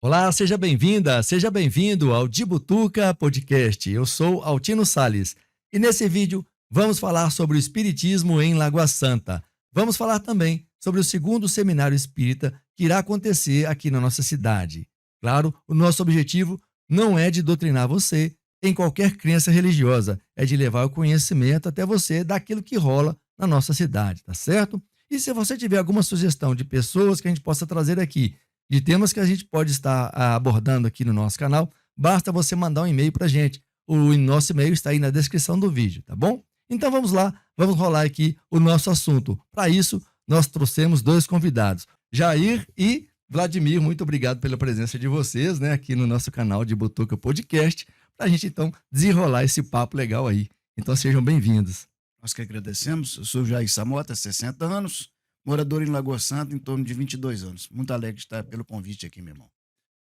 Olá, seja bem-vinda, seja bem-vindo ao Dibutuca Podcast. Eu sou Altino Sales e nesse vídeo vamos falar sobre o Espiritismo em Lagoa Santa. Vamos falar também sobre o segundo seminário espírita que irá acontecer aqui na nossa cidade. Claro, o nosso objetivo não é de doutrinar você em qualquer crença religiosa, é de levar o conhecimento até você daquilo que rola na nossa cidade, tá certo? E se você tiver alguma sugestão de pessoas que a gente possa trazer aqui, de temas que a gente pode estar abordando aqui no nosso canal, basta você mandar um e-mail para a gente. O nosso e-mail está aí na descrição do vídeo, tá bom? Então vamos lá, vamos rolar aqui o nosso assunto. Para isso, nós trouxemos dois convidados, Jair e Vladimir. Muito obrigado pela presença de vocês, né, aqui no nosso canal de Butuca Podcast, para a gente então desenrolar esse papo legal aí. Então sejam bem-vindos. Nós que agradecemos. Eu sou Jair Samota, 60 anos, morador em Lagoa Santa, em torno de 22 anos. Muito alegre de estar pelo convite aqui, meu irmão.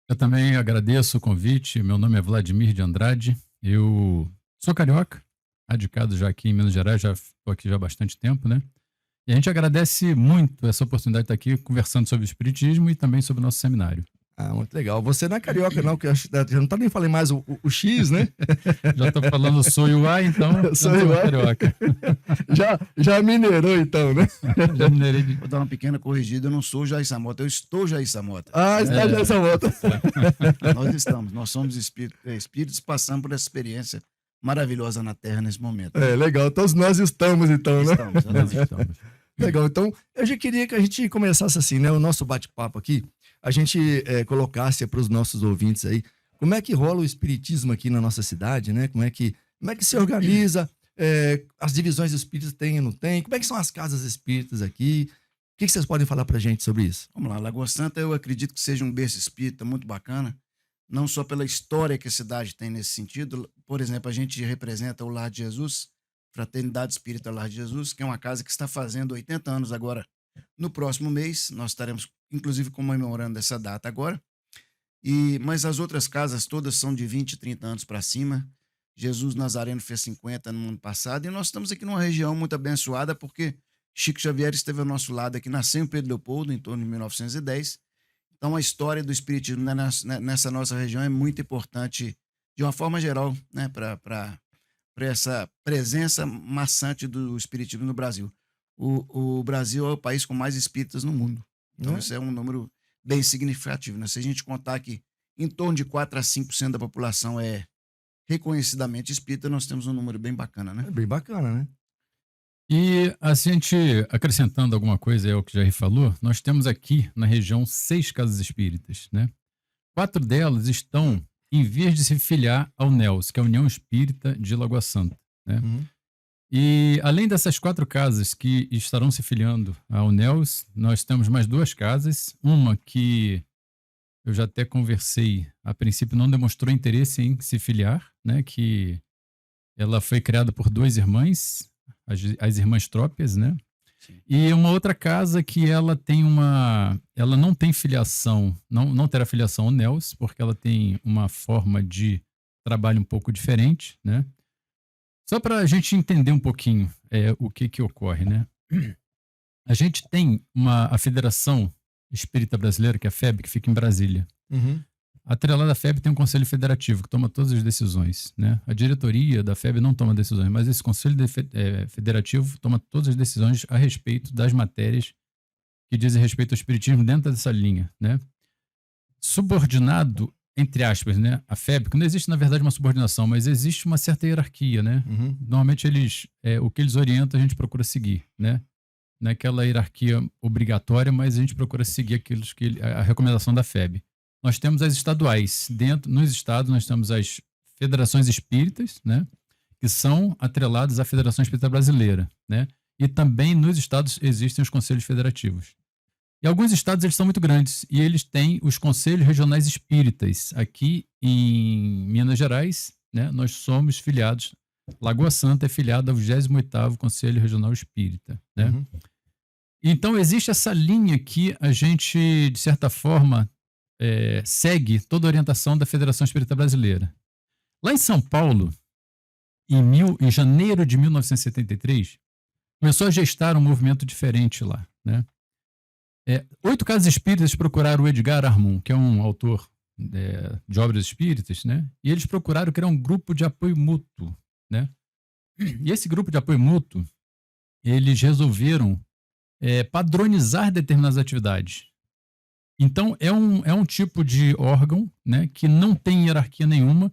Eu também agradeço o convite. Meu nome é Vladimir de Andrade. Eu sou carioca, radicado já aqui em Minas Gerais, já estou aqui já há bastante tempo, né? E a gente agradece muito essa oportunidade de estar aqui conversando sobre o Espiritismo e também sobre o nosso seminário. Ah, muito legal. Você não é carioca, não, que eu já não tá nem falando mais o X, né? Já estou falando sou e o A, então Sou eu sou carioca. Já mineirou, então, né? Já minerei Vou dar uma pequena corrigida, eu não sou Jair Samota, eu estou Jair Samota. Ah, está já essa volta. Nós somos espíritos, passando por essa experiência maravilhosa na Terra nesse momento. É, legal. Todos nós estamos, então, né? Estamos, Nós estamos. Legal. Então, eu já queria que a gente começasse assim, né? O nosso bate-papo aqui, a gente colocasse para os nossos ouvintes aí, como é que rola o espiritismo aqui na nossa cidade, né? Como é que se organiza, as divisões espíritas tem ou não tem, como é que são as casas espíritas aqui? O que vocês podem falar pra gente sobre isso? Vamos lá, Lagoa Santa eu acredito que seja um berço espírita muito bacana, não só pela história que a cidade tem nesse sentido. Por exemplo, a gente representa o Lar de Jesus, Fraternidade Espírita Lar de Jesus, que é uma casa que está fazendo 80 anos agora. No próximo mês, nós estaremos, inclusive, comemorando essa data agora. Mas as outras casas todas são de 20, 30 anos para cima. Jesus Nazareno fez 50 no ano passado. E nós estamos aqui numa região muito abençoada, porque Chico Xavier esteve ao nosso lado aqui, nasceu em Pedro Leopoldo, em torno de 1910. Então, a história do espiritismo nessa nossa região é muito importante, de uma forma geral, né, para essa presença maçante do espiritismo no Brasil. O Brasil é o país com mais espíritas no mundo. Então, isso é um número bem significativo, né? Se a gente contar que em torno de 4 a 5% da população é reconhecidamente espírita, nós temos um número bem bacana, né? É bem bacana, né? E a gente, acrescentando alguma coisa ao que o Jair falou, nós temos aqui na região 6 casas espíritas, né? 4 delas estão em vias de se filiar ao NELS, que é a União Espírita de Lagoa Santa, né? Uhum. E além dessas 4 casas que estarão se filiando ao NELS, nós temos mais 2 casas, uma que eu já até conversei, a princípio não demonstrou interesse em se filiar, né? Que ela foi criada por 2 irmãs, as irmãs Trópias, né? Sim. E uma outra casa que ela não tem filiação, não terá filiação ao NELS, porque ela tem uma forma de trabalho um pouco diferente, né? Só para a gente entender um pouquinho o que ocorre, né? A gente tem a Federação Espírita Brasileira, que é a FEB, que fica em Brasília. Uhum. Atrelada à FEB tem um conselho federativo que toma todas as decisões, né? A diretoria da FEB não toma decisões, mas esse conselho federativo toma todas as decisões a respeito das matérias que dizem respeito ao espiritismo dentro dessa linha, né? Subordinado, entre aspas, né? A FEB, que não existe na verdade uma subordinação, mas existe uma certa hierarquia, né? Uhum. Normalmente o que eles orientam a gente procura seguir, né? Não é aquela hierarquia obrigatória, mas a gente procura seguir a recomendação da FEB. Nós temos as estaduais. Nos estados, nós temos as federações espíritas, né? Que são atreladas à Federação Espírita Brasileira, né? E também nos estados existem os conselhos federativos. E alguns estados eles são muito grandes e eles têm os conselhos regionais espíritas. Aqui em Minas Gerais, né? Nós somos filiados. Lagoa Santa é filiada ao 28º Conselho Regional Espírita, né? Uhum. Então existe essa linha que a gente, de certa forma, segue toda a orientação da Federação Espírita Brasileira. Lá em São Paulo, em janeiro de 1973, começou a gestar um movimento diferente lá, né? 8 casas espíritas procuraram o Edgar Armon, que é um autor de obras espíritas, né? E eles procuraram criar um grupo de apoio mútuo, né? E esse grupo de apoio mútuo, eles resolveram padronizar determinadas atividades. Então, é um tipo de órgão, né, que não tem hierarquia nenhuma.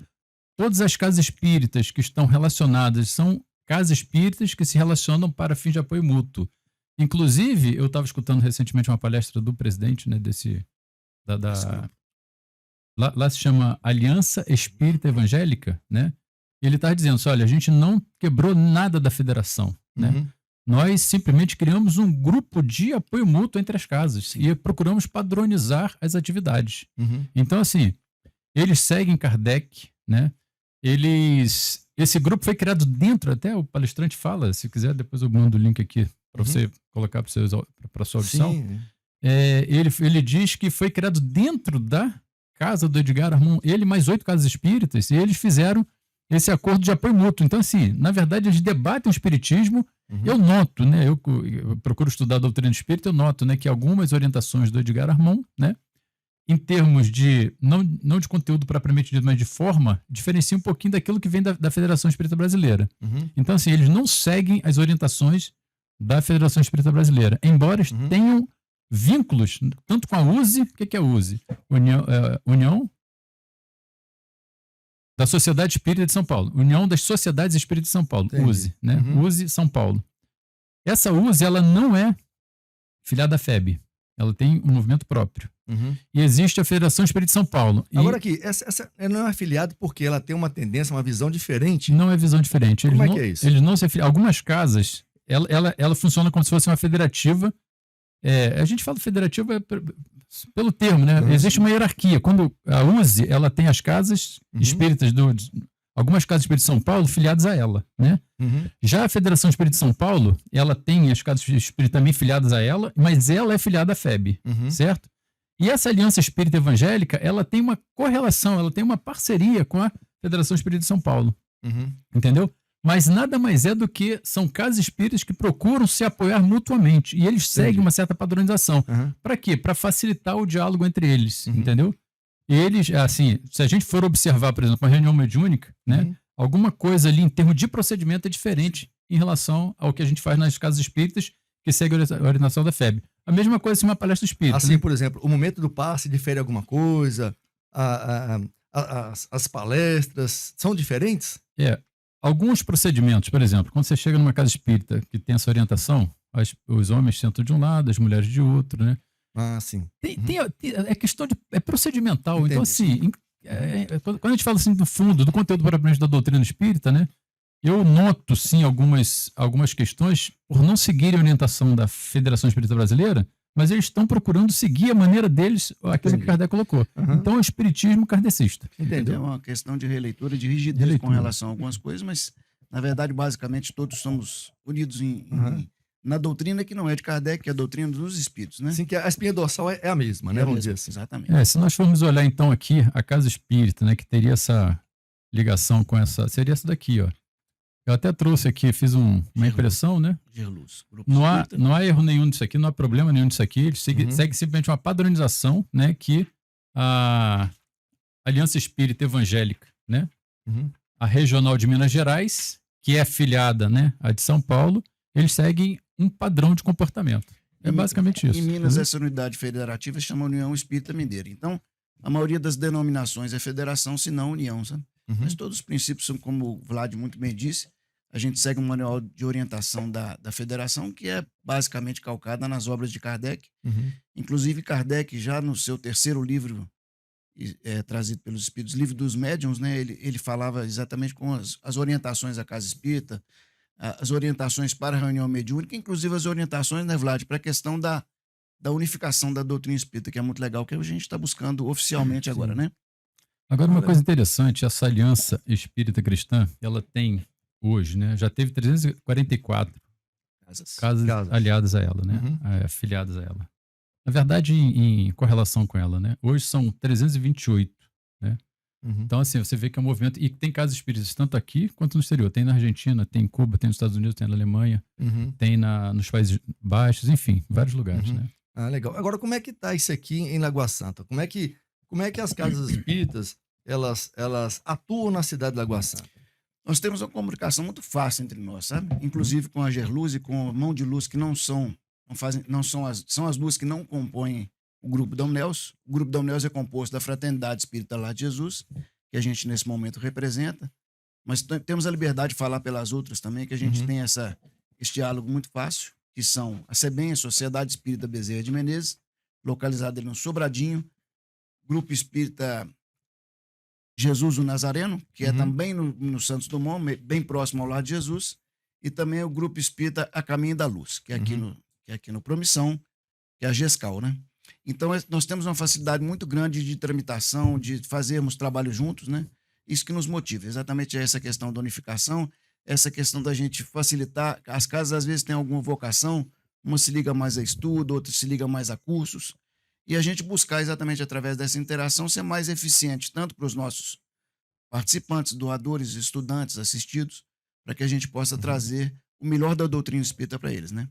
Todas as casas espíritas que estão relacionadas são casas espíritas que se relacionam para fins de apoio mútuo. Inclusive, eu estava escutando recentemente uma palestra do presidente, né, lá se chama Aliança Espírita Evangélica, né? E ele está dizendo assim, olha, a gente não quebrou nada da federação, né? Uhum. Nós simplesmente criamos um grupo de apoio mútuo entre as casas e procuramos padronizar as atividades. Uhum. Então, assim, eles seguem Kardec, né? Esse grupo foi criado dentro, até o palestrante fala, se quiser, depois eu mando o link aqui para você colocar para sua audição. Sim. Ele diz que foi criado dentro da casa do Edgar Armand, ele mais 8 casas espíritas, e eles fizeram esse acordo de apoio mútuo. Então, assim, na verdade, eles debatem o espiritismo. Eu noto, né? Eu procuro estudar a doutrina espírita, eu noto, né, que algumas orientações do Edgar Armand, né, em termos de, não de conteúdo propriamente dito, mas de forma, diferencia um pouquinho daquilo que vem da Federação Espírita Brasileira. Uhum. Então, assim, eles não seguem as orientações da Federação Espírita Brasileira, embora tenham vínculos, tanto com a USE, o que é a USE? União da Sociedade Espírita de São Paulo, União das Sociedades Espíritas de São Paulo, Entendi. USE, né? Uhum. USE São Paulo. Essa USE, ela não é filiada à FEB, ela tem um movimento próprio. Uhum. E existe a Federação Espírita de São Paulo. Agora aqui, essa não é afiliada porque ela tem uma tendência, uma visão diferente. Não é visão diferente. Como é que é isso? Eles não se afiliam. Algumas casas, ela funciona como se fosse uma federativa. A gente fala federativa pelo termo, né? Uhum. Existe uma hierarquia. Quando a USE, ela tem as casas espíritas algumas casas espíritas de São Paulo filiadas a ela, né? Uhum. Já a Federação Espírita de São Paulo, ela tem as casas espíritas também filiadas a ela, mas ela é filiada à FEB, certo? E essa Aliança Espírita Evangélica, ela tem uma correlação, ela tem uma parceria com a Federação Espírita de São Paulo, entendeu? Mas nada mais é do que são casas espíritas que procuram se apoiar mutuamente. E eles seguem uma certa padronização. Para quê? Para facilitar o diálogo entre eles, entendeu? Eles, assim, se a gente for observar, por exemplo, uma reunião mediúnica, né? Alguma coisa ali em termos de procedimento é diferente em relação ao que a gente faz nas casas espíritas que segue a orientação da FEB. A mesma coisa se uma palestra espírita. Assim, né? por exemplo, o momento do passe difere alguma coisa? As palestras são diferentes? Alguns procedimentos, por exemplo, quando você chega numa casa espírita que tem essa orientação, os homens sentam de um lado, as mulheres de outro, né? Ah, sim. É questão de... É procedimental. Entendi. Então, assim, quando a gente fala assim do fundo, do conteúdo propriamente da doutrina espírita, né? Eu noto, sim, algumas questões por não seguirem a orientação da Federação Espírita Brasileira, mas eles estão procurando seguir a maneira deles, aquilo que Kardec colocou. Então, é o espiritismo kardecista. É Entendeu? uma questão de releitura, de rigidez com relação a algumas coisas, mas, na verdade, basicamente, todos somos unidos na doutrina que não é de Kardec, que é a doutrina dos espíritos, né? Sim, que a espinha dorsal é a mesma, né? É Vamos mesmo, dizer assim. exatamente. Se nós formos olhar, então, aqui, a casa espírita, né, que teria essa ligação com essa... Seria essa daqui, ó. Eu até trouxe aqui, fiz uma impressão, né? Gerluz. Não há erro nenhum disso aqui, não há problema nenhum disso aqui. Ele segue simplesmente uma padronização, né? Que a Aliança Espírita Evangélica, né? A Regional de Minas Gerais, que é afiliada, né, à de São Paulo, eles seguem um padrão de comportamento. É basicamente isso. Em Minas, essa unidade federativa se chama União Espírita Mineira. Então, a maioria das denominações é federação, se não união, sabe? Mas todos os princípios são, como o Vlad muito bem disse, a gente segue um manual de orientação da federação, que é basicamente calcada nas obras de Kardec. Inclusive, Kardec, já no seu terceiro livro, trazido pelos Espíritos, Livro dos Médiuns, né, ele falava exatamente com as orientações da Casa Espírita, as orientações para a reunião mediúnica, inclusive as orientações, né, Vlad, para a questão da unificação da doutrina espírita, que é muito legal, que a gente está buscando oficialmente agora, né? Agora, uma coisa interessante, essa Aliança Espírita Cristã, ela tem hoje, né? Já teve 344 casas aliadas a ela, né? Afiliadas a ela. Na verdade, em correlação com ela, né? Hoje são 328, né? Então, assim, você vê que é um movimento... E tem casas espíritas tanto aqui quanto no exterior. Tem na Argentina, tem em Cuba, tem nos Estados Unidos, tem na Alemanha, tem nos Países Baixos, enfim, vários lugares, né? Ah, legal. Agora, como é que tá isso aqui em Lagoa Santa? Como é que como é que as casas espíritas, elas atuam na cidade de Lagoa Santa? Nós temos uma comunicação muito fácil entre nós, sabe? Inclusive com a Gerluz e com a Mão de Luz, que são as duas que não compõem o Grupo Dom Nelson. O Grupo Dom Nelson é composto da Fraternidade Espírita Lar de Jesus, que a gente nesse momento representa, mas temos a liberdade de falar pelas outras também, que a gente tem esse diálogo muito fácil, que são a SEBEM, a Sociedade Espírita Bezerra de Menezes, localizada ali no Sobradinho, Grupo Espírita Jesus o Nazareno, que é também no Santos Dumont, bem próximo ao Lar de Jesus, e também o Grupo Espírita A Caminho da Luz, que é aqui no Promissão, que é a GESCAL, né? Então, nós temos uma facilidade muito grande de tramitação, de fazermos trabalho juntos, né? Isso que nos motiva, exatamente essa questão da unificação, essa questão da gente facilitar. As casas, às vezes, têm alguma vocação, uma se liga mais a estudo, outra se liga mais a cursos, e a gente buscar exatamente através dessa interação ser mais eficiente, tanto para os nossos participantes, doadores, estudantes, assistidos, para que a gente possa trazer o melhor da doutrina espírita para eles, né?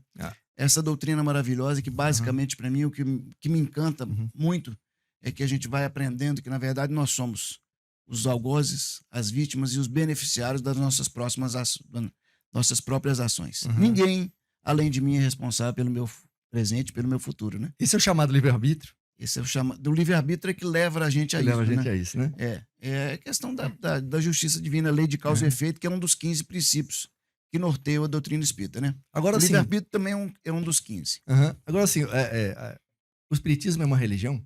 Essa doutrina maravilhosa que basicamente para mim o que me encanta muito é que a gente vai aprendendo que na verdade nós somos os algozes, as vítimas e os beneficiários das nossas próprias ações. Ninguém além de mim é responsável pelo meu presente, pelo meu futuro, né? Isso é o chamado livre-arbítrio? Esse é o chamado do livre-arbítrio, é que leva a gente a isso, Leva a gente né? a isso, né? É a questão da justiça divina, lei de causa e efeito, que é um dos 15 princípios que norteiam a doutrina espírita, né? Agora, O sim, livre-arbítrio também é um dos 15. agora, assim, o espiritismo é uma religião?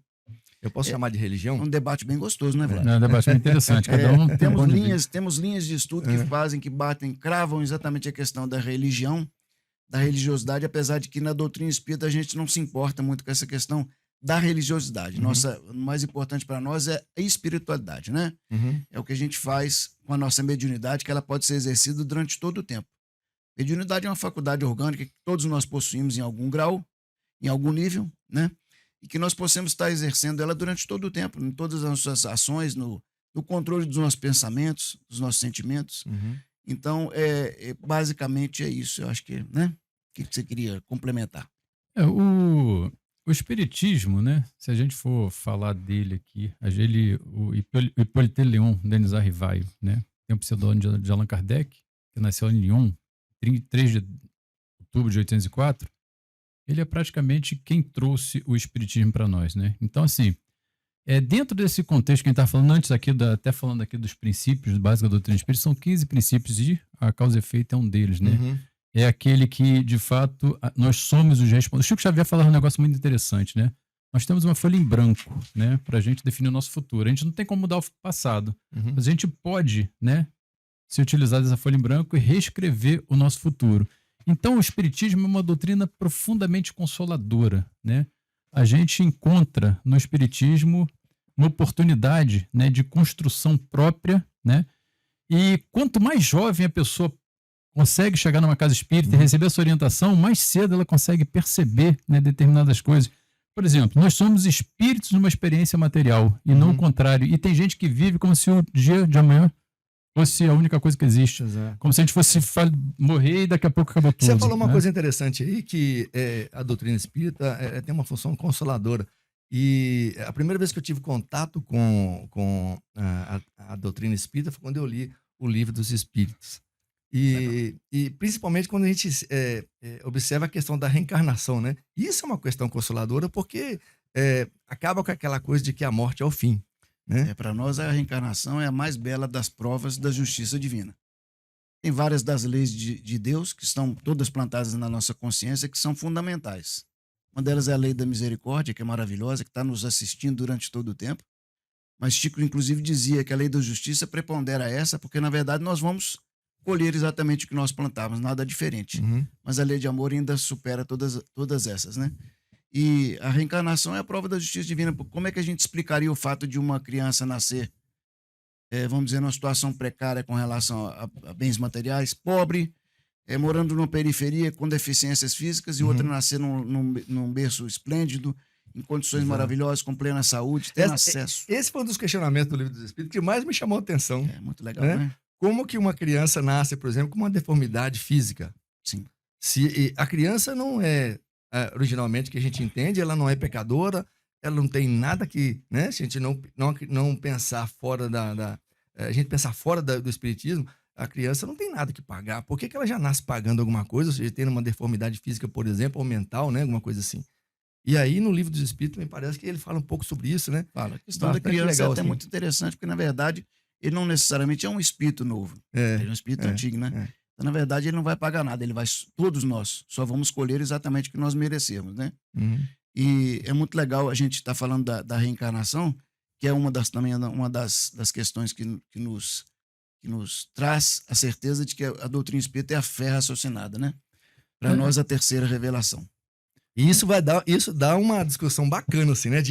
Eu posso chamar de É religião? um debate bem gostoso, né, Vlad? É um debate muito interessante. Cada um tem um ponto de vista. Temos linhas de estudo que fazem, que batem, cravam exatamente a questão da religião, da religiosidade, apesar de que na doutrina espírita a gente não se importa muito com essa questão da religiosidade. O mais importante para nós é a espiritualidade, né? É o que a gente faz com a nossa mediunidade, que ela pode ser exercida durante todo o tempo. Mediunidade é uma faculdade orgânica que todos nós possuímos em algum grau, em algum nível, né? E que nós possamos estar exercendo ela durante todo o tempo, em todas as nossas ações, no controle dos nossos pensamentos, dos nossos sentimentos. Então, basicamente é isso. Eu acho que, né? O que você queria complementar? O espiritismo, né? Se a gente for falar dele aqui, o Hippolyte Léon Denis Arrivaio, né? Tem um pseudônimo de Allan Kardec, que nasceu em Lyon, 3 de outubro de 1804. Ele é praticamente quem trouxe o espiritismo para nós, né? Então, assim, dentro desse contexto que a gente está falando antes aqui, até falando aqui dos princípios básicos da doutrina espírita, são 15 princípios e a causa e efeito é um deles, né? É aquele que, de fato, nós somos os responsáveis. O Chico Xavier falava um negócio muito interessante, né? Nós temos uma folha em branco, né? Para a gente definir o nosso futuro. A gente não tem como mudar o passado, mas a gente pode, né? Se utilizar dessa folha em branco e reescrever o nosso futuro. Então, o espiritismo é uma doutrina profundamente consoladora, né? A gente encontra no espiritismo uma oportunidade, né, de construção própria, né? E quanto mais jovem a pessoa consegue chegar numa casa espírita e receber essa orientação, mais cedo ela consegue perceber, né, determinadas coisas. Por exemplo, nós somos espíritos numa experiência material e não o contrário. E tem gente que vive como se o dia de amanhã fosse a única coisa que existe. Exato. Como se a gente fosse morrer e daqui a pouco acabou tudo. Você falou uma né? coisa interessante aí, que a doutrina espírita tem uma função consoladora. E a primeira vez que eu tive contato com a doutrina espírita foi quando eu li o Livro dos Espíritos. E principalmente quando a gente observa a questão da reencarnação, né? Isso é uma questão consoladora porque acaba com aquela coisa de que a morte é o fim, né? Para nós, a reencarnação é a mais bela das provas da justiça divina. Tem várias das leis de Deus, que estão todas plantadas na nossa consciência, que são fundamentais. Uma delas é a lei da misericórdia, que é maravilhosa, que está nos assistindo durante todo o tempo. Mas Chico, inclusive, dizia que a lei da justiça prepondera essa, porque, na verdade, nós vamos colher exatamente o que nós plantávamos, nada diferente. Mas a lei de amor ainda supera todas essas, né? E a reencarnação é a prova da justiça divina. Como é que a gente explicaria o fato de uma criança nascer, vamos dizer, numa situação precária com relação a bens materiais, pobre, morando numa periferia com deficiências físicas, e outra nascer num berço esplêndido, em condições maravilhosas, com plena saúde, tendo acesso. Esse foi um dos questionamentos do Livro dos Espíritos que mais me chamou a atenção. É muito legal, né? Como que uma criança nasce, por exemplo, com uma deformidade física? Sim. Se a criança não é, originalmente, que a gente entende, ela não é pecadora, ela não tem nada que, né? Se a gente não pensar fora a gente pensar fora do espiritismo, a criança não tem nada que pagar. Por que que ela já nasce pagando alguma coisa, ou seja, tendo uma deformidade física, por exemplo, ou mental, né? Alguma coisa assim. E aí, no Livro dos Espíritos, me parece que ele fala um pouco sobre isso, né? Fala. A questão da Bastante criança legal, é até assim. muito interessante, porque, na verdade, ele não necessariamente é um espírito novo. Ele é um espírito antigo, né? Então, na verdade, ele não vai pagar nada. Todos nós só vamos escolher exatamente o que nós merecemos, né? Uhum. E é muito legal a gente estar falando da reencarnação, que é também uma das questões que nos traz a certeza de que a doutrina espírita é a fé raciocinada, né? Para nós, a terceira revelação. E isso dá uma discussão bacana, assim, né?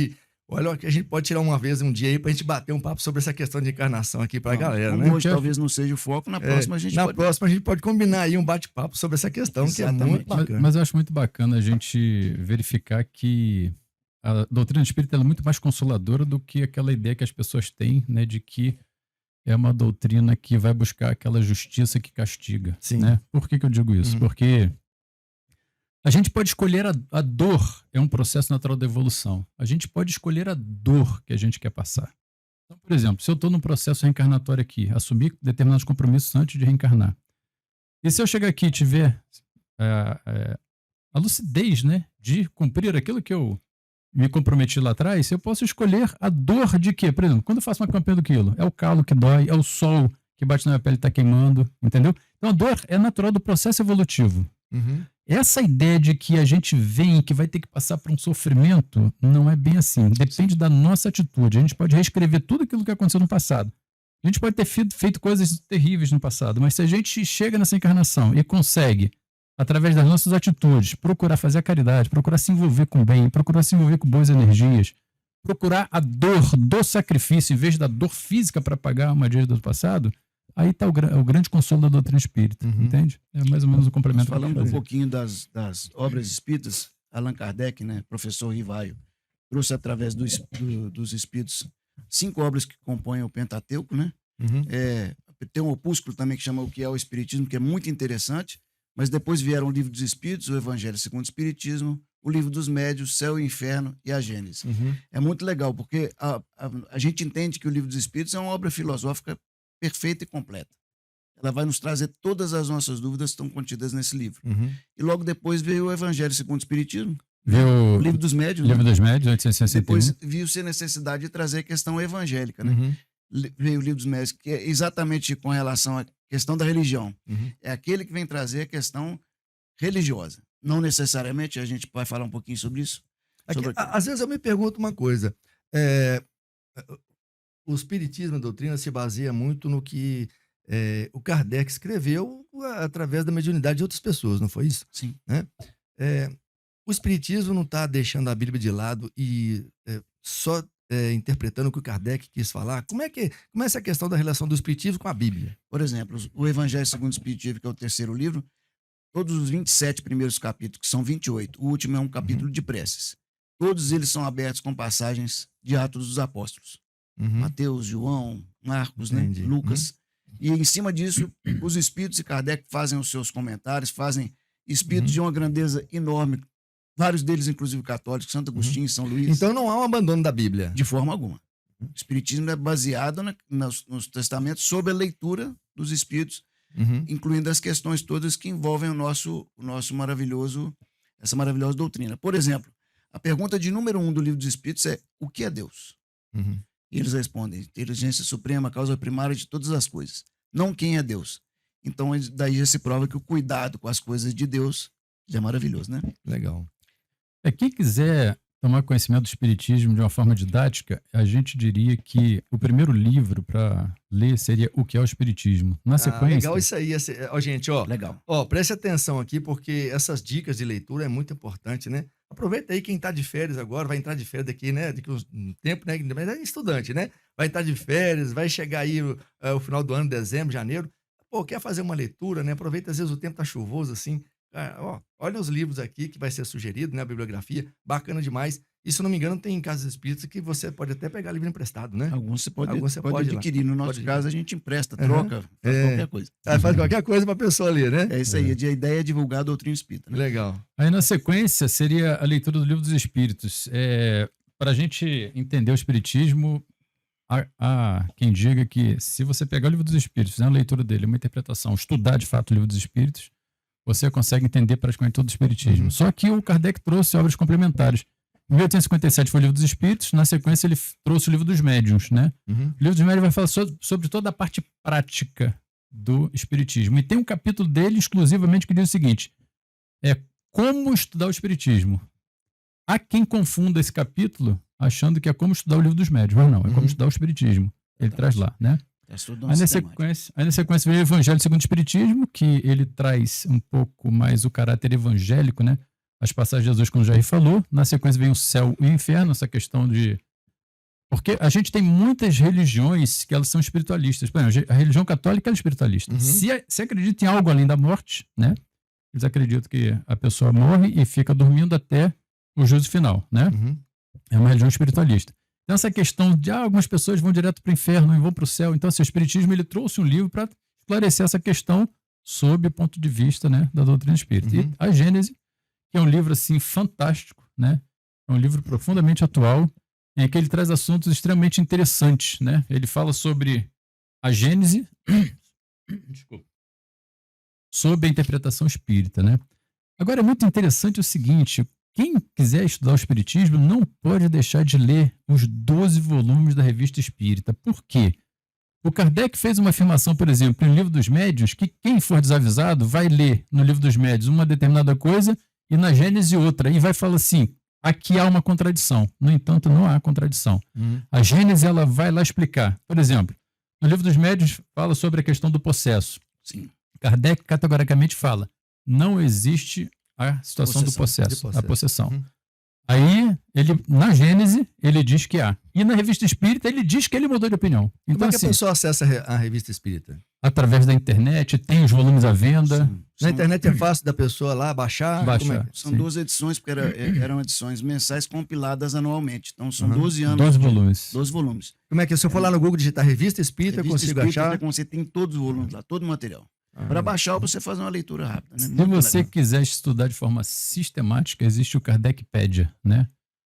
Olha, que a gente pode tirar uma vez, um dia aí, pra gente bater um papo sobre essa questão de encarnação aqui pra galera, Como né? hoje talvez não seja o foco, na próxima a gente pode... próxima a gente pode combinar aí um bate-papo sobre essa questão, que é muito bacana. Mas eu acho muito bacana a gente verificar que a doutrina espírita ela é muito mais consoladora do que aquela ideia que as pessoas têm, né, de que é uma doutrina que vai buscar aquela justiça que castiga. Sim. Né? Por que eu digo isso? Uhum. Porque a gente pode escolher a dor, é um processo natural da evolução. A gente pode escolher a dor que a gente quer passar. Então, por exemplo, se eu estou num processo reencarnatório aqui, assumir determinados compromissos antes de reencarnar, e se eu chegar aqui e tiver a lucidez, né, de cumprir aquilo que eu me comprometi lá atrás, eu posso escolher a dor de quê? Por exemplo, quando eu faço uma campanha do quilo, é o calo que dói, é o sol que bate na minha pele e está queimando, entendeu? Então a dor é natural do processo evolutivo. Uhum. Essa ideia de que a gente vem, que vai ter que passar por um sofrimento, não é bem assim. Depende da nossa atitude. A gente pode reescrever tudo aquilo que aconteceu no passado. A gente pode ter feito coisas terríveis no passado, mas se a gente chega nessa encarnação e consegue, através das nossas atitudes, procurar fazer a caridade, procurar se envolver com o bem, procurar se envolver com boas energias, procurar a dor do sacrifício em vez da dor física para pagar uma dívida do passado, aí está o grande consolo da doutrina espírita, entende? É mais ou menos o complemento. Falando um pouquinho das obras espíritas, Allan Kardec, né, professor Rivaio, trouxe através dos espíritos 5 obras que compõem o Pentateuco, né? Uhum. Tem um opúsculo também que chama O que é o Espiritismo, que é muito interessante, mas depois vieram o Livro dos Espíritos, o Evangelho segundo o Espiritismo, o Livro dos Médios, Céu e Inferno e a Gênese. Uhum. É muito legal, porque a gente entende que o Livro dos Espíritos é uma obra filosófica perfeita e completa. Ela vai nos trazer todas as nossas dúvidas que estão contidas nesse livro. Uhum. E logo depois veio o Evangelho segundo o Espiritismo, Viu o Livro dos Médios. Livro né? dos Médios, 1861. Depois viu-se a necessidade de trazer a questão evangélica. Né? Uhum. Veio o Livro dos Médios, que é exatamente com relação à questão da religião. Uhum. É aquele que vem trazer a questão religiosa. Não necessariamente, a gente vai falar um pouquinho sobre isso. Às vezes eu me pergunto uma coisa. O Espiritismo, a doutrina, se baseia muito no que o Kardec escreveu através da mediunidade de outras pessoas, não foi isso? Sim. Né? O Espiritismo não está deixando a Bíblia de lado e só interpretando o que o Kardec quis falar. Como é essa questão da relação do Espiritismo com a Bíblia? Por exemplo, o Evangelho segundo o Espiritismo, que é o terceiro livro, todos os 27 primeiros capítulos, que são 28, o último é um capítulo de preces. Todos eles são abertos com passagens de Atos dos Apóstolos. Uhum. Mateus, João, Marcos, né? Lucas. E em cima disso, os espíritos e Kardec fazem os seus comentários, fazem espíritos de uma grandeza enorme, vários deles, inclusive católicos, Santo Agostinho, São Luís. Então não há um abandono da Bíblia. De forma alguma. O Espiritismo é baseado nos testamentos sobre a leitura dos espíritos, incluindo as questões todas que envolvem essa maravilhosa doutrina. Por exemplo, a pergunta de número 1 do Livro dos Espíritos é: o que é Deus? E eles respondem: inteligência suprema, causa primária de todas as coisas. Não quem é Deus. Então, daí já se prova que o cuidado com as coisas de Deus já é maravilhoso, né? Legal. Quem quiser tomar conhecimento do Espiritismo de uma forma didática, a gente diria que o primeiro livro para ler seria O que é o Espiritismo. Na sequência... Legal isso aí. Gente, Legal. Preste atenção aqui, porque essas dicas de leitura é muito importante, né? Aproveita aí quem está de férias agora, vai entrar de férias daqui, né? Daqui um tempo, né? Mas é estudante, né? Vai estar de férias, vai chegar aí o final do ano, dezembro, janeiro. Quer fazer uma leitura, né? Aproveita, às vezes o tempo tá chuvoso, assim. Olha os livros aqui que vai ser sugerido, né? A bibliografia, bacana demais. E, se não me engano, tem casas espíritas que você pode até pegar livro emprestado, né? Alguns você pode adquirir. No nosso caso, a gente empresta, troca, faz qualquer coisa. Faz qualquer coisa para a pessoa ler, né? É isso aí. A ideia é divulgar a doutrina espírita. Né? Legal. Aí, na sequência, seria a leitura do Livro dos Espíritos. para a gente entender o Espiritismo, há quem diga que se você pegar o Livro dos Espíritos, fizer uma leitura dele, uma interpretação, estudar de fato o Livro dos Espíritos, você consegue entender praticamente todo o Espiritismo. Uhum. Só que o Kardec trouxe obras complementares. Em 1857 foi o Livro dos Espíritos, na sequência ele trouxe o Livro dos Médiuns, né? Uhum. O Livro dos Médiuns vai falar sobre toda a parte prática do Espiritismo. E tem um capítulo dele exclusivamente que diz o seguinte: como estudar o Espiritismo. Há quem confunda esse capítulo achando que é como estudar o Livro dos Médiuns, mas não, é como estudar o Espiritismo. Ele traz lá, né? Aí na sequência vem o Evangelho segundo o Espiritismo, que ele traz um pouco mais o caráter evangélico, né? As passagens de Jesus, como o Jair falou. Na sequência vem o céu e o inferno, essa questão de... Porque a gente tem muitas religiões que elas são espiritualistas. Por exemplo, a religião católica é espiritualista. Uhum. Se acredita em algo além da morte, né? Eles acreditam que a pessoa morre e fica dormindo até o juízo final, né? Uhum. É uma religião espiritualista. Então essa questão de algumas pessoas vão direto para o inferno e vão para o céu. Então assim, o Espiritismo ele trouxe um livro para esclarecer essa questão sob o ponto de vista, né, da doutrina espírita. Uhum. E a Gênese, que é um livro assim fantástico, né? É um livro profundamente atual, em que ele traz assuntos extremamente interessantes, né? Ele fala sobre a Gênese, desculpa, sobre a interpretação espírita, né? Agora é muito interessante o seguinte: quem quiser estudar o Espiritismo não pode deixar de ler os 12 volumes da Revista Espírita. Por quê? O Kardec fez uma afirmação, por exemplo, no Livro dos Médiuns, que quem for desavisado vai ler no Livro dos Médiuns uma determinada coisa e na Gênese outra, e vai falar assim: aqui há uma contradição. No entanto, não há contradição. A Gênese ela vai lá explicar. Por exemplo, no Livro dos Médiuns fala sobre a questão do possesso. Sim. Kardec categoricamente fala: não existe a situação do possesso, a possessão. Uhum. Aí, na Gênese, ele diz que há. E na Revista Espírita, ele diz que ele mudou de opinião. Como Então, é que assim, a pessoa acessa a Revista Espírita? através da internet, tem os volumes à venda. Sim. Na internet é fácil da pessoa lá baixar? Baixar. Como é? São Sim. 12 edições, porque eram edições mensais compiladas anualmente. Então são Uhum. 12 anos. 12 volumes. 12 volumes. Como é que se eu for lá no Google digitar Revista Espírita, eu Revista consigo Espírita, achar? Você tem todos os volumes lá, todo o material. Para baixar ou você fazer uma leitura rápida. Né? Se Muito você legal. quiser estudar de forma sistemática, existe o Kardecpédia, né?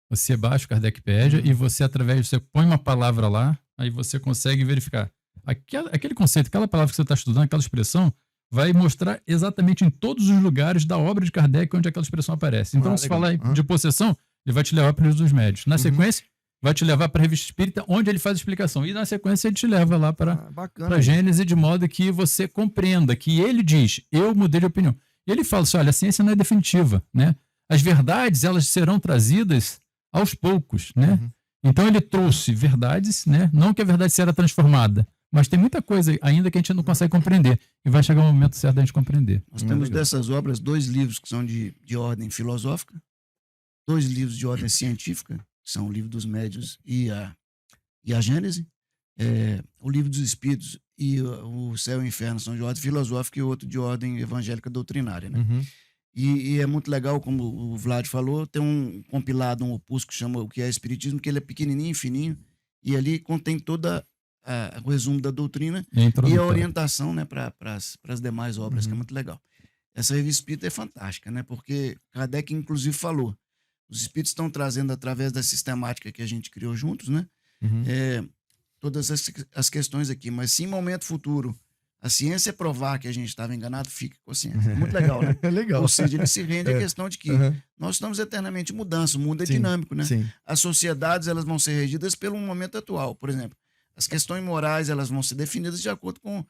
Você baixa o Kardecpédia e você, você põe uma palavra lá, aí você consegue verificar. Aquele conceito, aquela palavra que você está estudando, aquela expressão, vai mostrar exatamente em todos os lugares da obra de Kardec onde aquela expressão aparece. Então, se legal. falar de possessão, ele vai te levar para o Livro dos Médiuns. Na Uhum. sequência, vai te levar para a Revista Espírita, onde ele faz a explicação. E na sequência, ele te leva lá para Bacana. a Gênese, de modo que você compreenda que ele diz: eu mudei de opinião. E ele fala assim: olha, a ciência não é definitiva, né? As verdades, elas serão trazidas aos poucos, né? Uhum. Então ele trouxe verdades, né? Não que a verdade será transformada, mas tem muita coisa ainda que a gente não consegue compreender. E vai chegar um momento certo da gente compreender. Nós temos legal. dessas obras 2 livros que são de ordem filosófica, 2 livros de ordem científica, que são o Livro dos Médiuns e a Gênese, o Livro dos Espíritos e o Céu e o Inferno são de ordem filosófica e o outro de ordem evangélica doutrinária, né? Uhum. E é muito legal, como o Vlad falou, tem um compilado, um opúsculo que chama O que é Espiritismo, que ele é pequenininho, fininho, e ali contém toda o resumo da doutrina e a orientação, né, para as demais obras, que é muito legal. Essa revista espírita é fantástica, né, porque Kardec, inclusive, falou: os espíritos estão trazendo, através da sistemática que a gente criou juntos, né, Uhum. todas as questões aqui, mas se em momento futuro a ciência provar que a gente estava enganado, fique com a ciência. É muito legal, né? É legal. Ou seja, ele se rende à questão de que Uhum. nós estamos eternamente em mudança, o mundo é Sim, dinâmico, né? Sim. As sociedades, elas vão ser regidas pelo momento atual. Por exemplo, as questões morais, elas vão ser definidas de acordo com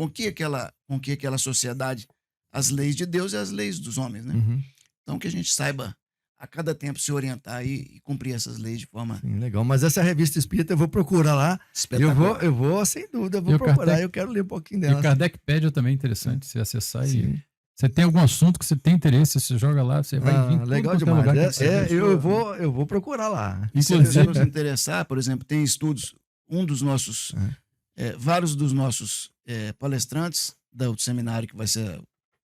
que aquela sociedade, as leis de Deus e as leis dos homens, né? Uhum. Então, que a gente saiba a cada tempo se orientar e cumprir essas leis de forma Sim, legal. Mas essa revista espírita eu vou procurar lá. espetacular. Eu vou, sem dúvida, eu vou E o procurar. Kardec- Eu quero ler um pouquinho E dela. o Kardecpédia também é interessante você acessar. E Sim. você tem algum assunto que você tem interesse, você joga lá, você vai vir em tudo Legal quanto é demais. lugar que você Eu vou procurar lá. E se a Inclusive- pessoa nos interessar, por exemplo, tem estudos, vários dos nossos palestrantes do seminário, que vai ser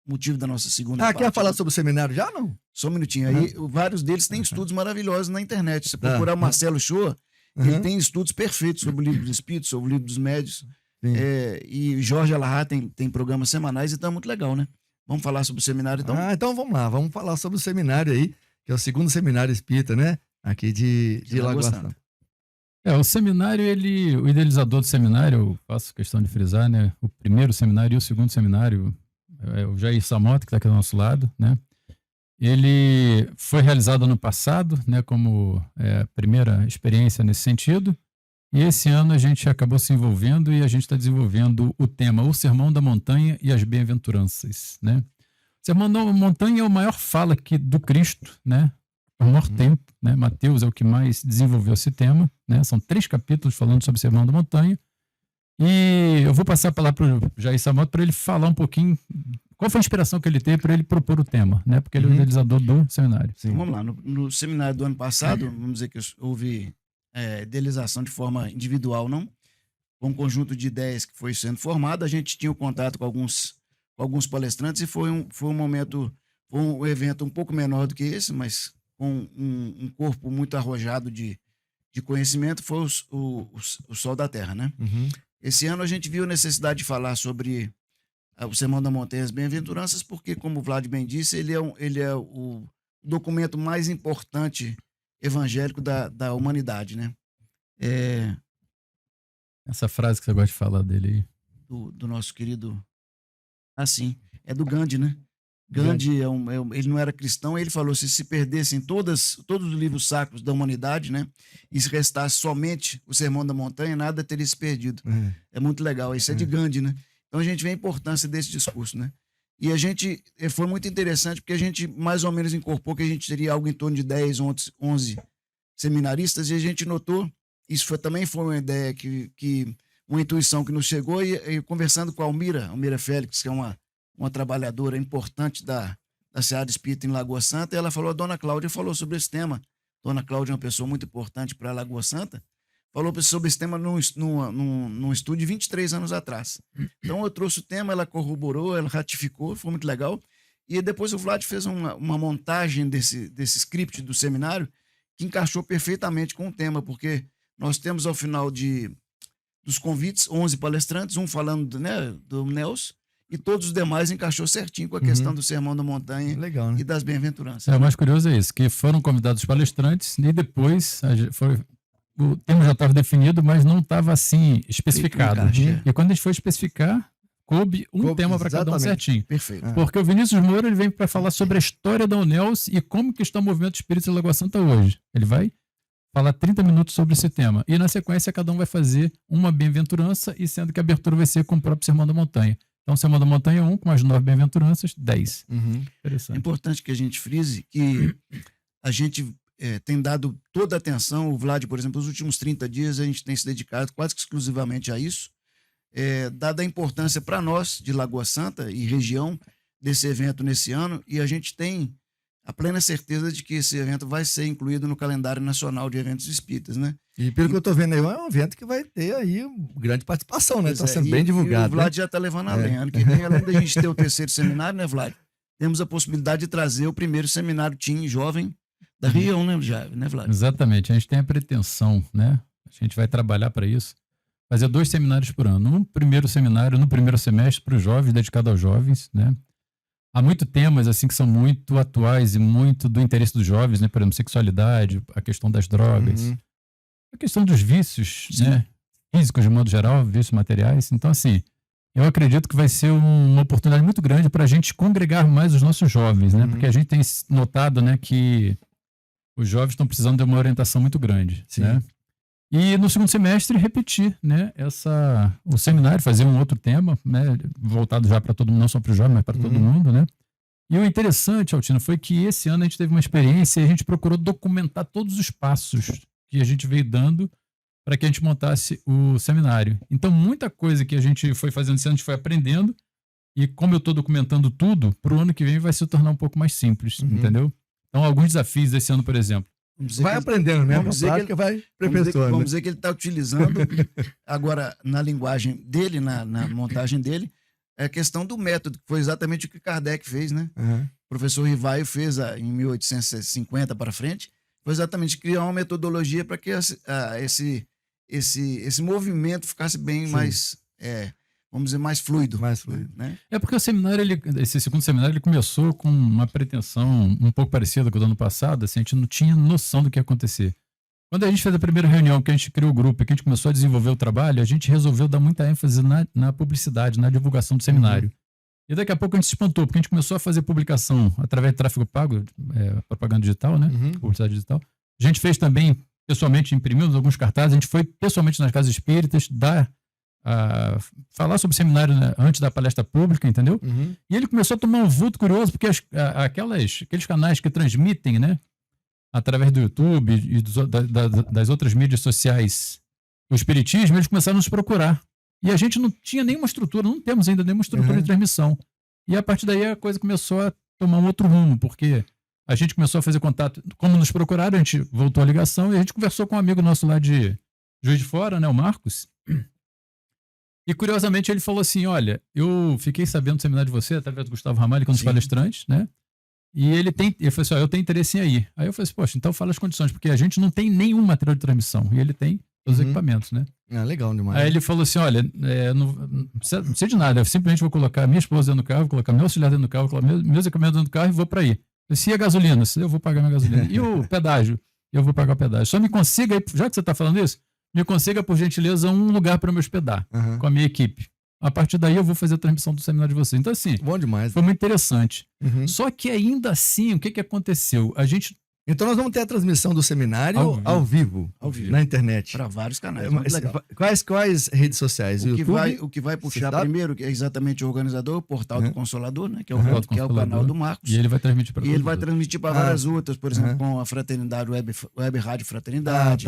motivo da nossa segunda parte. Quer falar sobre o seminário já, não? Só um minutinho. Aí, vários deles têm estudos maravilhosos na internet. Se você procurar o Marcelo Shoa, ele Uhum. tem estudos perfeitos sobre o Livro dos Espíritos, sobre o Livro dos Médiuns. Sim. E Jorge Alahá tem programas semanais, então é muito legal, né? Vamos falar sobre o seminário, então? Então vamos lá, vamos falar sobre o seminário aí, que é o segundo seminário espírita, né? aqui de Lagoa Santa. O seminário, o idealizador do seminário, eu faço questão de frisar, né? O primeiro seminário e o segundo seminário, é o Jair Samota, que está aqui do nosso lado, né? Ele foi realizado ano passado, né? Como primeira experiência nesse sentido. E esse ano a gente acabou se envolvendo e a gente está desenvolvendo o tema O Sermão da Montanha e as Bem-aventuranças, né? O Sermão da Montanha é o maior fala aqui do Cristo, né? Por maior tempo, né? Mateus é o que mais desenvolveu esse tema, né? São 3 capítulos falando sobre o Sermão da Montanha. E eu vou passar a palavra para o Jair Samoto para ele falar um pouquinho qual foi a inspiração que ele teve para ele propor o tema, né? Porque ele é o idealizador do seminário. Então, vamos lá. No seminário do ano passado, vamos dizer que houve idealização de forma individual, não? Com um conjunto de ideias que foi sendo formado, a gente tinha um contato com alguns palestrantes e foi um momento, foi um evento um pouco menor do que esse, mas com um corpo muito arrojado de conhecimento, foi o Sol da Terra, né? Uhum. Esse ano a gente viu a necessidade de falar sobre o Sermão da Montanha e as Bem-aventuranças, porque, como o Vlad bem disse, ele é o documento mais importante evangélico da humanidade, né? Essa frase que você gosta de falar dele aí. Do nosso querido... Assim, é do Gandhi, né? Gandhi ele não era cristão, ele falou: se perdessem todos os livros sacros da humanidade, né, e se restasse somente o Sermão da Montanha, nada teria se perdido. É muito legal, isso é de Gandhi, né? Então a gente vê a importância desse discurso, né? E a gente, foi muito interessante porque a gente mais ou menos incorporou que a gente teria algo em torno de 10, 11 seminaristas, e a gente notou, isso também foi uma ideia uma intuição que nos chegou, e conversando com a Almira Félix, que é uma trabalhadora importante da Seara Espírita em Lagoa Santa, e ela falou: a dona Cláudia falou sobre esse tema. Dona Cláudia é uma pessoa muito importante para Lagoa Santa, falou sobre esse tema num estúdio 23 anos atrás. Então eu trouxe o tema, ela corroborou, ela ratificou, foi muito legal. E depois o Vlad fez uma montagem desse script do seminário que encaixou perfeitamente com o tema, porque nós temos ao final dos convites 11 palestrantes, um falando do Neus, e todos os demais encaixou certinho com a questão do Sermão da Montanha. Legal, né? E das Bem-aventuranças. O mais curioso é isso, que foram convidados os palestrantes e depois o tema já estava definido, mas não estava assim especificado. E quando a gente foi especificar, coube tema para cada um certinho. Perfeito. Porque o Vinícius Moura ele vem para falar sobre a história da UNELS e como que está o movimento espírita de Lagoa Santa hoje. Ele vai falar 30 minutos sobre esse tema. E na sequência cada um vai fazer uma bem-aventurança, e sendo que a abertura vai ser com o próprio Sermão da Montanha. Então, Sermão da Montanha 1, com as 9 bem-aventuranças, 10. Interessante. É importante que a gente frise que a gente tem dado toda a atenção. O Vlad, por exemplo, nos últimos 30 dias, a gente tem se dedicado quase que exclusivamente a isso, dada a importância para nós, de Lagoa Santa e região, desse evento nesse ano, e a gente tem a plena certeza de que esse evento vai ser incluído no calendário nacional de eventos espíritas, né? E pelo que eu tô vendo aí, é um evento que vai ter aí grande participação, né? Está sendo bem divulgado. E o Vlad já está levando além. Ano que vem, além da gente ter o terceiro seminário, né, Vlad? Temos a possibilidade de trazer o primeiro seminário Teen Jovem da região, né, Vlad? Exatamente. A gente tem a pretensão, né? A gente vai trabalhar para isso. Fazer 2 seminários por ano. Um primeiro seminário no primeiro semestre para os jovens, dedicado aos jovens, né? Há muitos temas assim que são muito atuais e muito do interesse dos jovens, né? Por exemplo, sexualidade, a questão das drogas, a questão dos vícios, né? Físicos de modo geral, vícios materiais. Então, assim, eu acredito que vai ser uma oportunidade muito grande para a gente congregar mais os nossos jovens, né? Porque a gente tem notado, né, que os jovens estão precisando de uma orientação muito grande, né? E no segundo semestre repetir, né, o seminário, fazer um outro tema, né, voltado já para todo mundo, não só para o jovem, mas para todo mundo, né? E o interessante, Altino, foi que esse ano a gente teve uma experiência e a gente procurou documentar todos os passos que a gente veio dando para que a gente montasse o seminário. Então, muita coisa que a gente foi fazendo esse ano, a gente foi aprendendo, e como eu estou documentando tudo, para o ano que vem vai se tornar um pouco mais simples, entendeu? Então, alguns desafios desse ano, por exemplo. Vai aprendendo, né? Vamos dizer que vai aperfeiçoando. Vamos dizer que ele está utilizando, agora, na linguagem dele, na montagem dele, a questão do método, que foi exatamente o que Kardec fez, né? O professor Rivaio fez em 1850 para frente, foi exatamente criar uma metodologia para que esse movimento ficasse bem mais vamos dizer, mais fluido. Mais fluido. Né? É porque o seminário, esse segundo seminário, ele começou com uma pretensão um pouco parecida com o do ano passado, assim, a gente não tinha noção do que ia acontecer. Quando a gente fez a primeira reunião, que a gente criou o grupo, que a gente começou a desenvolver o trabalho, a gente resolveu dar muita ênfase na publicidade, na divulgação do seminário. E daqui a pouco a gente se espantou, porque a gente começou a fazer publicação através de tráfego pago, propaganda digital, né? Publicidade digital. A gente fez também, pessoalmente, imprimimos alguns cartazes, a gente foi pessoalmente nas casas espíritas, falar sobre o seminário, né, antes da palestra pública, entendeu? E ele começou a tomar um vulto curioso, porque aqueles canais que transmitem, né, através do YouTube e das outras mídias sociais, o espiritismo, eles começaram a nos procurar. E a gente não tinha nenhuma estrutura, não temos ainda nenhuma estrutura de transmissão. E a partir daí a coisa começou a tomar um outro rumo, porque a gente começou a fazer contato, como nos procuraram, a gente voltou a ligação e a gente conversou com um amigo nosso lá de Juiz de Fora, né, o Marcos. E curiosamente ele falou assim, olha, eu fiquei sabendo do seminário de você, através do Gustavo Ramalho, com os palestrantes, né? E ele falou assim, eu tenho interesse em ir. Aí eu falei assim, poxa, então fala as condições, porque a gente não tem nenhum material de transmissão. E ele tem todos os equipamentos, né? Legal demais. Aí ele falou assim, olha, não precisa de nada, eu simplesmente vou colocar minha esposa dentro do carro, vou colocar meu auxiliar dentro do carro, vou colocar meus equipamentos dentro do carro e vou para aí. Se a gasolina, eu vou pagar minha gasolina. E o pedágio, eu vou pagar o pedágio. Só me consiga, já que você está falando isso, me consiga, por gentileza, um lugar para me hospedar com a minha equipe. A partir daí eu vou fazer a transmissão do seminário de vocês. Então, assim, bom demais. Foi muito interessante. Só que ainda assim, o que aconteceu? Então nós vamos ter a transmissão do seminário ao vivo na internet. Para vários canais. Muito legal. Quais redes sociais? O que vai puxar primeiro, que é exatamente o organizador, o Portal do Consolador, né? Que é o canal do Marcos. E ele vai transmitir para ele vai transmitir para várias outras, por exemplo, com a Fraternidade Web Rádio Fraternidade.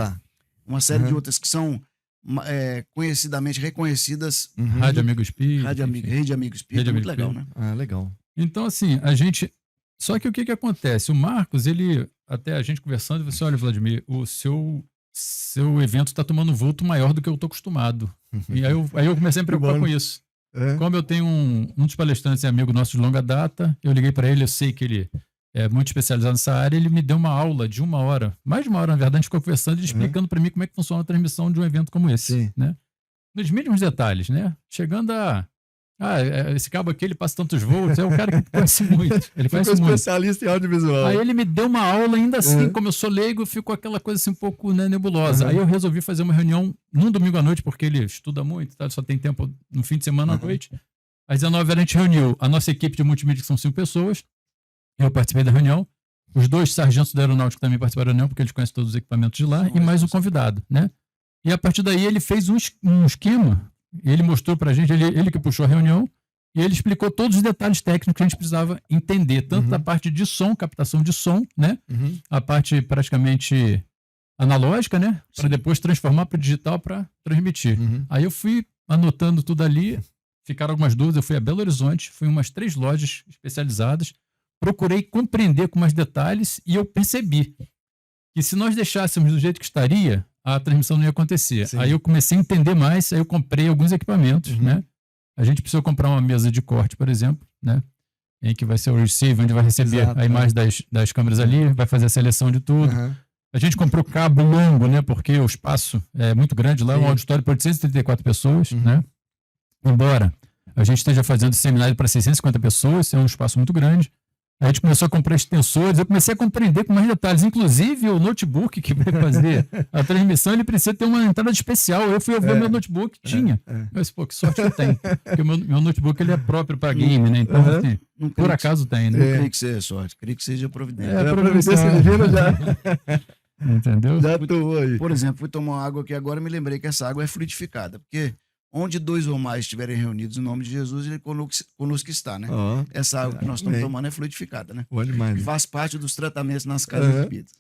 Uma série de outras que são conhecidamente reconhecidas. Rádio Amigo Espírito. Rede Amigo Espírito. Muito legal, né? Legal. Então, assim, só que o que acontece? O Marcos, até a gente conversando, ele falou assim, olha, Vladimir, o seu evento está tomando um vulto maior do que eu estou acostumado. E aí eu comecei a me preocupar com isso. Como eu tenho um dos palestrantes, amigo nosso de longa data, eu liguei para ele, eu sei que ele é muito especializado nessa área, ele me deu uma aula de 1 hora, mais de 1 hora, na verdade, a gente ficou conversando, ele explicando para mim como é que funciona a transmissão de um evento como esse. Né? Nos mínimos detalhes, né? Chegando esse cabo aqui, ele passa tantos volts, é um cara que conhece muito. Ele conhece muito. Especialista em audiovisual. Aí ele me deu uma aula, ainda assim, como eu sou leigo, ficou aquela coisa assim um pouco, né, nebulosa. Aí eu resolvi fazer uma reunião num domingo à noite, porque ele estuda muito, tá? Só tem tempo no fim de semana à noite. Às 19 horas a gente reuniu a nossa equipe de multimídia, que são 5 pessoas. Eu participei da reunião. Os 2 sargentos da aeronáutica também participaram da reunião, porque eles conhecem todos os equipamentos de lá, e mais um convidado, né? E a partir daí ele fez um esquema, ele mostrou pra gente, ele que puxou a reunião, e ele explicou todos os detalhes técnicos que a gente precisava entender, tanto da parte de som, captação de som, né? A parte praticamente analógica, né? Para depois transformar para digital para transmitir. Aí eu fui anotando tudo ali, ficaram algumas dúvidas, eu fui a Belo Horizonte, fui em umas 3 lojas especializadas, procurei compreender com mais detalhes e eu percebi que se nós deixássemos do jeito que estaria, a transmissão não ia acontecer. Aí eu comecei a entender mais, aí eu comprei alguns equipamentos, né? A gente precisou comprar uma mesa de corte, por exemplo, né? Em que vai ser o receiver, onde vai receber a imagem das câmeras ali, vai fazer a seleção de tudo. A gente comprou cabo longo, né? Porque o espaço é muito grande lá, um auditório para 834 pessoas, né? Embora a gente esteja fazendo seminário para 650 pessoas, é um espaço muito grande. A gente começou a comprar extensores, eu comecei a compreender com mais detalhes. Inclusive, o notebook que vai fazer a transmissão, ele precisa ter uma entrada especial. Eu fui ver o meu notebook, tinha. Eu disse, pô, que sorte que eu tenho. Porque o meu notebook ele é próprio para game, né? Então, assim, por acaso tem, né? Não creio que seja sorte, creio que seja providência. A providência divina já. Entendeu? Já atuou aí. Por exemplo, fui tomar uma água aqui agora e me lembrei que essa água é fluidificada. Porque onde 2 ou mais estiverem reunidos no nome de Jesus, ele conosco está, né? Essa água que nós estamos tomando é fluidificada, né? Bom demais, né? Faz parte dos tratamentos nas casas espíritas.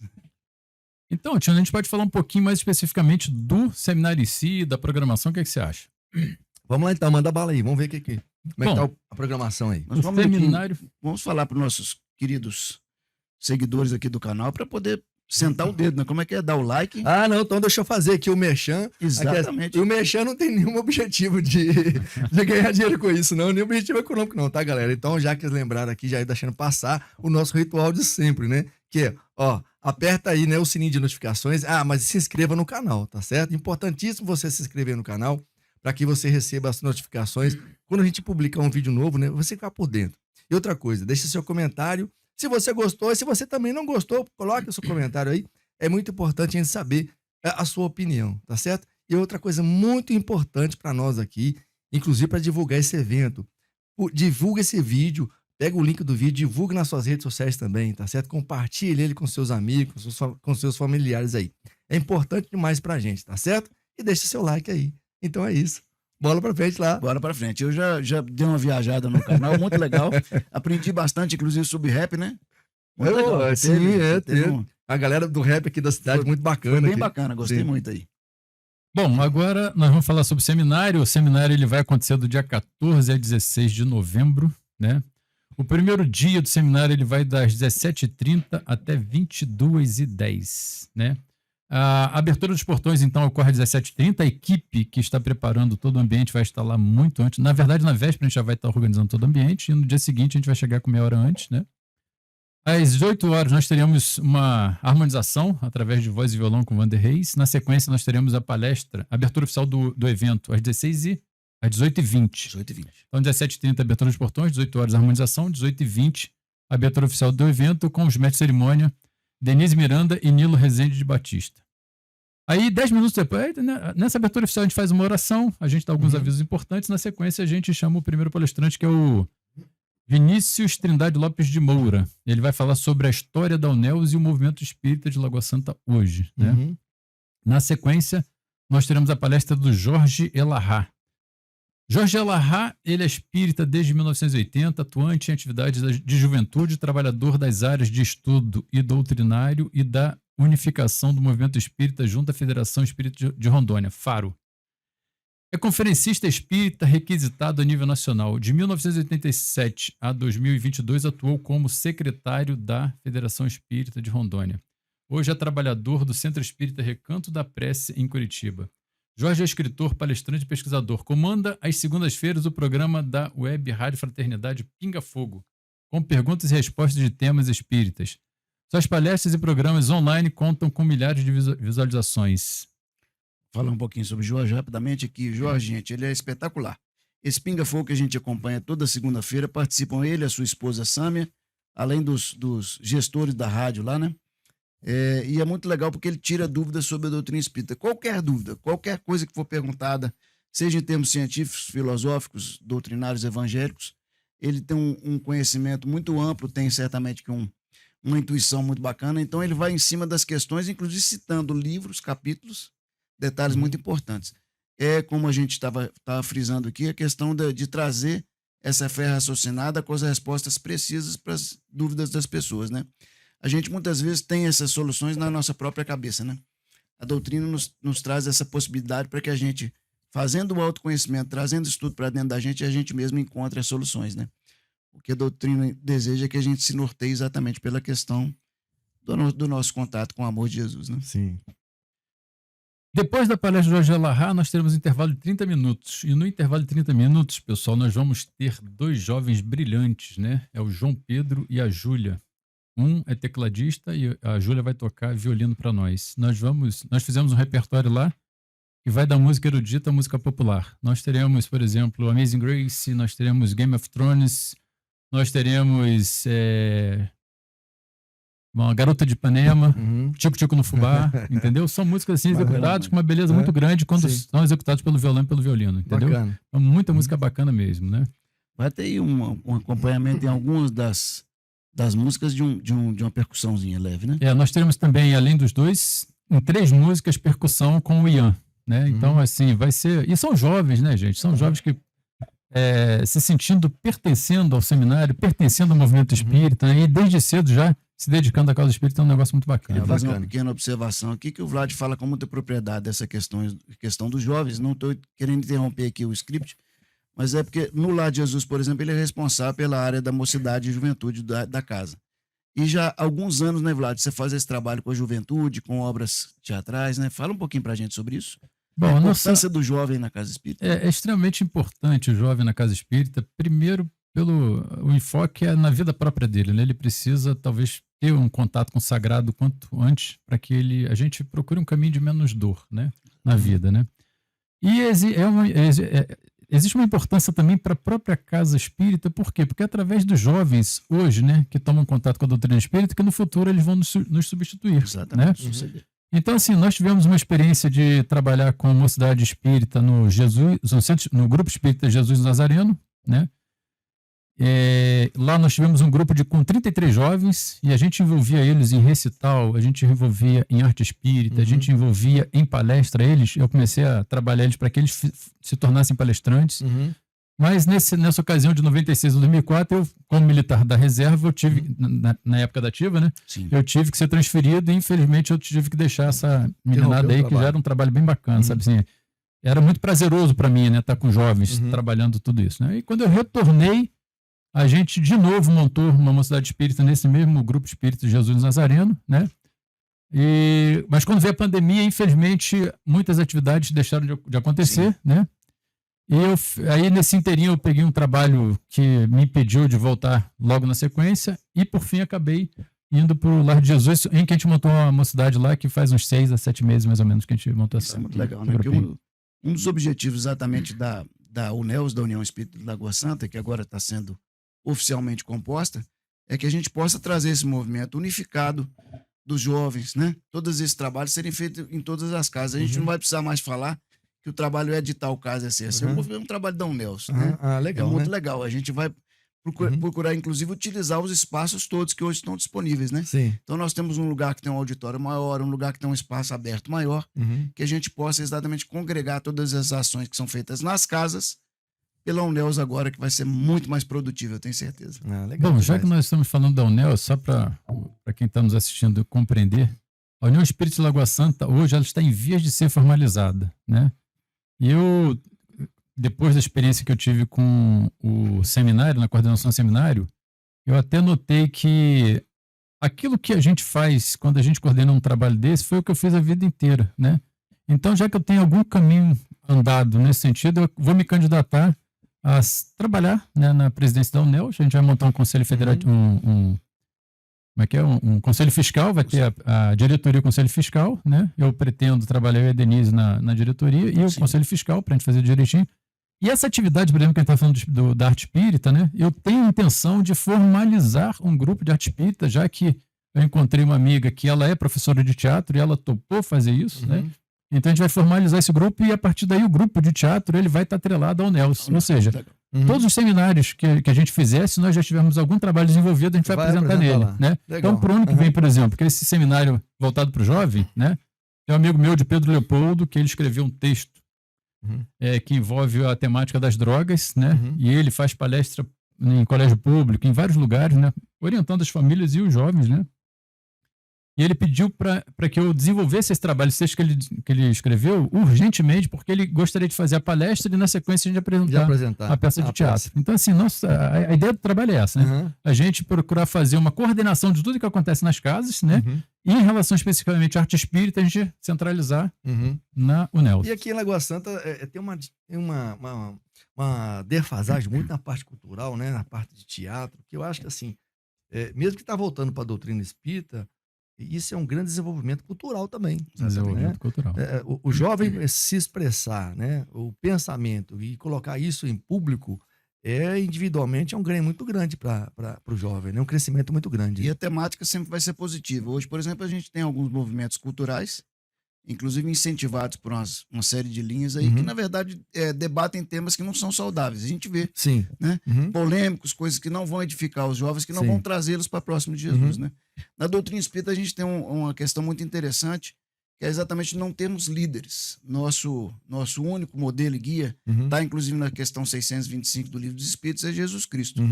Então, Tiano, a gente pode falar um pouquinho mais especificamente do seminário em si, da programação, o que você acha? Vamos lá então, manda bala aí, vamos ver como é que tá a programação aí. Nós vamos falar para os nossos queridos seguidores aqui do canal para poder sentar o dedo, né? Como é que é? Dar o like? Não, então deixa eu fazer aqui o merchan. Exatamente. E o merchan não tem nenhum objetivo de ganhar dinheiro com isso, não. Nenhum objetivo econômico, não, tá, galera? Então, já que eles lembraram aqui, já deixando passar o nosso ritual de sempre, né? Que é, aperta aí, né, o sininho de notificações. Mas se inscreva no canal, tá certo? Importantíssimo você se inscrever no canal para que você receba as notificações. Quando a gente publicar um vídeo novo, né, você ficar por dentro. E outra coisa, deixe seu comentário. Se você gostou, e se você também não gostou, coloque o seu comentário aí. É muito importante a gente saber a sua opinião, tá certo? E outra coisa muito importante para nós aqui, inclusive para divulgar esse evento, divulga esse vídeo, pega o link do vídeo, divulga nas suas redes sociais também, tá certo? Compartilhe ele com seus amigos, com seus familiares aí. É importante demais pra gente, tá certo? E deixa seu like aí. Então é isso. Bola pra frente lá. Bora pra frente. Eu já dei uma viajada no canal, muito legal. Aprendi bastante, inclusive, sobre rap, né? Muito legal. Sim, teve. A galera do rap aqui da cidade, muito bacana. Foi bem aqui. bacana, gostei Sim. muito aí. Bom, agora nós vamos falar sobre o seminário. O seminário ele vai acontecer do dia 14 a 16 de novembro, né? O primeiro dia do seminário ele vai das 17h30 até 22h10, né? A abertura dos portões, então, ocorre às 17h30. A equipe que está preparando todo o ambiente vai estar lá muito antes. Na verdade, na véspera a gente já vai estar organizando todo o ambiente e no dia seguinte a gente vai chegar com meia hora antes, né? Às 18 horas nós teremos uma harmonização através de voz e violão com Wander Reis. Na sequência nós teremos a palestra, a abertura oficial do evento às 18h20. 18h20. Então 17h30 abertura dos portões, 18 horas harmonização, 18h20 abertura oficial do evento com os mestres de cerimônia Denise Miranda e Nilo Rezende de Batista. Aí 10 minutos depois, nessa abertura oficial a gente faz uma oração, a gente dá alguns avisos importantes, na sequência a gente chama o primeiro palestrante que é o Vinícius Trindade Lopes de Moura. Ele vai falar sobre a história da UNELS e o movimento espírita de Lagoa Santa hoje, né? Uhum. Na sequência, nós teremos a palestra do Jorge Elahá. Jorge Elahá, ele é espírita desde 1980, atuante em atividades de juventude, trabalhador das áreas de estudo e doutrinário e da unificação do movimento espírita junto à Federação Espírita de Rondônia, FARO. É conferencista espírita requisitado a nível nacional. De 1987 a 2022 atuou como secretário da Federação Espírita de Rondônia. Hoje é trabalhador do Centro Espírita Recanto da Prece em Curitiba. Jorge é escritor, palestrante e pesquisador. Comanda às segundas-feiras o programa da Web Rádio Fraternidade Pinga Fogo, com perguntas e respostas de temas espíritas. Suas palestras e programas online contam com milhares de visualizações. Falar um pouquinho sobre o Jorge rapidamente aqui. Jorge, gente, ele é espetacular. Esse Pinga Fogo que a gente acompanha toda segunda-feira, participam ele e a sua esposa Sâmia, além dos gestores da rádio lá, né? E é muito legal porque ele tira dúvidas sobre a doutrina espírita. Qualquer dúvida, qualquer coisa que for perguntada, seja em termos científicos, filosóficos, doutrinários, evangélicos, ele tem um conhecimento muito amplo, tem certamente que uma intuição muito bacana, então ele vai em cima das questões, inclusive citando livros, capítulos, detalhes muito importantes. É como a gente estava frisando aqui, a questão de trazer essa fé raciocinada com as respostas precisas para as dúvidas das pessoas, né? A gente muitas vezes tem essas soluções na nossa própria cabeça, né? A doutrina nos traz essa possibilidade para que a gente, fazendo o autoconhecimento, trazendo estudo para dentro da gente, a gente mesmo encontre as soluções, né? O que a doutrina deseja é que a gente se norteie exatamente pela questão do nosso contato com o amor de Jesus, né? Sim. Depois da palestra do Jorge Elahá, nós teremos um intervalo de 30 minutos. E no intervalo de 30 minutos, pessoal, nós vamos ter dois jovens brilhantes, né? É o João Pedro e a Júlia. Um é tecladista e a Júlia vai tocar violino para nós. Nós fizemos um repertório lá que vai da música erudita à música popular. Nós teremos, por exemplo, Amazing Grace, nós teremos Game of Thrones, nós teremos uma Garota de Ipanema, Tico Tico no Fubá, entendeu? São músicas assim executadas com uma beleza muito grande quando são executadas pelo violão e pelo violino, entendeu? Bacana. Então, muita música bacana mesmo, né? Vai ter aí um acompanhamento em algumas das músicas de uma percussãozinha leve, né? Nós teremos também, além dos dois, em 3 músicas, percussão com o Ian, né? Então, assim, vai ser... E são jovens, né, gente? São jovens que se sentindo pertencendo ao seminário, pertencendo ao movimento espírita, e desde cedo já se dedicando à causa espírita, é um negócio muito bacana. Eu vou fazer uma pequena observação aqui, que o Vlad fala com muita propriedade dessa questão dos jovens. Não estou querendo interromper aqui o script, mas é porque no Lar de Jesus, por exemplo, ele é responsável pela área da mocidade e juventude da casa. E já há alguns anos, né, Vlad, você faz esse trabalho com a juventude, com obras teatrais, né? Fala um pouquinho pra gente sobre isso. Bom, a importância do jovem na casa espírita. É extremamente importante o jovem na casa espírita, primeiro o enfoque é na vida própria dele, né? Ele precisa, talvez, ter um contato com o sagrado quanto antes, para que a gente procure um caminho de menos dor, né, na vida, né? E existe uma importância também para a própria casa espírita, por quê? Porque é através dos jovens hoje, né, que tomam contato com a doutrina espírita, que no futuro eles vão nos substituir. Exatamente. Né? Então, assim, nós tivemos uma experiência de trabalhar com a mocidade espírita no Grupo Espírita Jesus Nazareno, né? Lá nós tivemos um grupo com 33 jovens e a gente envolvia eles em recital, a gente envolvia em arte espírita, a gente envolvia em palestra eles. Eu comecei a trabalhar eles para que eles se tornassem palestrantes. Mas nessa ocasião de 96 a 2004, eu, como militar da reserva, eu tive, na época da ativa, né? Sim. Eu tive que ser transferido e infelizmente eu tive que deixar essa meninada aí, que já era um trabalho bem bacana, sabe assim? Era muito prazeroso para mim, né? Estar com jovens, trabalhando tudo isso, né? E quando eu retornei, a gente de novo montou uma mocidade espírita nesse mesmo Grupo Espírita de Jesus Nazareno, né? Mas quando veio a pandemia, infelizmente, muitas atividades deixaram de acontecer, né? E aí, nesse inteirinho, eu peguei um trabalho que me impediu de voltar logo na sequência e, por fim, acabei indo para o Lar de Jesus, em que a gente montou uma mocidade lá que faz uns 6 a 7 meses, mais ou menos, que a gente montou essa. Isso é muito legal, né? Porque um dos objetivos exatamente da UNEUS, da União Espírita de Lagoa Santa, que agora está sendo oficialmente composta, é que a gente possa trazer esse movimento unificado dos jovens, né? Todos esses trabalhos serem feitos em todas as casas. A gente não vai precisar mais falar que o trabalho é de tal casa, assim. É um trabalho da UNEUS, né? Legal, é muito né? legal. A gente vai procurar, inclusive, utilizar os espaços todos que hoje estão disponíveis, né? Sim. Então, nós temos um lugar que tem um auditório maior, um lugar que tem um espaço aberto maior, que a gente possa exatamente congregar todas as ações que são feitas nas casas pela UNEUS agora, que vai ser muito mais produtiva, eu tenho certeza. Legal. Bom, já que nós estamos falando da UNEUS, só para quem está nos assistindo compreender, a União Espírita de Lagoa Santa, hoje, ela está em vias de ser formalizada, né? E eu, depois da experiência que eu tive com o seminário, na coordenação do seminário, eu até notei que aquilo que a gente faz quando a gente coordena um trabalho desse foi o que eu fiz a vida inteira, né? Então, já que eu tenho algum caminho andado nesse sentido, eu vou me candidatar a trabalhar, né, na presidência da UNEUS. A gente vai montar um conselho federativo, um conselho fiscal, vai ter a diretoria e o conselho fiscal, né? Eu pretendo trabalhar, eu e a Denise, na diretoria e o conselho fiscal, para a gente fazer direitinho. E essa atividade, por exemplo, que a gente está falando da arte espírita, né? Eu tenho a intenção de formalizar um grupo de arte espírita, já que eu encontrei uma amiga que ela é professora de teatro e ela topou fazer isso, né? Então a gente vai formalizar esse grupo e a partir daí o grupo de teatro ele vai estar atrelado ao UNEUS. Ou seja, todos os seminários que a gente fizesse, se nós já tivermos algum trabalho desenvolvido, a gente vai apresentar nele. Né? Então, para o ano que vem, por exemplo, que esse seminário voltado para o jovem, né? Tem um amigo meu de Pedro Leopoldo, que ele escreveu um texto que envolve a temática das drogas, né? E ele faz palestra em colégio público, em vários lugares, né? Orientando as famílias e os jovens, né? E ele pediu para que eu desenvolvesse esse trabalho, esse texto que ele escreveu, urgentemente, porque ele gostaria de fazer a palestra e, na sequência, a gente apresentar a peça de teatro. Então, assim, a ideia do trabalho é essa, né? A gente procurar fazer uma coordenação de tudo que acontece nas casas, né? E em relação especificamente à arte espírita, a gente centralizar na UNEUS. E aqui em Lagoa Santa tem uma defasagem muito na parte cultural, né? Na parte de teatro, que eu acho que, assim, mesmo que está voltando para a doutrina espírita, isso é um grande desenvolvimento cultural também. Desenvolvimento cultural. O jovem se expressar, né, o pensamento e colocar isso em público, individualmente é um ganho muito grande para o jovem, né? Um crescimento muito grande. E a temática sempre vai ser positiva. Hoje, por exemplo, a gente tem alguns movimentos culturais, inclusive incentivados por uma série de linhas aí, que, na verdade, debatem temas que não são saudáveis. A gente vê, né? Polêmicos, coisas que não vão edificar os jovens, que não vão trazê-los para próximo de Jesus, né? Na doutrina espírita, a gente tem uma questão muito interessante, que é exatamente não termos líderes. Nosso único modelo e guia está, inclusive, na questão 625 do Livro dos Espíritos, é Jesus Cristo.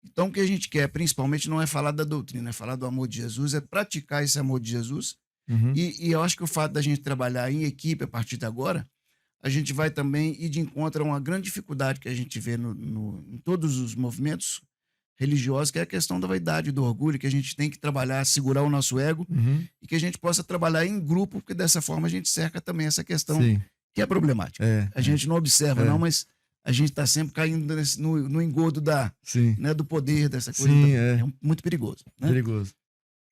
Então, o que a gente quer, principalmente, não é falar da doutrina, é falar do amor de Jesus, é praticar esse amor de Jesus. E eu acho que o fato da gente trabalhar em equipe a partir de agora, a gente vai também ir de encontro a uma grande dificuldade que a gente vê em todos os movimentos religiosos, que é a questão da vaidade, do orgulho, que a gente tem que trabalhar, segurar o nosso ego e que a gente possa trabalhar em grupo, porque dessa forma a gente cerca também essa questão que é problemática. A gente não observa, não, mas a gente está sempre caindo no engodo né, do poder, dessa coisa. É muito perigoso. Né? Perigoso.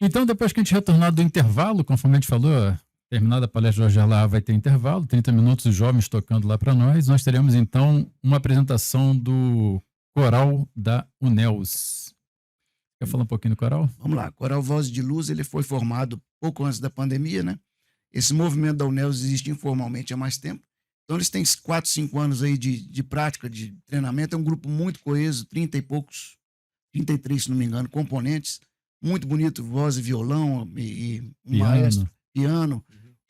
Então, depois que a gente retornar do intervalo, conforme a gente falou, terminada a palestra do Jorge Alahá, vai ter intervalo, 30 minutos os jovens tocando lá para nós. Nós teremos então uma apresentação do coral da UNELS. Quer falar um pouquinho do coral? Vamos lá, Coral Voz de Luz, ele foi formado pouco antes da pandemia, né? Esse movimento da UNELS existe informalmente há mais tempo. Então eles têm 4, 5 anos aí de prática, de treinamento. É um grupo muito coeso, 30 e poucos, 33, se não me engano, componentes. Muito bonito, voz e violão e um maestro, piano,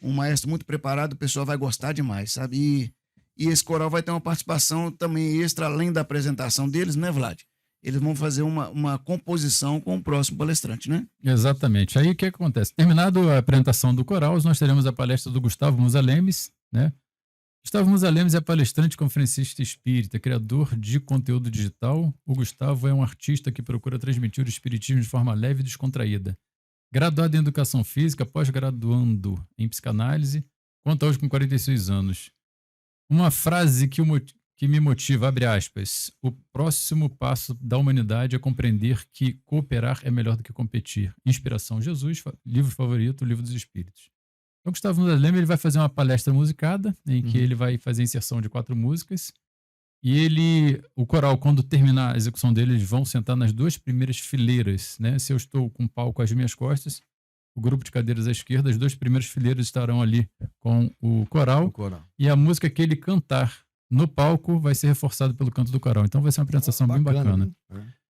um maestro muito preparado, o pessoal vai gostar demais, sabe? E esse coral vai ter uma participação também extra, além da apresentação deles, né, Vlad? Eles vão fazer uma composição com o próximo palestrante, né? Exatamente. Aí o que acontece? Terminado a apresentação do coral, nós teremos a palestra do Gustavo Musalemes, né? Gustavo Musalemes é palestrante, conferencista espírita, criador de conteúdo digital. O Gustavo é um artista que procura transmitir o espiritismo de forma leve e descontraída. Graduado em Educação Física, pós-graduando em Psicanálise, conta hoje com 46 anos. Uma frase que me motiva, abre aspas, o próximo passo da humanidade é compreender que cooperar é melhor do que competir. Inspiração Jesus, livro favorito, o Livro dos Espíritos. Então, Gustavo Musalemes, ele vai fazer uma palestra musicada, em que ele vai fazer a inserção de 4 músicas, e o coral, quando terminar a execução dele, eles vão sentar nas 2 primeiras fileiras, né? Se eu estou com o palco às minhas costas, o grupo de cadeiras à esquerda, as 2 primeiras fileiras estarão ali com o coral, e a música que ele cantar no palco vai ser reforçada pelo canto do coral. Então vai ser uma apresentação bem bacana.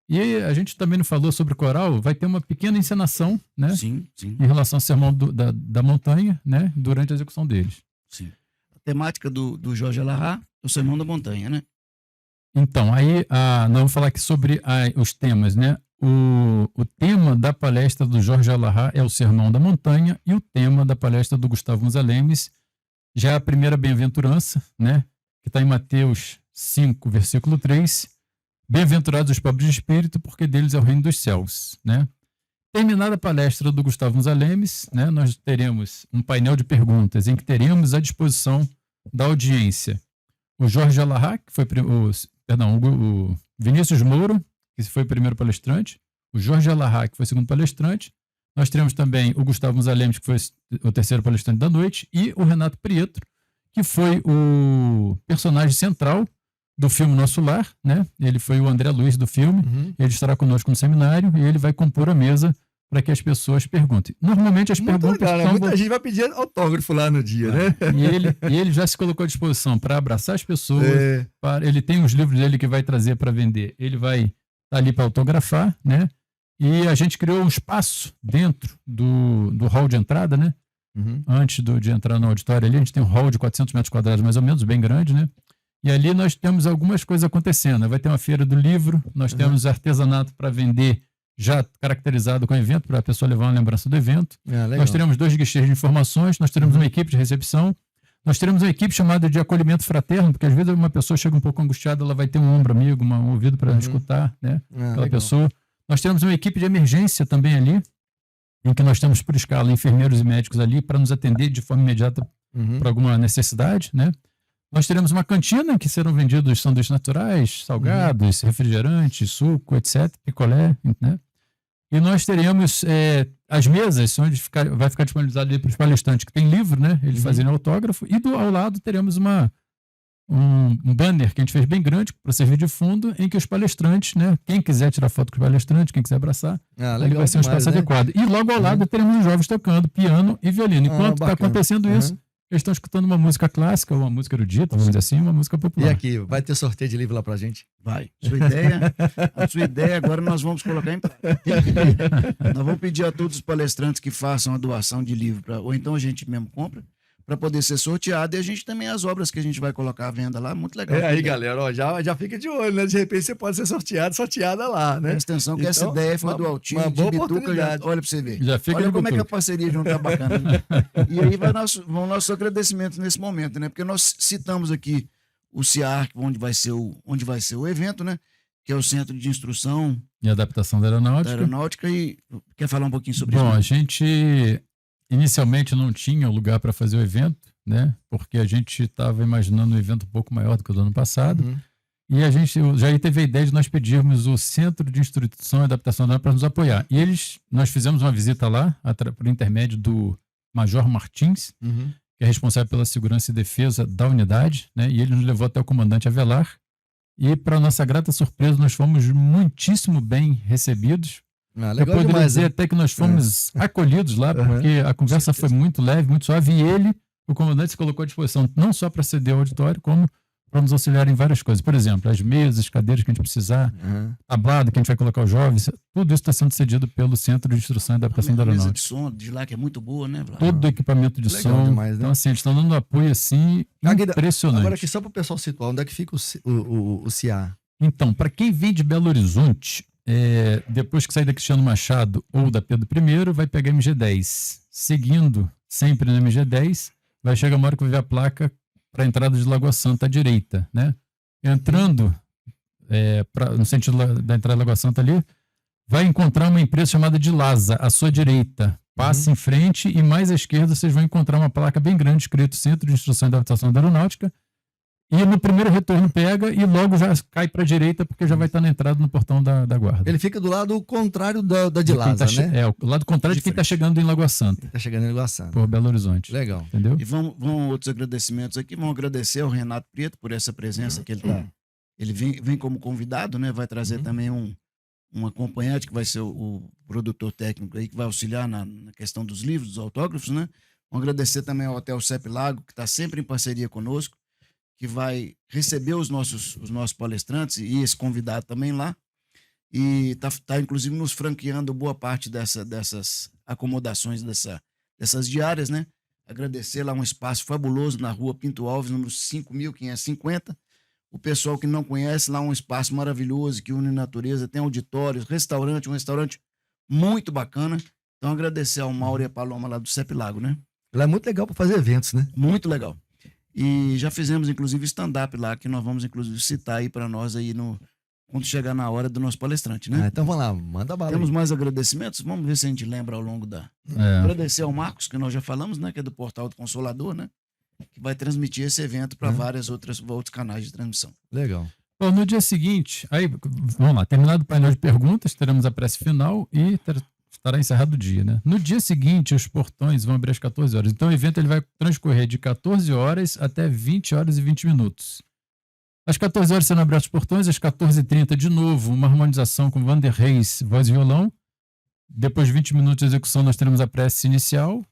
E a gente também não falou sobre o coral, vai ter uma pequena encenação, né? Sim. Em relação ao Sermão da Montanha, né? Durante a execução deles. Sim. A temática do Jorge Alahá é o Sermão da Montanha, né? Então, aí nós vamos falar aqui sobre os temas, né? O tema da palestra do Jorge Alahá é o Sermão da Montanha, e o tema da palestra do Gustavo Musalemes já é a primeira bem-aventurança, né? Que está em Mateus 5, versículo 3. Bem-aventurados os pobres de espírito, porque deles é o reino dos céus, né? Terminada a palestra do Gustavo Musalemes, né, nós teremos um painel de perguntas em que teremos à disposição da audiência o Jorge Alahá, que foi o Vinícius Moura, que foi o primeiro palestrante, o Jorge Alahá, que foi o segundo palestrante. Nós teremos também o Gustavo Musalemes, que foi o terceiro palestrante da noite, e o Renato Prieto, que foi o personagem central do filme Nosso Lar, né? Ele foi o André Luiz do filme, ele estará conosco no seminário e ele vai compor a mesa para que as pessoas perguntem. Normalmente as perguntas legal, né? são... Muita gente vai pedir autógrafo lá no dia, né? E ele já se colocou à disposição para abraçar as pessoas, ele tem os livros dele que vai trazer para vender, ele vai estar ali para autografar, né? E a gente criou um espaço dentro do hall de entrada, né? Antes de entrar no auditório ali, a gente tem um hall de 400 metros quadrados, mais ou menos, bem grande, né? E ali nós temos algumas coisas acontecendo. Vai ter uma feira do livro, nós temos artesanato para vender, já caracterizado com o evento, para a pessoa levar uma lembrança do evento. Nós teremos 2 guichês de informações, nós teremos uma equipe de recepção, nós teremos uma equipe chamada de acolhimento fraterno, porque às vezes uma pessoa chega um pouco angustiada, ela vai ter um ombro amigo, um ouvido para escutar, né? Aquela pessoa. Nós teremos uma equipe de emergência também ali, em que nós temos por escala enfermeiros e médicos ali para nos atender de forma imediata para alguma necessidade, né? Nós teremos uma cantina em que serão vendidos sanduíches naturais, salgados, refrigerantes, suco, etc., picolé, né? E nós teremos as mesas, onde vai ficar disponibilizado ali para os palestrantes que tem livro, né? Eles fazerem autógrafo. E ao lado teremos um banner que a gente fez bem grande para servir de fundo, em que os palestrantes, né? Quem quiser tirar foto com os palestrantes, quem quiser abraçar, ali vai ser um espaço adequado. E logo ao lado teremos os jovens tocando piano e violino. Enquanto está acontecendo isso, eles estão escutando uma música clássica, ou uma música erudita, vamos dizer assim, uma música popular. E aqui, vai ter sorteio de livro lá pra gente? Vai. A sua ideia agora nós vamos colocar em prática. Nós vamos pedir a todos os palestrantes que façam a doação de livro, ou então a gente mesmo compra, para poder ser sorteado, e a gente também as obras que a gente vai colocar à venda lá, muito legal. Aí, galera, ó, já fica de olho, né? De repente você pode ser sorteada lá, né? Presta atenção que essa ideia foi do Altino, uma boa de Bituca, oportunidade. olha para você ver. Já fica olha como Bituca. é que a parceria já não tá bacana. Né? E aí vão nossos agradecimentos nesse momento, né? Porque nós citamos aqui o CIARC, onde vai ser o evento, né? Que é o Centro de Instrução E Adaptação da Aeronáutica. E quer falar um pouquinho sobre Bom, isso? a gente inicialmente não tinha lugar para fazer o evento, né? Porque a gente estava imaginando um evento um pouco maior do que o do ano passado. E o Jair teve a ideia de nós pedirmos o Centro de Instrução e Adaptação para nos apoiar. E nós fizemos uma visita lá, por intermédio do Major Martins, Uhum. que é responsável pela segurança e defesa da unidade, né? E ele nos levou até o comandante Avelar. E, para nossa grata surpresa, nós fomos muitíssimo bem recebidos. Ah, Eu legal poderia demais, dizer né? até que nós fomos acolhidos lá, Aham. porque a conversa foi muito leve, muito suave. E ele, o comandante, se colocou à disposição não só para ceder ao auditório, como para nos auxiliar em várias coisas. Por exemplo, as mesas, cadeiras que a gente precisar, Aham. tablado que a gente vai colocar os jovens, tudo isso está sendo cedido pelo Centro de Instrução e Adaptação da A mesa de Aeronáutica. som de lá que é muito boa, né, Vlad? Todo o equipamento de Legal som. demais, né? Então, assim, eles estão dando um apoio, assim, impressionante. Agora aqui, só para o pessoal situar, onde é que fica o CIA? Então, para quem vem de Belo Horizonte, depois que sair da Cristiano Machado ou da Pedro I, vai pegar MG10. Seguindo sempre no MG10, vai chegar uma hora que vai ver a placa para a entrada de Lagoa Santa à direita, né? Entrando no sentido da entrada de Lagoa Santa ali, vai encontrar uma empresa chamada de Lasa, à sua direita. Passe em frente e mais à esquerda vocês vão encontrar uma placa bem grande escrito Centro de Instrução e Adaptação da Aeronáutica. E no primeiro retorno pega e logo já cai para a direita, porque já vai estar na entrada no portão da guarda. Ele fica do lado contrário da de De quem Lasa, tá né? o lado contrário de quem está chegando em Lagoa Santa, Tá chegando em Lagoa Santa. por Belo Horizonte. Legal. Entendeu? E vão outros agradecimentos aqui. Vamos agradecer ao Renato Preto por essa presença que ele tá. Ele vem como convidado, né? Vai trazer também um acompanhante que vai ser o produtor técnico aí, que vai auxiliar na questão dos livros, dos autógrafos, né? Vamos agradecer também ao Hotel Cep Lago, que está sempre em parceria conosco, que vai receber os nossos palestrantes e esse convidado também lá. E tá inclusive nos franqueando boa parte dessas acomodações, dessas diárias, né? Agradecer lá um espaço fabuloso na rua Pinto Alves, número 5.550. O pessoal que não conhece, lá um espaço maravilhoso, que une natureza, tem auditórios, um restaurante muito bacana. Então, agradecer ao Mauro e a Paloma lá do Cep Lago, né? Ela é muito legal para fazer eventos, né? Muito legal. E já fizemos, inclusive, stand-up lá, que nós vamos, inclusive, citar aí para nós aí quando chegar na hora do nosso palestrante, né? Ah, então vamos lá, manda bala. Temos aí. mais agradecimentos? Vamos ver se a gente lembra ao longo da... É. Agradecer ao Marcos, que nós já falamos, né? Que é do Portal do Consolador, né? Que vai transmitir esse evento para vários outros canais de transmissão. Legal. Bom, no dia seguinte, aí, vamos lá, terminado o painel de perguntas, teremos a prece final e estará encerrado o dia, né? No dia seguinte, os portões vão abrir às 14 horas. Então, o evento ele vai transcorrer de 14 horas até 20 horas e 20 minutos. Às 14 horas serão abertos os portões, às 14h30, de novo, uma harmonização com Vander Reis, voz e violão. Depois de 20 minutos de execução, nós teremos a prece inicial,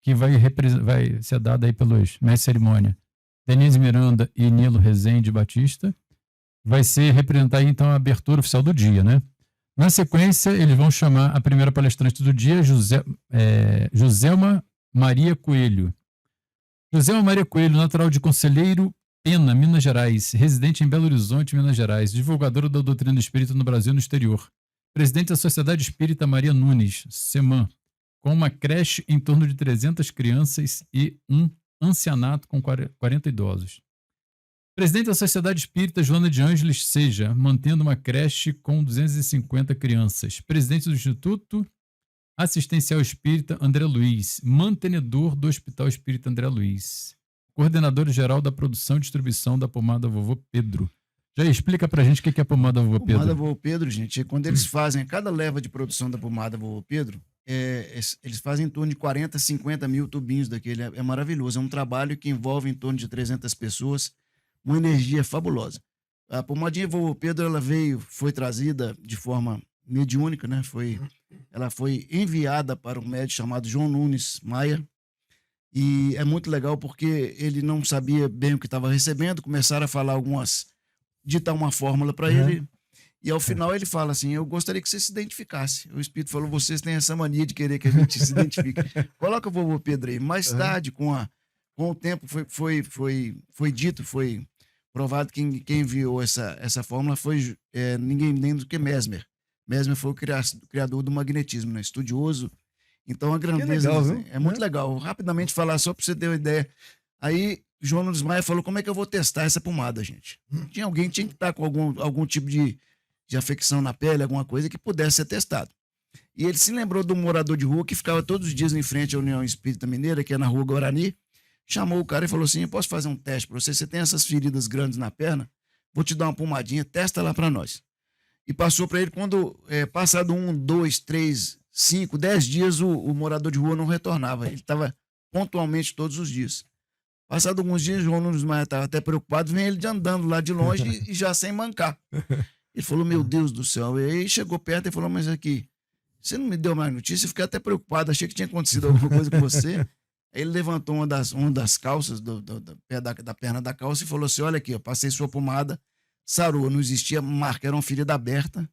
que vai ser dada aí pelos mestres de cerimônia Denise Miranda e Nilo Rezende Batista. Vai ser representar aí, então, a abertura oficial do dia, né? Na sequência, eles vão chamar a primeira palestrante do dia, Joselma Maria Coelho. Joselma Maria Coelho, natural de Conselheiro Pena, Minas Gerais, residente em Belo Horizonte, Minas Gerais, divulgadora da doutrina espírita no Brasil e no exterior. Presidente da Sociedade Espírita Maria Nunes, SEMAN, com uma creche em torno de 300 crianças e um ancianato com 40 idosos. Presidente da Sociedade Espírita Joana de Ângeles Seja, mantendo uma creche com 250 crianças. Presidente do Instituto Assistencial Espírita André Luiz, mantenedor do Hospital Espírita André Luiz. Coordenador-geral da produção e distribuição da pomada Vovô Pedro. Já explica pra gente o que é a pomada Vovô Pedro. Pomada Vovô Pedro, gente, quando eles fazem cada leva de produção da pomada Vovô Pedro, eles fazem em torno de 40, 50 mil tubinhos daquele. É maravilhoso. É um trabalho que envolve em torno de 300 pessoas, uma energia fabulosa. A pomadinha Vovô Pedro, foi trazida de forma mediúnica, né? Ela foi enviada para um médico chamado João Nunes Maia. E é muito legal porque ele não sabia bem o que estava recebendo, começaram a falar ditar uma fórmula para ele. E ao final ele fala assim: eu gostaria que você se identificasse. O Espírito falou: vocês têm essa mania de querer que a gente se identifique. Coloca o Vovô Pedro aí. Mais tarde, com o tempo, foi dito, foi provado que quem enviou essa fórmula foi ninguém menos do que Mesmer. Mesmer foi o criador do magnetismo, né? Estudioso. Então a grandeza legal, viu? é muito legal. Afidamente falar, só para você ter uma ideia. Aí João Nunes Maia falou: como é que eu vou testar essa pomada, gente? Alguém tinha que estar com algum tipo de afecção na pele, alguma coisa que pudesse ser testado. E ele se lembrou do morador de rua que ficava todos os dias em frente à União Espírita Mineira, que é na Rua Guarani. Chamou o cara e falou assim: eu posso fazer um teste para você? Você tem essas feridas grandes na perna? Vou te dar uma pomadinha, testa lá para nós. E passou para ele. Quando passado 1, 2, 3, 5, 10 dias, o morador de rua não retornava. Ele estava pontualmente todos os dias. Passado alguns dias, João Nunes Maia estava até preocupado, vem ele andando lá de longe e já sem mancar. Ele falou, meu Deus do céu. E aí chegou perto e falou, mas aqui, você não me deu mais notícia? Eu fiquei até preocupado, achei que tinha acontecido alguma coisa com você. Aí ele levantou uma das calças, da perna da calça e falou assim, olha aqui, eu passei sua pomada, sarou, não existia marca, era uma ferida aberta,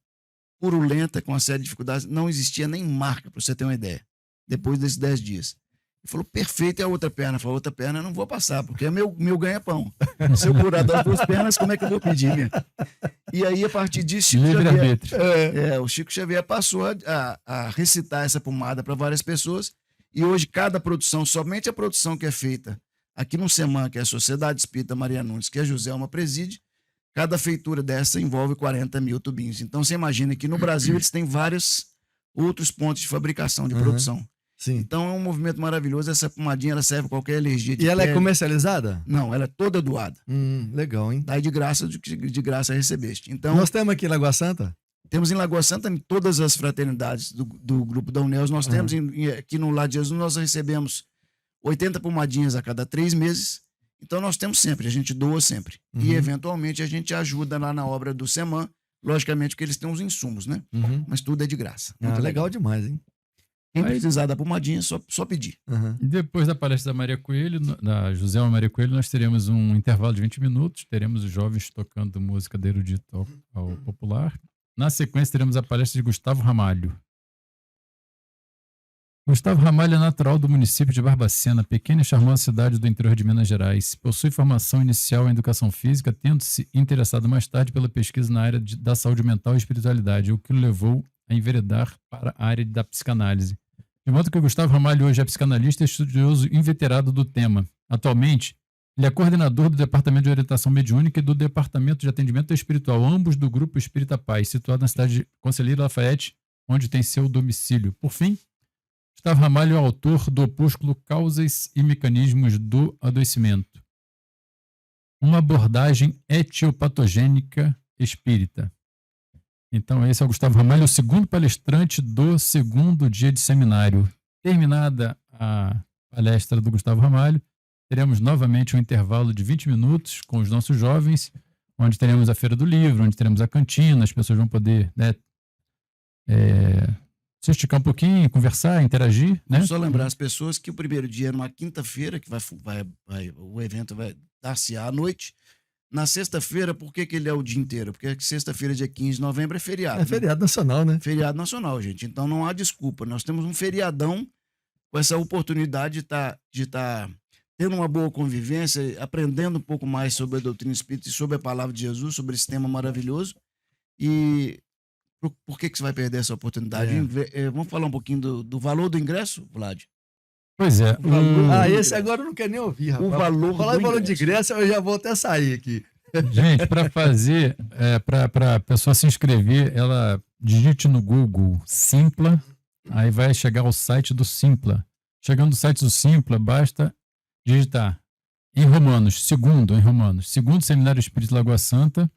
purulenta, com uma série de dificuldades, não existia nem marca, para você ter uma ideia, depois desses 10 dias. Ele falou, perfeito, e a outra perna? Falou, outra perna eu não vou passar, porque é meu ganha-pão. Se eu curar das 2 pernas, como é que eu vou pedir, minha? E aí, a partir disso, o Chico Xavier passou a recitar essa pomada para várias pessoas, e hoje cada produção, somente a produção que é feita aqui no SEMAN, que é a Sociedade Espírita Maria Nunes, que a Joselma preside, cada feitura dessa envolve 40 mil tubinhos. Então, você imagina que no Brasil eles têm vários outros pontos de fabricação, de produção. Sim. Então é um movimento maravilhoso. Essa pomadinha ela serve para qualquer alergia de E ela pele. é comercializada? Não, ela é toda doada. Legal, hein? Daí de graça recebeste. Então, Nós temos aqui em Lagoa Santa? temos em Lagoa Santa, em todas as fraternidades do grupo da UNELS, nós temos aqui no Lar de Jesus, nós recebemos 80 pomadinhas a cada 3 meses. Então nós temos sempre, a gente doa sempre. E eventualmente a gente ajuda lá na obra do SEMAN, logicamente porque eles têm os insumos, né? Mas tudo é de graça. Muito legal demais, hein? Quem precisar da pomadinha, só pedir. E depois da palestra da Maria Coelho, da Joselma Maria Coelho, nós teremos um intervalo de 20 minutos, teremos os jovens tocando música do erudito ao popular. Na sequência, teremos a palestra de Gustavo Ramalho. Gustavo Ramalho é natural do município de Barbacena, pequena e charmosa cidade do interior de Minas Gerais. Possui formação inicial em educação física, tendo-se interessado mais tarde pela pesquisa na área da saúde mental e espiritualidade, o que o levou a enveredar para a área da psicanálise. De modo que o Gustavo Ramalho hoje é psicanalista e estudioso inveterado do tema. Atualmente, ele é coordenador do Departamento de Orientação Mediúnica e do Departamento de Atendimento Espiritual, ambos do Grupo Espírita Paz, situado na cidade de Conselheiro Lafayette, onde tem seu domicílio. Por fim, Gustavo Ramalho é autor do opúsculo Causas e Mecanismos do Adoecimento, uma abordagem etiopatogênica espírita. Então, esse é o Gustavo Ramalho, o segundo palestrante do segundo dia de seminário. Terminada a palestra do Gustavo Ramalho, teremos novamente um intervalo de 20 minutos com os nossos jovens, onde teremos a Feira do Livro, onde teremos a cantina, as pessoas vão poder se esticar um pouquinho, conversar, interagir. Né? Só lembrar as pessoas que o primeiro dia é numa quinta-feira, que o evento vai dar-se à noite. Na sexta-feira, por que ele é o dia inteiro? Porque sexta-feira, dia 15 de novembro, é feriado. É feriado nacional, né? Feriado nacional, gente. Então não há desculpa. Nós temos um feriadão com essa oportunidade de estar tendo uma boa convivência, aprendendo um pouco mais sobre a doutrina espírita e sobre a palavra de Jesus, sobre esse tema maravilhoso. E por que você vai perder essa oportunidade? Vamos falar um pouquinho do valor do ingresso, Vlad? Pois é. Esse agora eu não quero nem ouvir, rapaz. O valor de ingresso, eu já vou até sair aqui. Gente, para fazer, para a pessoa se inscrever, ela digite no Google Simpla, aí vai chegar ao site do Simpla. Chegando no site do Simpla, basta digitar em Romanos, segundo Seminário Espírita Lagoa Santa,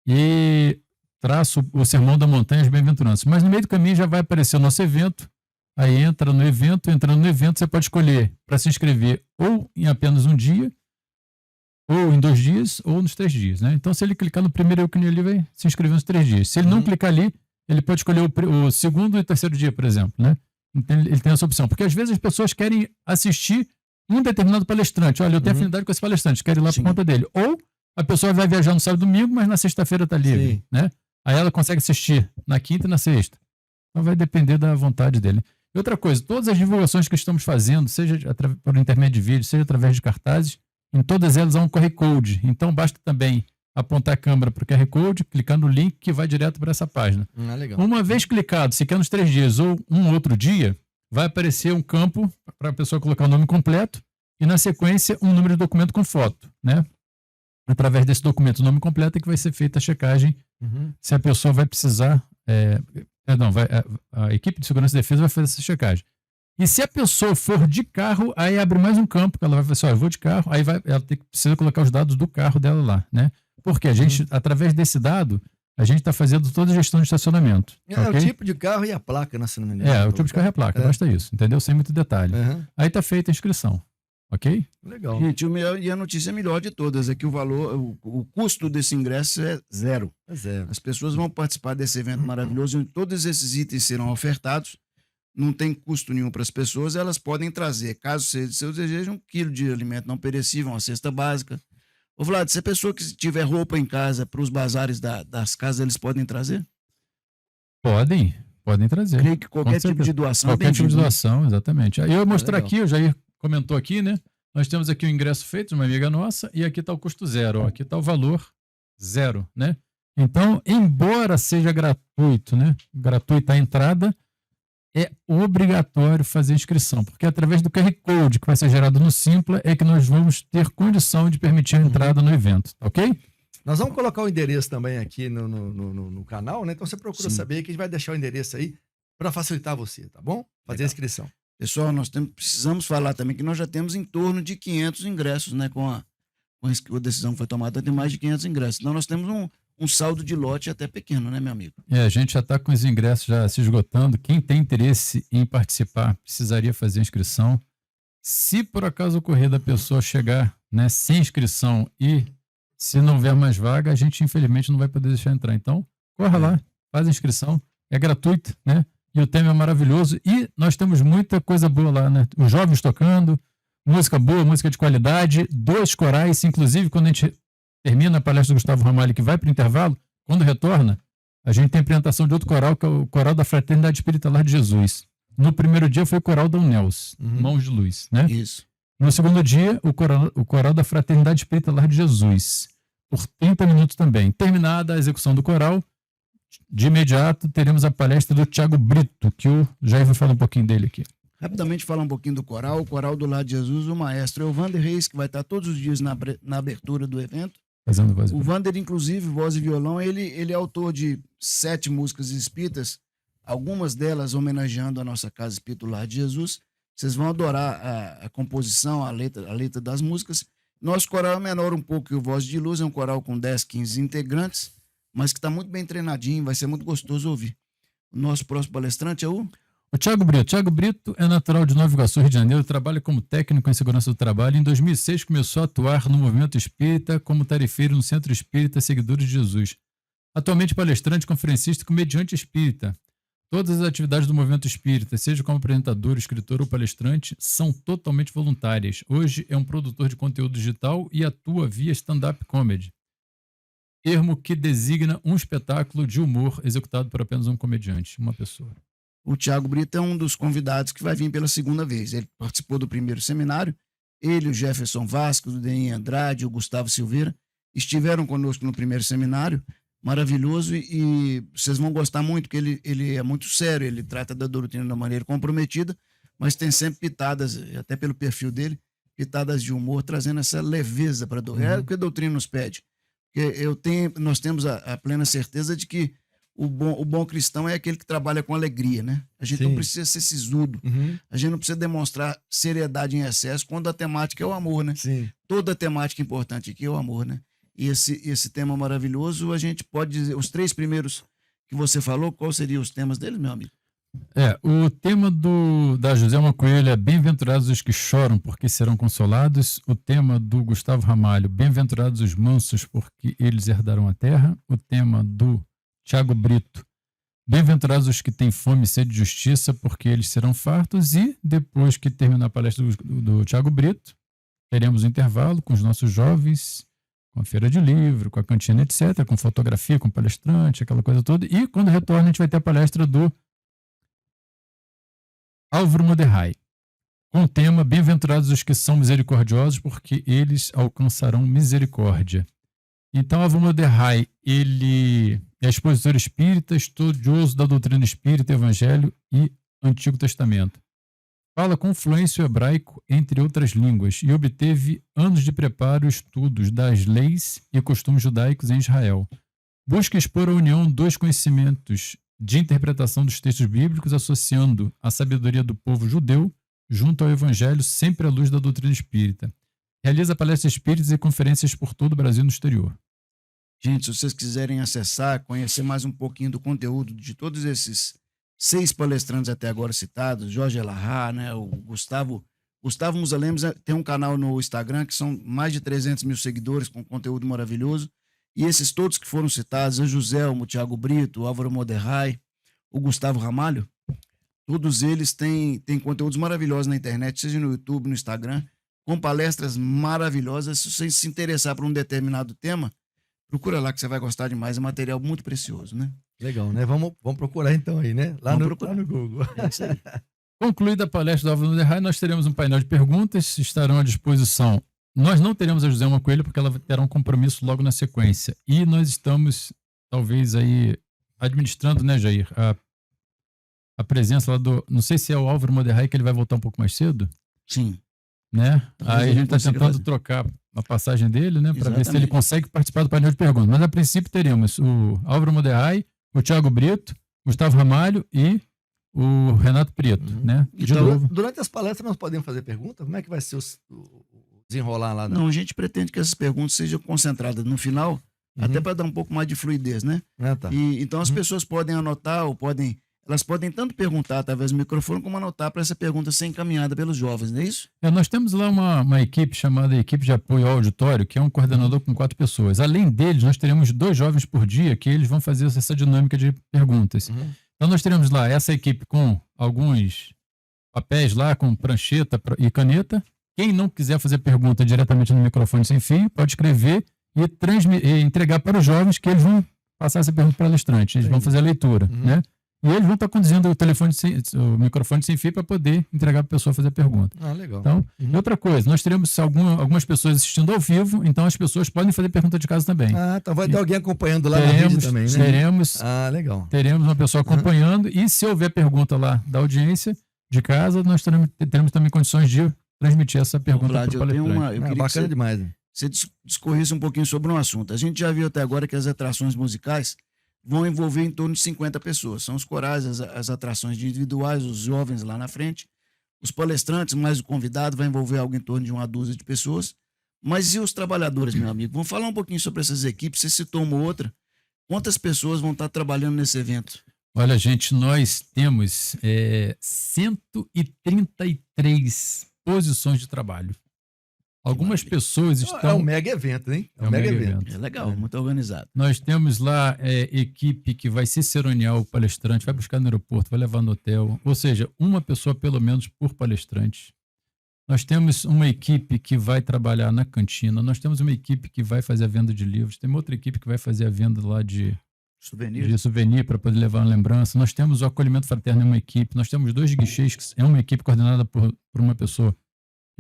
e traço o Sermão da Montanha das Bem-aventuranças. Mas no meio do caminho já vai aparecer o nosso evento. Aí entrando no evento, você pode escolher para se inscrever ou em apenas um dia, ou em 2 dias, ou nos 3 dias, né? Então, se ele clicar no primeiro ícone ali, vai se inscrever nos 3 dias. Se ele não clicar ali, ele pode escolher o segundo e terceiro dia, por exemplo, né? Então, ele tem essa opção. Porque às vezes as pessoas querem assistir um determinado palestrante. Olha, eu tenho afinidade com esse palestrante, quero ir lá por conta dele. Ou a pessoa vai viajar no sábado e domingo, mas na sexta-feira está livre, né? Aí ela consegue assistir na quinta e na sexta. Então vai depender da vontade dele. E outra coisa, todas as divulgações que estamos fazendo, seja por intermédio de vídeo, seja através de cartazes, em todas elas há um QR Code. Então basta também apontar a câmera para o QR Code, clicar no link que vai direto para essa página. Legal. Uma vez clicado, se quer nos 3 dias ou um outro dia, vai aparecer um campo para a pessoa colocar o nome completo e, na sequência, um número de documento com foto, né? Através desse documento, o nome completo, é que vai ser feita a checagem se a pessoa vai precisar... a equipe de segurança e defesa vai fazer essa checagem. E se a pessoa for de carro, aí abre mais um campo, que ela vai falar assim, eu vou de carro, aí ela precisa colocar os dados do carro dela lá, né? Porque a gente, através desse dado, A gente está fazendo toda a gestão de estacionamento. É ok? o tipo de carro e a placa, né, se não me engano. É, o tipo de carro é placa, basta isso, entendeu? Sem muito detalhe. Aham. Aí tá feita a inscrição, ok? Legal. Gente, e a notícia melhor de todas é que o valor, o custo desse ingresso é zero. Pois é. As pessoas vão participar desse evento maravilhoso, onde todos esses itens serão ofertados. Não tem custo nenhum para as pessoas, elas podem trazer, caso seja de seu desejo, 1 quilo de alimento não perecível, uma cesta básica. Ô Vlad, se a pessoa que tiver roupa em casa para os bazares das casas, eles podem trazer? Podem trazer. Creio que qualquer Com tipo de certeza. doação é Qualquer tipo de bem-vindo, né? doação, exatamente. Aí eu vou mostrar legal. aqui, o Jair comentou aqui, né? Nós temos aqui o ingresso feito de uma amiga nossa e aqui está o custo zero. Ó. Aqui está o valor zero, né? Então, embora seja gratuito, né? Gratuita a entrada, é obrigatório fazer inscrição, porque através do QR Code que vai ser gerado no Simpla é que nós vamos ter condição de permitir a entrada no evento, tá ok? Nós vamos colocar o endereço também aqui no canal, né? Então você procura Sim. saber que a gente vai deixar o endereço aí para facilitar você, tá bom? Fazer a Legal. inscrição. Pessoal, precisamos falar também que nós já temos em torno de 500 ingressos, né? Com a decisão que foi tomada, tem mais de 500 ingressos. Então nós temos um saldo de lote até pequeno, né, meu amigo? É, a gente já está com os ingressos já se esgotando. Quem tem interesse em participar precisaria fazer a inscrição. Se por acaso ocorrer da pessoa chegar, né, sem inscrição e se não houver mais vaga, a gente infelizmente não vai poder deixar entrar. Então, corra lá, faz a inscrição. É gratuito, né? E o tema é maravilhoso. E nós temos muita coisa boa lá, né? Os jovens tocando, música boa, música de qualidade, 2 corais. Inclusive, quando a gente termina a palestra do Gustavo Ramalho, que vai para o intervalo, quando retorna, a gente tem a apresentação de outro coral, que é o coral da Fraternidade Espírita Lar de Jesus. No primeiro dia foi o coral da UNELS, Mãos de Luz, né? Isso. No segundo dia, o coral da Fraternidade Espírita Lar de Jesus, por 30 minutos também. Terminada a execução do coral, de imediato teremos a palestra do Tiago Brito, que o Jair vai falar um pouquinho dele aqui. Rapidamente falar um pouquinho do coral. O coral do Lar de Jesus, o maestro Elvander Reis, que vai estar todos os dias na abertura do evento. Fazendo voz. O Vander, inclusive, voz e violão, ele é autor de 7 músicas espíritas, algumas delas homenageando a nossa Casa Espírita Lar de Jesus. Vocês vão adorar a composição, a letra das músicas. Nosso coral é menor um pouco que o Voz de Luz, é um coral com 10, 15 integrantes, mas que está muito bem treinadinho, vai ser muito gostoso ouvir. O nosso próximo palestrante é o Tiago Brito. Tiago Brito é natural de Nova Iguaçu, Rio de Janeiro, trabalha como técnico em segurança do trabalho. Em 2006 começou a atuar no movimento espírita como tarefeiro no Centro Espírita Seguidores de Jesus. Atualmente palestrante, conferencista e comediante espírita. Todas as atividades do movimento espírita, seja como apresentador, escritor ou palestrante, são totalmente voluntárias. Hoje é um produtor de conteúdo digital e atua via stand-up comedy, termo que designa um espetáculo de humor executado por apenas um comediante, uma pessoa. O Tiago Brito é um dos convidados que vai vir pela segunda vez. Ele participou do primeiro seminário. Ele, o Jefferson Vasco, o Denis Andrade, o Gustavo Silveira, estiveram conosco no primeiro seminário. Maravilhoso, e vocês vão gostar muito, porque ele é muito sério, ele trata da doutrina de uma maneira comprometida, mas tem sempre pitadas, até pelo perfil dele, pitadas de humor, trazendo essa leveza para a doutrina. É o que a doutrina nos pede. Porque nós temos a plena certeza de que o bom cristão é aquele que trabalha com alegria, né? A gente não precisa ser sisudo, a gente não precisa demonstrar seriedade em excesso quando a temática é o amor, né? Sim. Toda a temática importante aqui é o amor, né? E esse tema maravilhoso, a gente pode dizer, os 3 primeiros que você falou, quais seriam os temas deles, meu amigo? O tema da Joselma Coelho é Bem-aventurados os que choram, porque serão consolados. O tema do Gustavo Ramalho, Bem-aventurados os mansos, porque eles herdarão a terra. O tema do Tiago Brito, Bem-aventurados os que têm fome e sede de justiça, porque eles serão fartos. E depois que terminar a palestra do Tiago Brito, teremos um intervalo com os nossos jovens, com a feira de livro, com a cantina, etc., com fotografia, com palestrante, aquela coisa toda. E quando retorna, a gente vai ter a palestra do Álvaro Moderrai, com o tema Bem-aventurados os que são misericordiosos, porque eles alcançarão misericórdia. Então, Álvaro Moderrai, ele é expositor espírita, estudioso da doutrina espírita, evangelho e Antigo Testamento. Fala com fluência o hebraico, entre outras línguas, e obteve anos de preparo e estudos das leis e costumes judaicos em Israel. Busca expor a união dos conhecimentos de interpretação dos textos bíblicos, associando a sabedoria do povo judeu junto ao evangelho, sempre à luz da doutrina espírita. Realiza palestras espíritas e conferências por todo o Brasil e no exterior. Gente, se vocês quiserem acessar, conhecer mais um pouquinho do conteúdo de todos esses 6 palestrantes até agora citados, Jorge Elahá, né, o Gustavo Musalemos tem um canal no Instagram que são mais de 300 mil seguidores com conteúdo maravilhoso. E esses todos que foram citados, o José, o Thiago Brito, o Álvaro Moderrai, o Gustavo Ramalho, todos eles têm conteúdos maravilhosos na internet, seja no YouTube, no Instagram, com palestras maravilhosas. Se você se interessar por um determinado tema, procura lá que você vai gostar demais, é material muito precioso, né? Legal, né? Vamos procurar então aí, né? Lá no Google. É isso aí. Concluída a palestra do Álvaro Moderrai, nós teremos um painel de perguntas, estarão à disposição. Nós não teremos a Joselma Coelho porque ela terá um compromisso logo na sequência. E nós estamos, talvez, aí administrando, né, Jair, a presença lá do... Não sei se é o Álvaro Moderrai que ele vai voltar um pouco mais cedo, Sim. né? Talvez Aí a ele gente está consiga tentando fazer. trocar a passagem dele, né? Para ver se ele Exatamente. consegue participar do painel de perguntas. Mas a princípio teremos o Álvaro Moderrai, o Thiago Brito, Gustavo Ramalho e o Renato Prieto, né? De Então, novo. durante as palestras nós podemos fazer perguntas? Como é que vai ser o desenrolar lá? Não, a gente pretende que essas perguntas sejam concentradas no final, até para dar um pouco mais de fluidez, né? Ah, tá. E, então as pessoas podem anotar ou elas podem tanto perguntar através do microfone como anotar para essa pergunta ser encaminhada pelos jovens, não é isso? Nós temos lá uma equipe chamada Equipe de Apoio ao Auditório, que é um coordenador com 4 pessoas. Além deles, nós teremos 2 jovens por dia que eles vão fazer essa dinâmica de perguntas. Então nós teremos lá essa equipe com alguns papéis lá, com prancheta e caneta. Quem não quiser fazer pergunta diretamente no microfone sem fio, pode escrever e entregar para os jovens que eles vão passar essa pergunta para o palestrante. Eles vão fazer a leitura, né? E eles vão estar conduzindo o microfone sem fio para poder entregar para a pessoa fazer a pergunta. Ah, legal. Então, e outra coisa, nós teremos algumas pessoas assistindo ao vivo, então as pessoas podem fazer pergunta de casa também. Ah, então vai ter alguém acompanhando lá na rede também, né? Ah, legal. Teremos uma pessoa acompanhando e se houver pergunta lá da audiência de casa, nós teremos também condições de transmitir essa pergunta para o palestrante. Bacana demais. Você discorresse um pouquinho sobre um assunto. A gente já viu até agora que as atrações musicais vão envolver em torno de 50 pessoas. São os corais, as atrações individuais, os jovens lá na frente, os palestrantes, mais o convidado, vai envolver algo em torno de 1 a 2 de pessoas. Mas e os trabalhadores, meu amigo? Vamos falar um pouquinho sobre essas equipes. Você citou uma ou outra. Quantas pessoas vão estar trabalhando nesse evento? Olha, gente, nós temos 133 posições de trabalho. Algumas pessoas estão... É um mega evento, hein? É um mega evento. É legal, muito organizado. Nós temos lá equipe que vai ciceronear o palestrante, vai buscar no aeroporto, vai levar no hotel. Ou seja, uma pessoa pelo menos por palestrante. Nós temos uma equipe que vai trabalhar na cantina. Nós temos uma equipe que vai fazer a venda de livros. Tem outra equipe que vai fazer a venda lá de souvenir para poder levar uma lembrança. Nós temos o acolhimento fraterno em uma equipe. Nós temos 2 guichês, que é uma equipe coordenada por uma pessoa.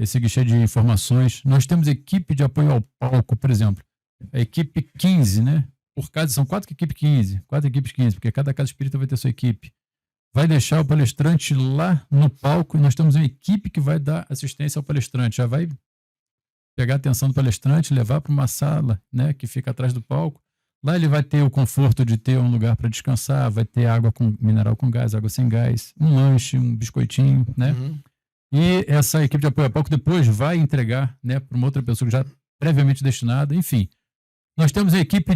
Esse guichê de informações. Nós temos equipe de apoio ao palco, por exemplo. A equipe 15, né? Por casa, são 4 equipes 15, porque cada casa espírita vai ter sua equipe. Vai deixar o palestrante lá no palco e nós temos uma equipe que vai dar assistência ao palestrante. Já vai pegar a atenção do palestrante, levar para uma sala, né, que fica atrás do palco. Lá ele vai ter o conforto de ter um lugar para descansar, vai ter água com mineral com gás, água sem gás, um lanche, um biscoitinho, né? E essa equipe de apoio ao palco depois vai entregar, né, para uma outra pessoa que já previamente destinada. Enfim, nós temos a equipe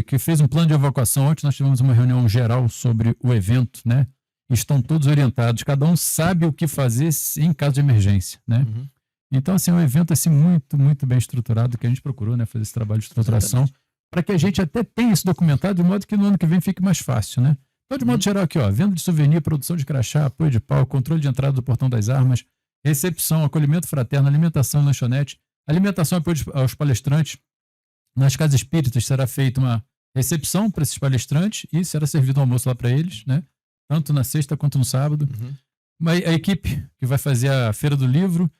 que fez um plano de evacuação. Ontem nós tivemos uma reunião geral sobre o evento, né? Estão todos orientados, cada um sabe o que fazer em caso de emergência, né? Então, assim, é um evento assim, muito, muito bem estruturado, que a gente procurou, né, fazer esse trabalho de estruturação, para que a gente até tenha isso documentado, de modo que no ano que vem fique mais fácil, né? Então, de modo geral aqui, ó, venda de souvenir, produção de crachá, apoio de palco, controle de entrada do portão das armas, recepção, acolhimento fraterno, alimentação e lanchonete, alimentação e apoio aos palestrantes. Nas casas espíritas será feita uma recepção para esses palestrantes e será servido um almoço lá para eles, né? Tanto na sexta quanto no sábado. Mas a equipe que vai fazer a Feira do Livro,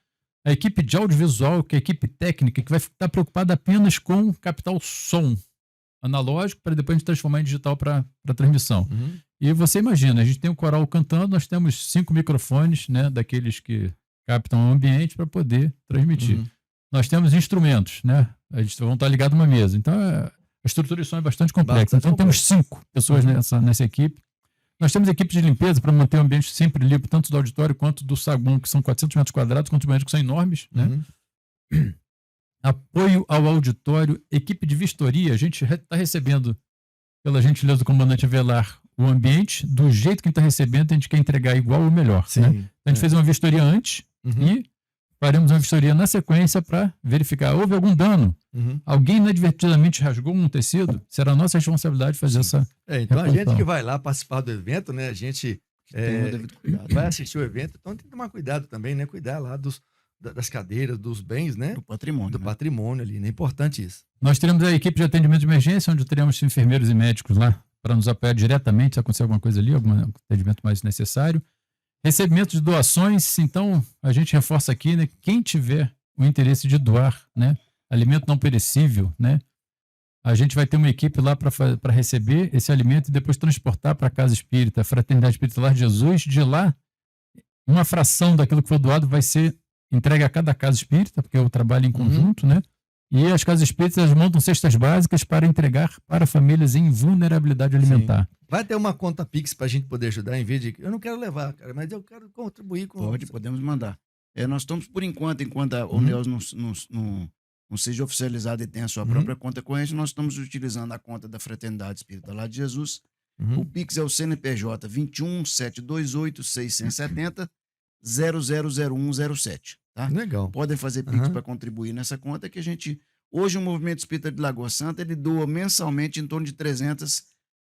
a equipe de audiovisual, que é a equipe técnica, que vai estar preocupada apenas com captar o som analógico para depois a gente transformar em digital para transmissão. E você imagina, a gente tem um coral cantando, nós temos 5 microfones, né, daqueles que captam o ambiente para poder transmitir. Nós temos instrumentos, né? A gente vão estar ligados numa mesa. Então, a estrutura de som é bastante complexa. Então, temos 5 pessoas nessa equipe. Nós temos equipe de limpeza para manter o ambiente sempre limpo, tanto do auditório quanto do saguão, que são 400 metros quadrados, quanto os banheiros que são enormes, né? apoio ao auditório, equipe de vistoria. A gente está recebendo, pela gentileza do comandante Avelar, o ambiente do jeito que a gente está recebendo, a gente quer entregar igual ou melhor. Sim. Né? A gente fez uma vistoria antes e faremos uma vistoria na sequência para verificar. Houve algum dano? Alguém inadvertidamente rasgou um tecido? Será nossa responsabilidade fazer essa Então a gente reposição. que vai lá participar do evento, né? A gente Tem o devido cuidado. vai assistir o evento, então tem que tomar cuidado também, né? Cuidar lá das cadeiras, dos bens, né? Do patrimônio. Do né? patrimônio ali, né? É importante isso. Nós teremos a equipe de atendimento de emergência, onde teremos enfermeiros e médicos lá para nos apoiar diretamente se acontecer alguma coisa ali, algum atendimento mais necessário. Recebimento de doações, então a gente reforça aqui, né? Quem tiver o interesse de doar, né? Alimento não perecível, né? A gente vai ter uma equipe lá para receber esse alimento e depois transportar para a Casa Espírita, a Fraternidade Espírita Lar de Jesus. De lá, uma fração daquilo que for doado vai ser entregue a cada Casa Espírita, porque eu trabalho em conjunto, né? E as Casas Espíritas montam cestas básicas para entregar para famílias em vulnerabilidade alimentar. Vai ter uma conta Pix para a gente poder ajudar, em vez de... Eu não quero levar, cara, mas eu quero contribuir com... Podemos mandar. Nós estamos, por enquanto a Uneos não seja oficializada e tenha a sua própria conta corrente, nós estamos utilizando a conta da Fraternidade Espírita Lar de Jesus. O Pix é o CNPJ 21 728 670 000107. Tá? Legal. Podem fazer Pix para contribuir nessa conta que a gente... Hoje o Movimento Espírita de Lagoa Santa, ele doa mensalmente em torno de 300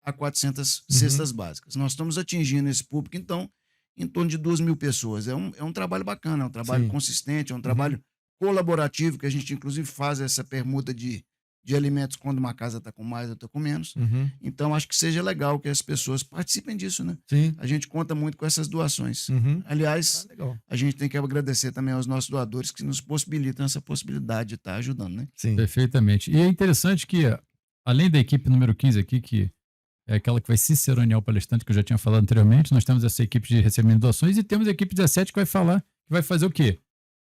a 400 cestas básicas. Nós estamos atingindo esse público, então, em torno de 2.000 pessoas. É um trabalho bacana, é um trabalho consistente, é um trabalho colaborativo, que a gente inclusive faz essa permuta de alimentos quando uma casa está com mais, outra com menos. Então, acho que seja legal que as pessoas participem disso, né? Sim. A gente conta muito com essas doações. Aliás, Legal. a gente tem que agradecer também aos nossos doadores que nos possibilitam essa possibilidade de estar ajudando, né? Sim. Perfeitamente. E é interessante que, além da equipe número 15 aqui, que é aquela que vai ciceronear o palestrante, que eu já tinha falado anteriormente, nós temos essa equipe de recebimento de doações e temos a equipe 17 que vai falar, que vai fazer o quê?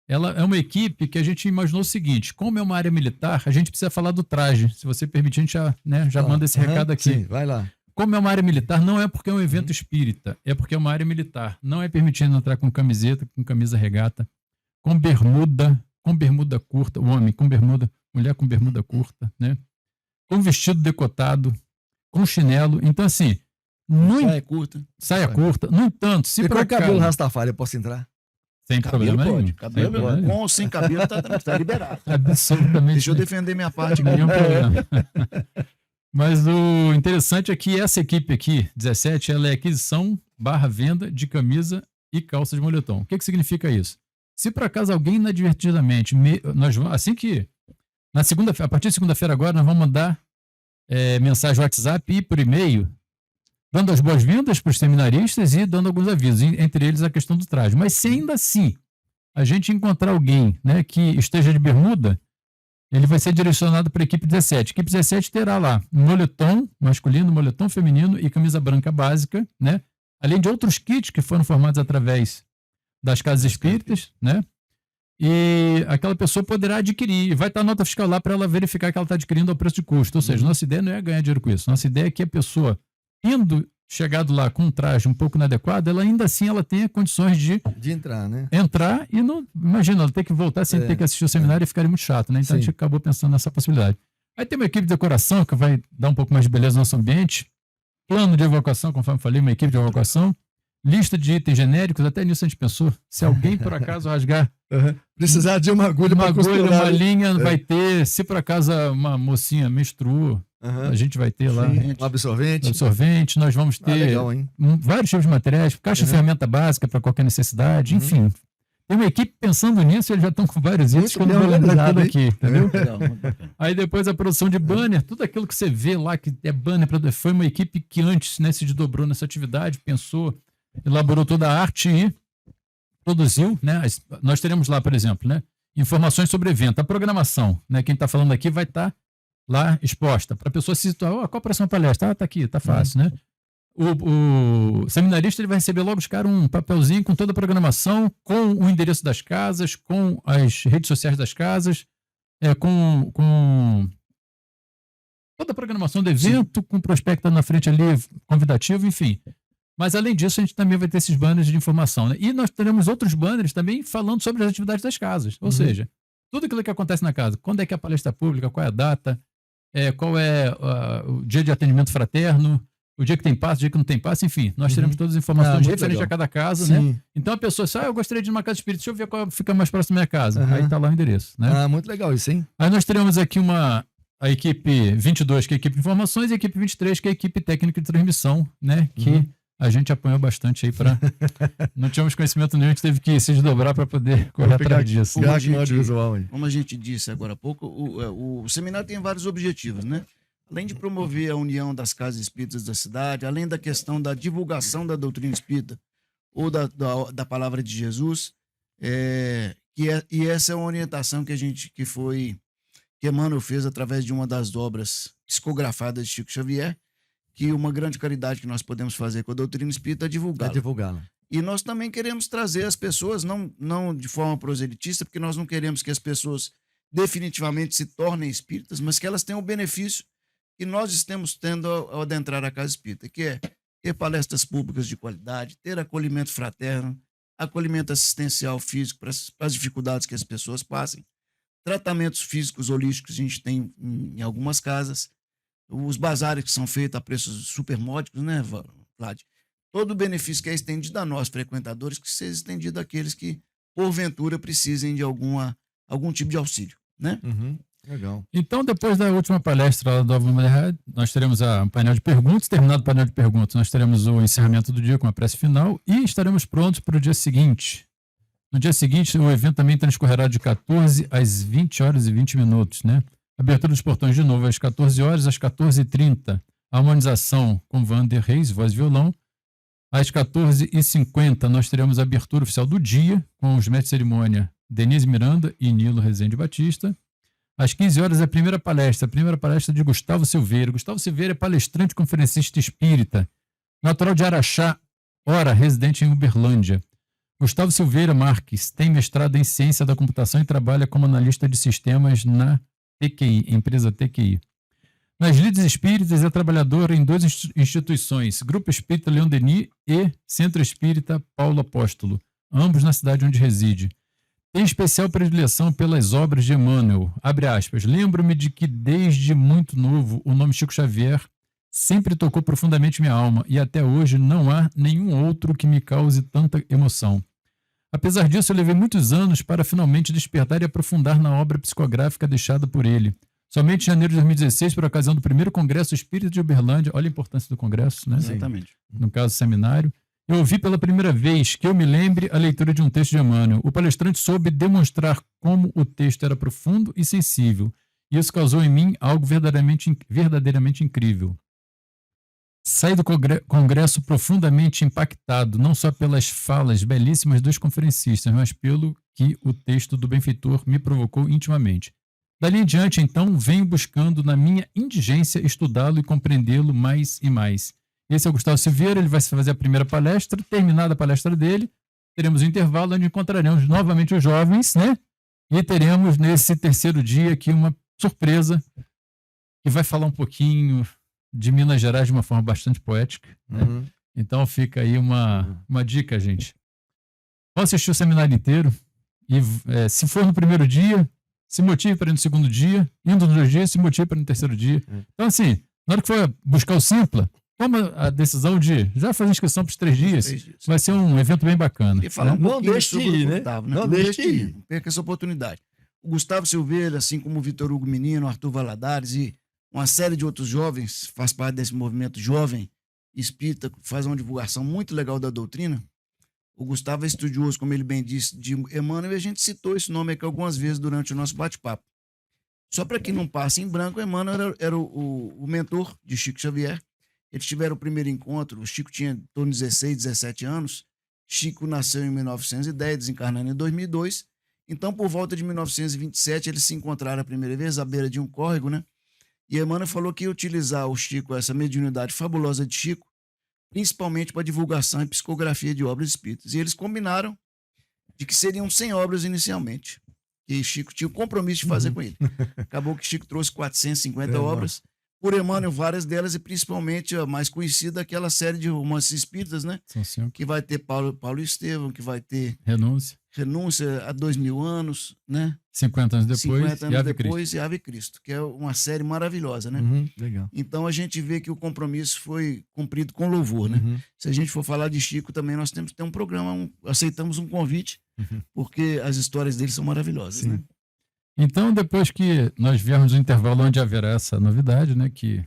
Ela é uma equipe que a gente imaginou o seguinte: como é uma área militar, a gente precisa falar do traje. Se você permitir, a gente já manda esse recado aqui. Sim, vai lá. Como é uma área militar, não é porque é um evento espírita, é porque é uma área militar. Não é permitido entrar com camiseta, com camisa regata, com bermuda curta, o homem com bermuda, mulher com bermuda curta, né? Com vestido decotado, com chinelo. Então, assim, saia curta. No entanto, se E por com o cabelo acaso... Rastafari, eu posso entrar? Sem problema nenhum. Cabelo, Sem problema nenhum. com ou sem cabelo, tá liberado. Absolutamente. Deixa eu defender minha parte. Nenhum problema. Mas o interessante é que essa equipe aqui, 17, ela é aquisição / venda de camisa e calça de moletom. O que significa isso? Se por acaso alguém inadvertidamente, nós vamos, assim que, a partir de segunda-feira agora, nós vamos mandar mensagem no WhatsApp e por e-mail, dando as boas-vindas para os seminaristas e dando alguns avisos, entre eles a questão do traje. Mas se ainda assim a gente encontrar alguém, né, que esteja de bermuda, ele vai ser direcionado para a equipe 17. A equipe 17 terá lá moletom masculino, moletom feminino e camisa branca básica, né? Além de outros kits que foram formados através das casas espíritas, né? E aquela pessoa poderá adquirir, vai estar a nota fiscal lá para ela verificar que ela está adquirindo ao preço de custo. Ou seja, nossa ideia não é ganhar dinheiro com isso. Nossa ideia é que a pessoa, chegado lá com um traje um pouco inadequado, ela ainda assim ela tenha condições de entrar, né? Entrar e não... Imagina, ela ter que voltar sem ter que assistir o seminário e ficaria muito chato, né? Então a gente acabou pensando nessa possibilidade. Aí tem uma equipe de decoração que vai dar um pouco mais de beleza no nosso ambiente. Plano de evacuação, conforme falei, uma equipe de evacuação. Lista de itens genéricos, até nisso a gente pensou. Se alguém por acaso rasgar... Precisar de uma agulha, uma linha, vai ter. Se por acaso uma mocinha menstruou, a gente vai ter lá um absorvente. Nós vamos ter legal, vários tipos de materiais, caixa de ferramenta básica para qualquer necessidade, enfim. Tem uma equipe pensando nisso, eles já estão com vários itens que eu não vou lembrar tudo aqui, entendeu? Aí depois a produção de banner, tudo aquilo que você vê lá que é banner, foi uma equipe que antes, né, se desdobrou nessa atividade, pensou, elaborou toda a arte e produziu, né? Nós teremos lá, por exemplo, né, informações sobre o evento, a programação, né? Quem está falando aqui vai estar lá exposta para a pessoa se situar. Qual a próxima palestra? Está aqui, está fácil, né? O seminarista ele vai receber logo de cara um papelzinho com toda a programação, com o endereço das casas, com as redes sociais das casas, com toda a programação do evento, com o prospecto na frente ali, convidativo, enfim. Mas, além disso, a gente também vai ter esses banners de informação, né? E nós teremos outros banners também falando sobre as atividades das casas. Ou seja, tudo aquilo que acontece na casa. Quando é que é a palestra pública, qual é a data, qual é o dia de atendimento fraterno, o dia que tem passe, o dia que não tem passe, enfim, nós teremos todas as informações muito referentes legal. a cada casa, Sim. né? Então a pessoa diz, eu gostaria de ir numa casa espírita, deixa eu ver qual fica mais próximo da minha casa. Aham. Aí tá lá o endereço, né? Muito legal isso, hein? Aí nós teremos aqui a equipe 22, que é a equipe de informações, e a equipe 23, que é a equipe técnica de transmissão, né? Que a gente apoiou bastante aí para... Não tínhamos conhecimento nenhum, a gente teve que se desdobrar para poder correr atrás disso. Como a Ficar com o gente- audiovisual aí. Como a gente disse agora há pouco, o seminário tem vários objetivos, né? Além de promover a união das casas espíritas da cidade, além da questão da divulgação da doutrina espírita ou da palavra de Jesus, e essa é uma orientação que Emmanuel fez através de uma das obras psicografadas de Chico Xavier, que uma grande caridade que nós podemos fazer com a doutrina espírita é Vai divulgá-la. divulgá-la. E nós também queremos trazer as pessoas, não de forma proselitista, porque nós não queremos que as pessoas definitivamente se tornem espíritas, mas que elas tenham o benefício que nós estamos tendo ao adentrar a casa espírita, que é ter palestras públicas de qualidade, ter acolhimento fraterno, acolhimento assistencial físico para as dificuldades que as pessoas passem, tratamentos físicos holísticos a gente tem em algumas casas, os bazares que são feitos a preços super módicos, né, Vlad? Todo o benefício que é estendido a nós, frequentadores, que seja estendido àqueles que, porventura, precisem de algum tipo de auxílio, né? Legal. Então, depois da última palestra lá do Alvo Mulher, nós teremos um painel de perguntas. Terminado o painel de perguntas, nós teremos o encerramento do dia com a prece final e estaremos prontos para o dia seguinte. No dia seguinte, o evento também transcorrerá de 14 às 20 horas e 20 minutos, né? Abertura dos portões de novo às 14 horas, às 14h30, harmonização com Vander Reis, voz e violão. Às 14h50, nós teremos a abertura oficial do dia com os mestres de cerimônia Denise Miranda e Nilo Rezende Batista. Às 15 horas, a primeira palestra de Gustavo Silveira. Gustavo Silveira é palestrante conferencista espírita, natural de Araxá, ora, residente em Uberlândia. Gustavo Silveira Marques tem mestrado em ciência da computação e trabalha como analista de sistemas na TQI, empresa TQI. Nas lides espíritas é trabalhador em duas instituições, Grupo Espírita Leão Denis e Centro Espírita Paulo Apóstolo, ambos na cidade onde reside. Tem especial predileção pelas obras de Emmanuel. Abre aspas. Lembro-me de que desde muito novo o nome Chico Xavier sempre tocou profundamente minha alma e até hoje não há nenhum outro que me cause tanta emoção. Apesar disso, eu levei muitos anos para finalmente despertar e aprofundar na obra psicográfica deixada por ele. Somente em janeiro de 2016, por ocasião do primeiro Congresso Espírita de Uberlândia, olha a importância do Congresso, né? Exatamente. No caso, seminário, eu ouvi pela primeira vez, que eu me lembre, a leitura de um texto de Emmanuel. O palestrante soube demonstrar como o texto era profundo e sensível, e isso causou em mim algo verdadeiramente incrível. Saí do congresso profundamente impactado, não só pelas falas belíssimas dos conferencistas, mas pelo que o texto do benfeitor me provocou intimamente. Dali em diante, então, venho buscando na minha indigência estudá-lo e compreendê-lo mais e mais. Esse é o Gustavo Silveira, ele vai fazer a primeira palestra. Terminada a palestra dele, teremos um intervalo onde encontraremos novamente os jovens, né? E teremos nesse terceiro dia aqui uma surpresa que vai falar um pouquinho de Minas Gerais de uma forma bastante poética, né? Então fica aí uma dica, gente. Vão assistir o seminário inteiro e se for no primeiro dia, se motive para ir no segundo dia, indo nos 2 dias, se motive para ir no terceiro dia. Então assim, na hora que for buscar o Simpla, toma a decisão de já fazer inscrição para os 3 dias. Vai ser um evento bem bacana. E falar um Não pouquinho deixe sobre de ir, o né? Gustavo, né? Não deixe de ir. Não perca essa oportunidade. O Gustavo Silveira, assim como o Vitor Hugo Menino, Arthur Valadares e uma série de outros jovens, faz parte desse movimento jovem espírita, faz uma divulgação muito legal da doutrina. O Gustavo é estudioso, como ele bem disse, de Emmanuel, e a gente citou esse nome aqui algumas vezes durante o nosso bate-papo. Só para que não passe em branco, Emmanuel era o mentor de Chico Xavier. Eles tiveram o primeiro encontro, o Chico tinha em torno de 16, 17 anos, Chico nasceu em 1910, desencarnando em 2002, então por volta de 1927 eles se encontraram a primeira vez à beira de um córrego, né? E Emmanuel falou que ia utilizar o Chico, essa mediunidade fabulosa de Chico, principalmente para divulgação e psicografia de obras espíritas. E eles combinaram de que seriam 100 obras inicialmente, que Chico tinha o compromisso de fazer com ele. Acabou que Chico trouxe 450 obras, por Emmanuel, várias delas, e principalmente a mais conhecida, aquela série de romances espíritas, né? São 5. Que vai ter Paulo Estevão, que vai ter Renúncia a 2000 anos, né? 50 anos depois, 50 anos e Ave depois Cristo. e Ave Cristo, que é uma série maravilhosa, né? Legal. Então a gente vê que o compromisso foi cumprido com louvor, né? Se a gente for falar de Chico também, nós temos que ter um programa, aceitamos um convite, porque as histórias dele são maravilhosas, Sim. né? Então, depois que nós viermos no intervalo onde haverá essa novidade, né, que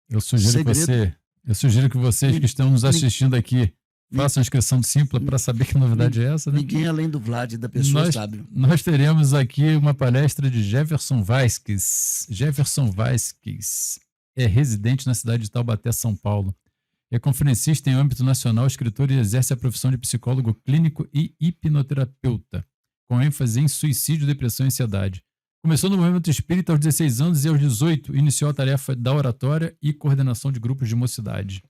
eu sugiro Segredo. eu sugiro que vocês que estão nos assistindo aqui façam a inscrição simples para saber que novidade é essa, né? Ninguém além do Vlad e da pessoa sabe. Nós teremos aqui uma palestra de Jefferson Vasquez. Jefferson Vasquez é residente na cidade de Taubaté, São Paulo. É conferencista em âmbito nacional, escritor e exerce a profissão de psicólogo clínico e hipnoterapeuta, com ênfase em suicídio, depressão e ansiedade. Começou no movimento espírita aos 16 anos e aos 18 iniciou a tarefa da oratória e coordenação de grupos de mocidade.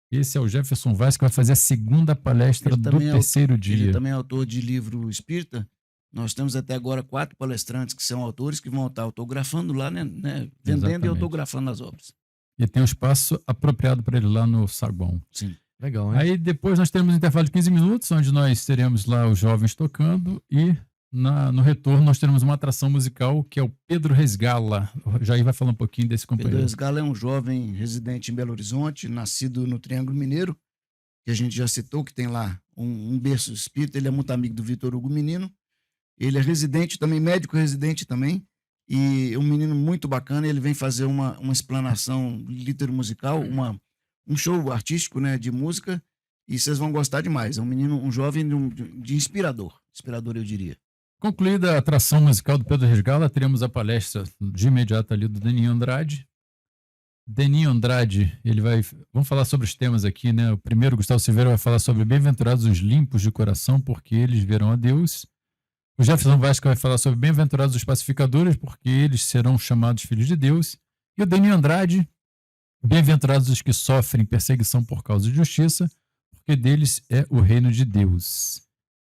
Esse é o Jefferson Vaz, que vai fazer a segunda palestra Ele do também é terceiro dia. Ele também é autor de livro espírita. Nós temos até agora 4 palestrantes que são autores que vão estar autografando lá, né? Vendendo Exatamente. e autografando as obras. E tem um espaço apropriado para ele lá no saguão. Sim. Legal, hein? Aí depois nós teremos um intervalo de 15 minutos, onde nós teremos lá os jovens tocando e no retorno nós teremos uma atração musical que é o Pedro Resgala. O Jair vai falar um pouquinho desse Pedro companheiro. Resgala é um jovem residente em Belo Horizonte, nascido no Triângulo Mineiro, que a gente já citou, que tem lá um berço espírita. Ele é muito amigo do Vitor Hugo Menino. Ele é residente também, médico residente também, e um menino muito bacana. Ele vem fazer uma explanação litero-musical, um show artístico, né, de música, e vocês vão gostar demais. É um menino, um jovem de inspirador, eu diria. Concluída a atração musical do Pedro Resgala, teremos a palestra de imediato ali do Deninho Andrade. Deninho Andrade, vamos falar sobre os temas aqui, né? O primeiro, Gustavo Silveira, vai falar sobre bem-aventurados os limpos de coração, porque eles verão a Deus. O Jefferson Vasco vai falar sobre bem-aventurados os pacificadores, porque eles serão chamados filhos de Deus. E o Deninho Andrade, bem-aventurados os que sofrem perseguição por causa de justiça, porque deles é o reino de Deus.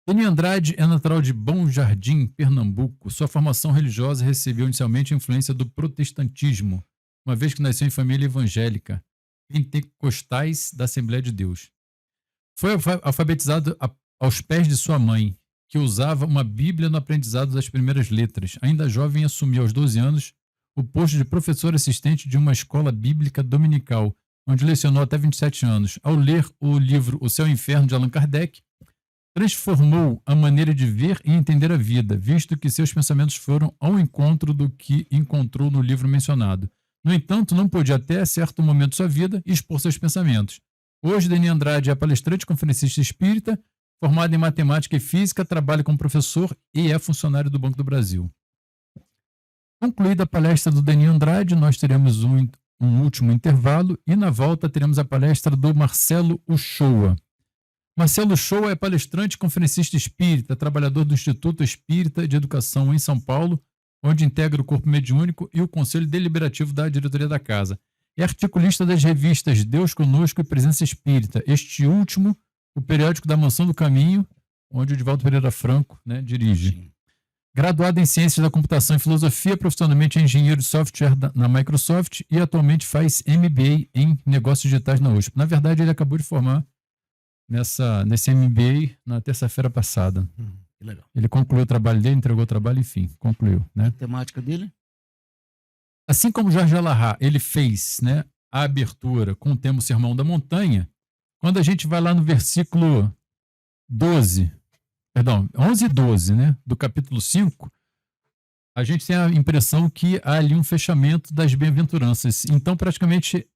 Deninho Andrade é natural de Bom Jardim, Pernambuco. Sua formação religiosa recebeu inicialmente a influência do protestantismo, uma vez que nasceu em família evangélica, pentecostais da Assembleia de Deus. Foi alfabetizado aos pés de sua mãe, que usava uma Bíblia no aprendizado das primeiras letras. Ainda jovem, assumiu aos 12 anos o posto de professor assistente de uma escola bíblica dominical, onde lecionou até 27 anos. Ao ler o livro O Céu e o Inferno, de Allan Kardec, transformou a maneira de ver e entender a vida, visto que seus pensamentos foram ao encontro do que encontrou no livro mencionado. No entanto, não pôde até certo momento de sua vida expor seus pensamentos. Hoje, Deninho Andrade é palestrante e conferencista espírita, formado em matemática e física, trabalha como professor e é funcionário do Banco do Brasil. Concluída a palestra do Deninho Andrade, nós teremos um último intervalo e na volta teremos a palestra do Marcelo Uchoa. Marcelo Uchoa é palestrante e conferencista espírita, trabalhador do Instituto Espírita de Educação em São Paulo, onde integra o corpo mediúnico e o conselho deliberativo da diretoria da casa. É articulista das revistas Deus Conosco e Presença Espírita. Este último, o periódico da Mansão do Caminho, onde o Divaldo Pereira Franco, né, dirige. Sim. Graduado em Ciências da Computação e Filosofia, profissionalmente é engenheiro de software na Microsoft e atualmente faz MBA em Negócios Digitais na USP. Na verdade, ele acabou de formar nesse MBA na terça-feira passada. Que legal. Ele concluiu o trabalho dele, entregou o trabalho, enfim, concluiu, né? A temática dele? Assim como Jorge Alahá, ele fez, né, a abertura com o tema Sermão da Montanha, quando a gente vai lá no versículo 11 e 12, né, do capítulo 5, a gente tem a impressão que há ali um fechamento das bem-aventuranças. Então, praticamente,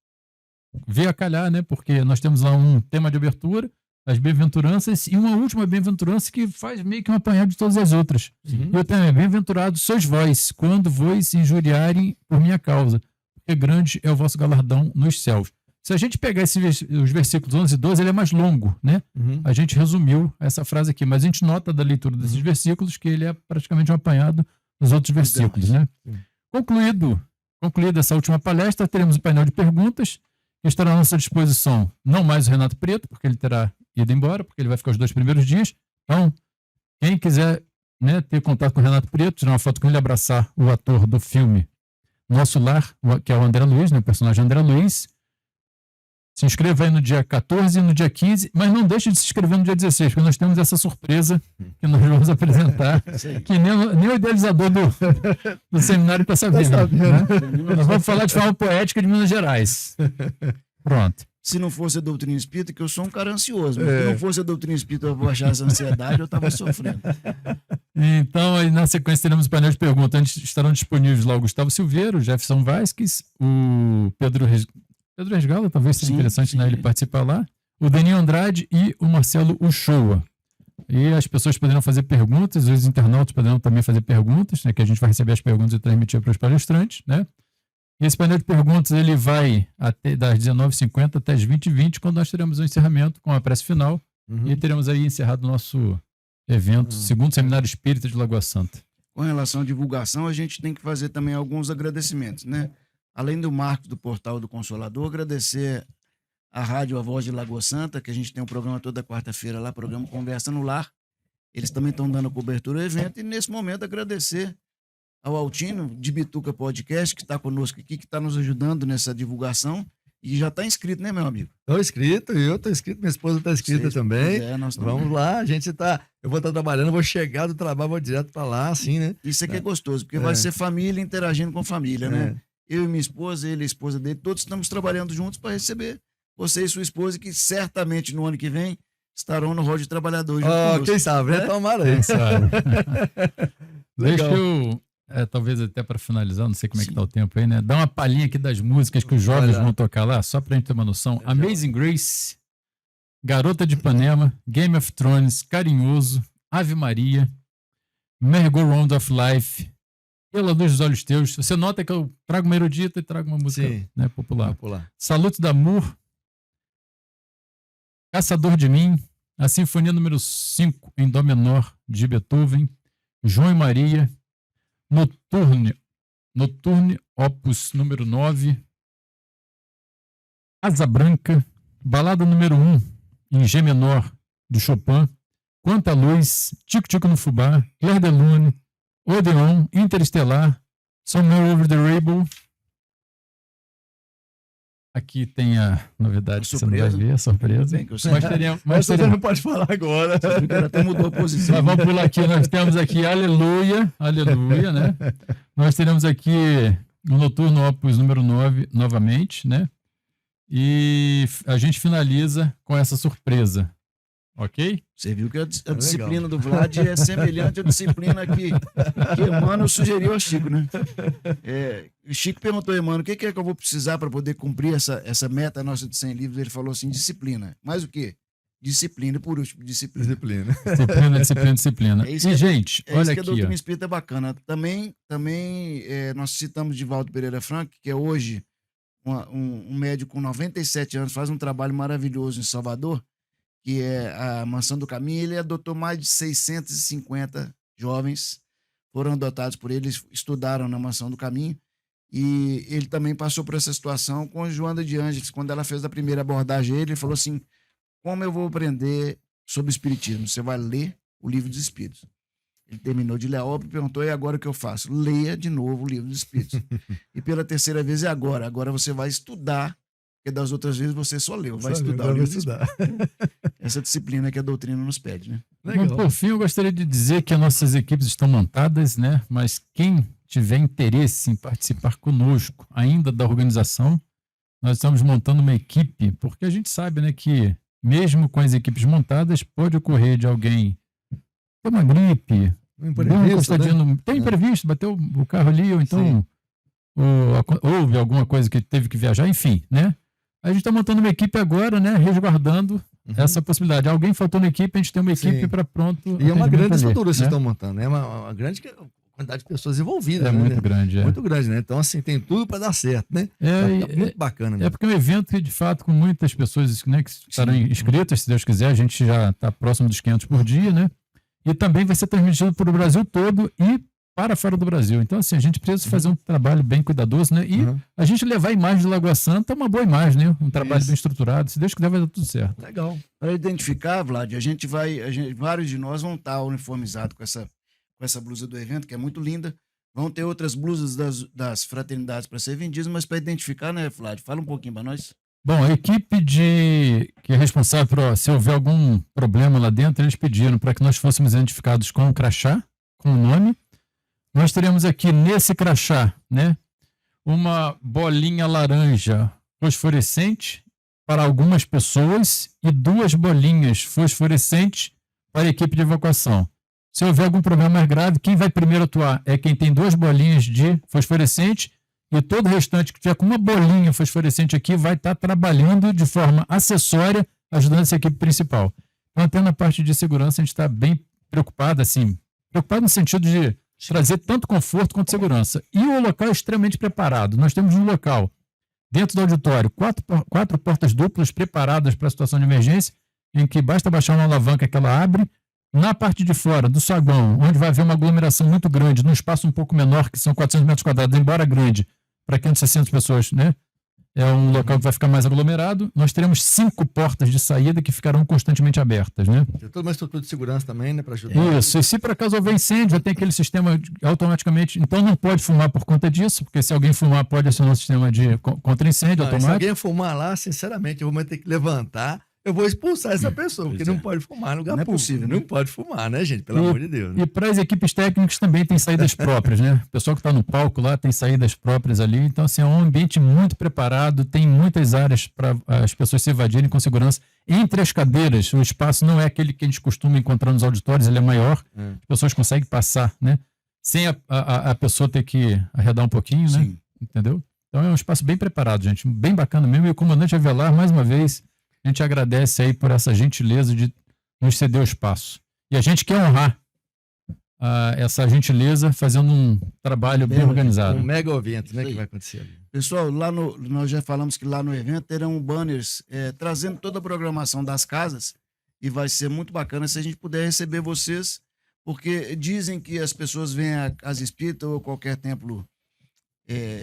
veio a calhar, né, porque nós temos lá um tema de abertura, as bem-aventuranças, e uma última bem-aventurança que faz meio que um apanhado de todas as outras. E o tema é: bem-aventurados sois vós, quando vos injuriarem por minha causa, porque grande é o vosso galardão nos céus. Se a gente pegar os versículos 11 e 12, ele é mais longo, né? A gente resumiu essa frase aqui, mas a gente nota da leitura desses versículos que ele é praticamente um apanhado dos outros versículos, né? Concluída essa última palestra, teremos um painel de perguntas que estará à nossa disposição. Não mais o Renato Preto, porque ele terá ido embora, porque ele vai ficar os 2 primeiros dias. Então, quem quiser, né, ter contato com o Renato Preto, tirar uma foto com ele, abraçar o ator do filme Nosso Lar, que é o André Luiz, né, o personagem André Luiz, Se inscreva aí no dia 14 e no dia 15, mas não deixe de se inscrever no dia 16, porque nós temos essa surpresa que nós vamos apresentar, que nem o idealizador do seminário está sabendo. Né? Nós vamos falar de forma poética de Minas Gerais. Pronto. Se não fosse a doutrina espírita, que eu sou um cara ansioso, mas se não fosse a doutrina espírita, eu vou achar essa ansiedade, eu estava sofrendo. Então, aí na sequência, teremos o painel de perguntas. Estarão disponíveis lá o Gustavo Silveira, o Jefferson Vasques, o Pedro Resgala, talvez seja interessante, né, ele participar lá, o Deninho Andrade e o Marcelo Uchoa. E as pessoas poderão fazer perguntas, os internautas poderão também fazer perguntas, né, que a gente vai receber as perguntas e transmitir para os palestrantes, né? E esse painel de perguntas ele vai até das 19h50 até as 20h20, quando nós teremos o encerramento com a prece final. E teremos aí encerrado o nosso evento, segundo Seminário Espírita de Lagoa Santa. Com relação à divulgação, a gente tem que fazer também alguns agradecimentos, né? Além do Marcos do Portal do Consolador, agradecer à Rádio A Voz de Lagoa Santa, que a gente tem um programa toda quarta-feira lá, programa Conversa no Lar. Eles também estão dando cobertura ao evento e, nesse momento, agradecer ao Altino de Bituca Podcast, que está conosco aqui, que está nos ajudando nessa divulgação e já está inscrito, né, meu amigo? Estou inscrito, eu estou inscrito, minha esposa está inscrita também. Nós Vamos lá, a gente tá. Eu vou estar trabalhando, vou chegar do trabalho, vou direto para lá, assim, né? Isso aqui é gostoso, porque vai ser família interagindo com família, né? Eu e minha esposa, ele e a esposa dele, todos estamos trabalhando juntos para receber você e sua esposa, que certamente no ano que vem estarão no rol de trabalhadores. Quem sabe, né? Tomara aí. Quem sabe. Deixa eu, talvez até para finalizar, não sei como é que tá o tempo aí, né? Dá uma palhinha aqui das músicas que os jovens vão tocar lá, só pra gente ter uma noção. Amazing Grace, Garota de Ipanema, Game of Thrones, Carinhoso, Ave Maria, Merry-Go-Round of Life, Pela Luz dos Olhos Teus. Você nota que eu trago uma erudita e trago uma música, né, popular. Salute d'Amour, Caçador de Mim, a Sinfonia número 5 em Dó menor de Beethoven, João e Maria, Noturne, opus número 9, Asa Branca, Balada número 1 em G menor de Chopin, Quanta Luz, Tico Tico no Fubá, Clair de Lune, Odeon, Interestelar, Somewhere Over the Rainbow. Aqui tem a novidade que você não vai ver, a surpresa. Mas você não pode falar agora. Até mudou a posição. Mas vamos pular aqui, nós temos aqui Aleluia, Aleluia, né? Nós teremos aqui o Noturno Opus número 9 novamente, né? E a gente finaliza com essa surpresa, ok? Você viu que a disciplina do Vlad é semelhante à disciplina que Emmanuel sugeriu ao Chico, né? O Chico perguntou a Emmanuel, o que é que eu vou precisar para poder cumprir essa meta nossa de 100 livros? Ele falou assim, disciplina. Mais o quê? Disciplina, e por último, disciplina. Disciplina. Gente, olha isso aqui. Que a doutrina espírita é bacana. Também nós citamos Divaldo Pereira Franco, que é hoje um médico com 97 anos, faz um trabalho maravilhoso em Salvador, que é a Mansão do Caminho. Ele adotou mais de 650 jovens, foram adotados por ele, estudaram na Mansão do Caminho, e ele também passou por essa situação com Joana de Ângeles. Quando ela fez a primeira abordagem, ele falou assim, como eu vou aprender sobre o Espiritismo? Você vai ler o Livro dos Espíritos. Ele terminou de ler a obra e perguntou, e agora o que eu faço? Leia de novo o Livro dos Espíritos. E pela terceira vez é agora. Agora você vai estudar, porque das outras vezes você só leu. Vai estudar o Livro dos Espíritos. Essa disciplina que a doutrina nos pede, né? Bom, por fim, eu gostaria de dizer que as nossas equipes estão montadas, né? Mas quem tiver interesse em participar conosco ainda da organização, nós estamos montando uma equipe, porque a gente sabe, né, que mesmo com as equipes montadas, pode ocorrer de alguém ter uma gripe, tem imprevisto, bateu o carro ali, ou então houve alguma coisa que teve que viajar, enfim, né? A gente está montando uma equipe agora, né, resguardando essa possibilidade. Alguém faltou na equipe, a gente tem uma equipe para pronto. E é uma grande estrutura que vocês estão montando, né? Uma grande quantidade de pessoas envolvidas. É, né? Muito grande. Muito grande, né? Então, assim, tem tudo para dar certo, né? Muito bacana. Né? É porque é um evento que, de fato, com muitas pessoas, né, que estarão inscritas, se Deus quiser, a gente já está próximo dos 500 por dia, né? E também vai ser transmitido para o Brasil todo e para fora do Brasil. Então, assim, a gente precisa fazer um trabalho bem cuidadoso, né? E a gente levar a imagem de Lagoa Santa é uma boa imagem, né? Um trabalho bem estruturado. Se Deus quiser, vai dar tudo certo. Legal. Para identificar, Vlad, vários de nós vão estar uniformizados com essa blusa do evento, que é muito linda. Vão ter outras blusas das fraternidades para ser vendidas, mas para identificar, né, Vlad? Fala um pouquinho para nós. Bom, a equipe que é responsável por, se houver algum problema lá dentro, eles pediram para que nós fôssemos identificados com um crachá, com o nome. Nós teremos aqui nesse crachá, né, uma bolinha laranja fosforescente para algumas pessoas e 2 bolinhas fosforescentes para a equipe de evacuação. Se houver algum problema mais grave, quem vai primeiro atuar é quem tem 2 bolinhas de fosforescente, e todo o restante que tiver com uma bolinha fosforescente aqui vai estar trabalhando de forma acessória, ajudando essa equipe principal. Então, até na parte de segurança, a gente está bem preocupado, assim, preocupado no sentido de trazer tanto conforto quanto segurança. E o local é extremamente preparado. Nós temos um local, dentro do auditório, 4 portas duplas preparadas para a situação de emergência, em que basta baixar uma alavanca que ela abre. Na parte de fora do saguão, onde vai haver uma aglomeração muito grande, num espaço um pouco menor, que são 400 metros quadrados, embora grande, para 560 pessoas, né? É um local que vai ficar mais aglomerado. Nós teremos 5 portas de saída que ficarão constantemente abertas, né? Tem toda uma estrutura de segurança também, né, para ajudar. Isso, e se por acaso houver incêndio, já tem aquele sistema automaticamente. Então não pode fumar por conta disso, porque se alguém fumar, pode acionar o sistema de contra incêndio Se automático. alguém fumar lá, sinceramente, eu vou ter que levantar. Eu vou expulsar essa pessoa, porque não pode fumar no lugar Não é público. possível, né? Não pode fumar, né, gente? Pelo amor de Deus. Né? E para as equipes técnicas também tem saídas próprias, né? O pessoal que está no palco lá tem saídas próprias ali. Então, assim, é um ambiente muito preparado, tem muitas áreas para as pessoas se evadirem com segurança. Entre as cadeiras, o espaço não é aquele que a gente costuma encontrar nos auditórios, ele é maior. As pessoas conseguem passar, né? Sem a pessoa ter que arredar um pouquinho, né? Sim. Entendeu? Então é um espaço bem preparado, gente. Bem bacana mesmo. E o comandante Avelar, mais uma vez, a gente agradece aí por essa gentileza de nos ceder o espaço. E a gente quer honrar essa gentileza fazendo um trabalho bem organizado. Um mega evento, né, Isso que aí. vai acontecer ali. Pessoal, nós já falamos que lá no evento terão banners trazendo toda a programação das casas e vai ser muito bacana se a gente puder receber vocês, porque dizem que as pessoas vêm à Casa Espírita ou qualquer templo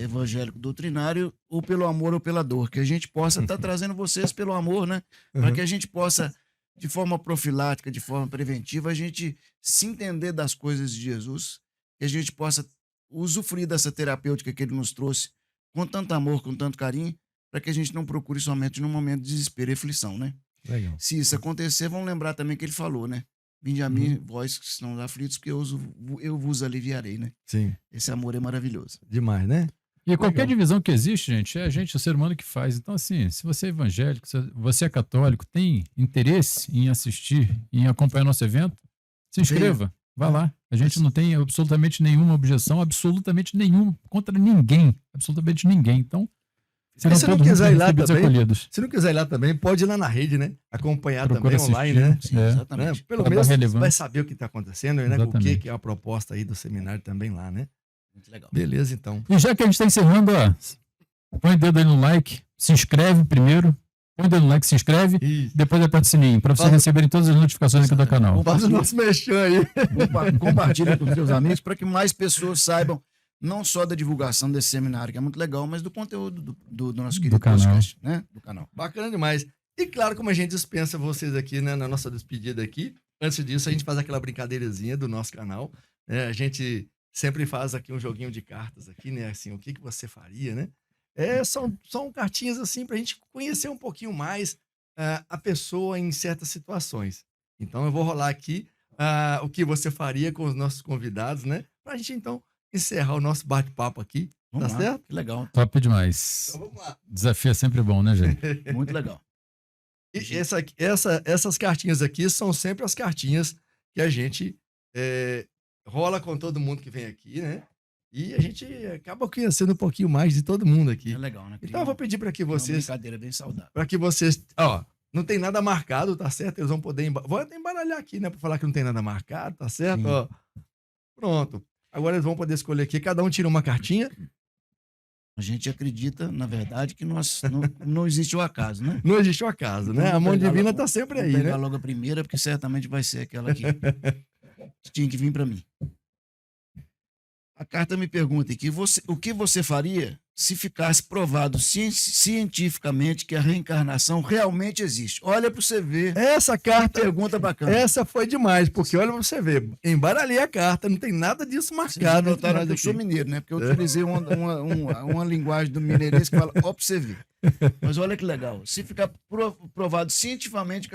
evangélico doutrinário ou pelo amor ou pela dor, que a gente possa estar trazendo vocês pelo amor, né? Para que a gente possa, de forma profilática, de forma preventiva, a gente se entender das coisas de Jesus, que a gente possa usufruir dessa terapêutica que ele nos trouxe com tanto amor, com tanto carinho, para que a gente não procure somente num momento de desespero e aflição, né? Legal. Se isso acontecer, vamos lembrar também que ele falou, né? Vinde a mim, vós que estão aflitos, que eu vos aliviarei, né? Sim, Esse amor é maravilhoso. demais, né? E qualquer Legal. divisão que existe, gente, é a gente, o ser humano que faz. Então, assim, se você é evangélico, se você é católico, tem interesse em assistir, em acompanhar nosso evento, se inscreva, vá lá. A gente não tem absolutamente nenhuma objeção, absolutamente nenhuma, contra ninguém, absolutamente ninguém. Então, serão se não todos quiser ir lá recebidos e também, acolhidos. Se não quiser ir lá também, pode ir lá na rede, né? Acompanhar Procura também online, assistir. né? Sim, É. exatamente. Né? Pelo Pra dar menos relevância. vai saber o que está acontecendo, né? O Exatamente. que é a proposta aí do seminário também lá, né? Muito legal. Beleza, então. E já que a gente está encerrando, ó, põe o dedo aí no like, se inscreve primeiro, põe o dedo no like, se inscreve, Isso. depois aperta o sininho, para vocês Faz- receberem todas as notificações aqui do canal. Faz o nosso mexão aí. Compartilha com seus amigos para que mais pessoas saibam não só da divulgação desse seminário, que é muito legal, mas do conteúdo do nosso querido canal. podcast, né? Do canal. Bacana demais. E claro, como a gente dispensa vocês aqui, né, na nossa despedida aqui, antes disso a gente faz aquela brincadeirazinha do nosso canal, né? A gente sempre faz aqui um joguinho de cartas aqui, né? Assim, o que você faria, né? São cartinhas assim pra gente conhecer um pouquinho mais a pessoa em certas situações. Então eu vou rolar aqui o que você faria com os nossos convidados, né? Pra gente então encerrar o nosso bate-papo aqui. Vamos Tá lá. certo? Que legal. Top demais. Então vamos lá. Desafio é sempre bom, né, gente? Muito legal. E essas cartinhas aqui são sempre as cartinhas que a gente rola com todo mundo que vem aqui, né? E a gente acaba conhecendo um pouquinho mais de todo mundo aqui. É legal, né? Então eu vou pedir para que Uma vocês, brincadeira bem saudável. ó, não tem nada marcado, tá certo? Eles vão poder vou até embaralhar aqui, né, para falar que não tem nada marcado, tá certo? Sim. Ó. Pronto. Agora eles vão poder escolher aqui, cada um tira uma cartinha. A gente acredita, na verdade, que não existe o acaso, né? Não existe o acaso, né? Então, A mão vamos pegar divina logo- tá sempre vamos aí, pegar né? logo a primeira, porque certamente vai ser aquela que tinha que vir para mim. A carta me pergunta aqui, o que você faria se ficasse provado cientificamente que a reencarnação realmente existe? Olha para você ver. Essa Que carta, pergunta bacana. essa foi demais, porque olha pra você ver, embaralhei a carta, não tem nada disso Vocês marcado. notaram que eu sou mineiro, né? Porque eu utilizei uma linguagem do mineirês que fala, ó, pra você ver. Mas olha que legal. Se ficar provado cientificamente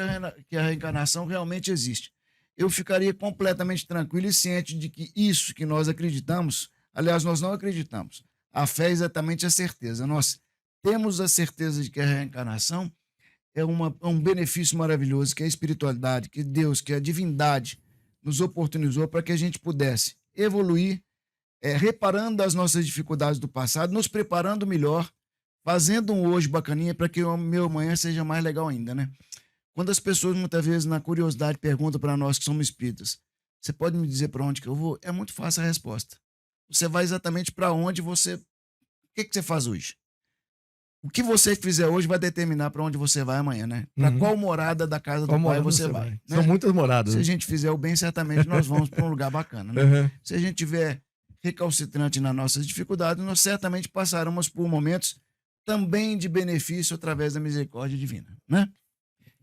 que a reencarnação realmente existe, eu ficaria completamente tranquilo e ciente de que isso que nós acreditamos, aliás, nós não acreditamos. A fé é exatamente a certeza. Nós temos a certeza de que a reencarnação é um benefício maravilhoso, que é a espiritualidade, que Deus, que a divindade nos oportunizou para que a gente pudesse evoluir, reparando as nossas dificuldades do passado, nos preparando melhor, fazendo um hoje bacaninha para que o meu amanhã seja mais legal ainda, né? Quando as pessoas, muitas vezes, na curiosidade, perguntam para nós que somos espíritas, você pode me dizer para onde que eu vou? É muito fácil a resposta. Você vai exatamente para onde você... O que você faz hoje? O que você fizer hoje vai determinar para onde você vai amanhã, né? Para qual morada da casa do Pai você vai. Né? São muitas moradas. Se a gente fizer o bem, certamente nós vamos para um lugar bacana, né? Uhum. Se a gente tiver recalcitrante nas nossas dificuldades, nós certamente passaremos por momentos também de benefício através da misericórdia divina, né?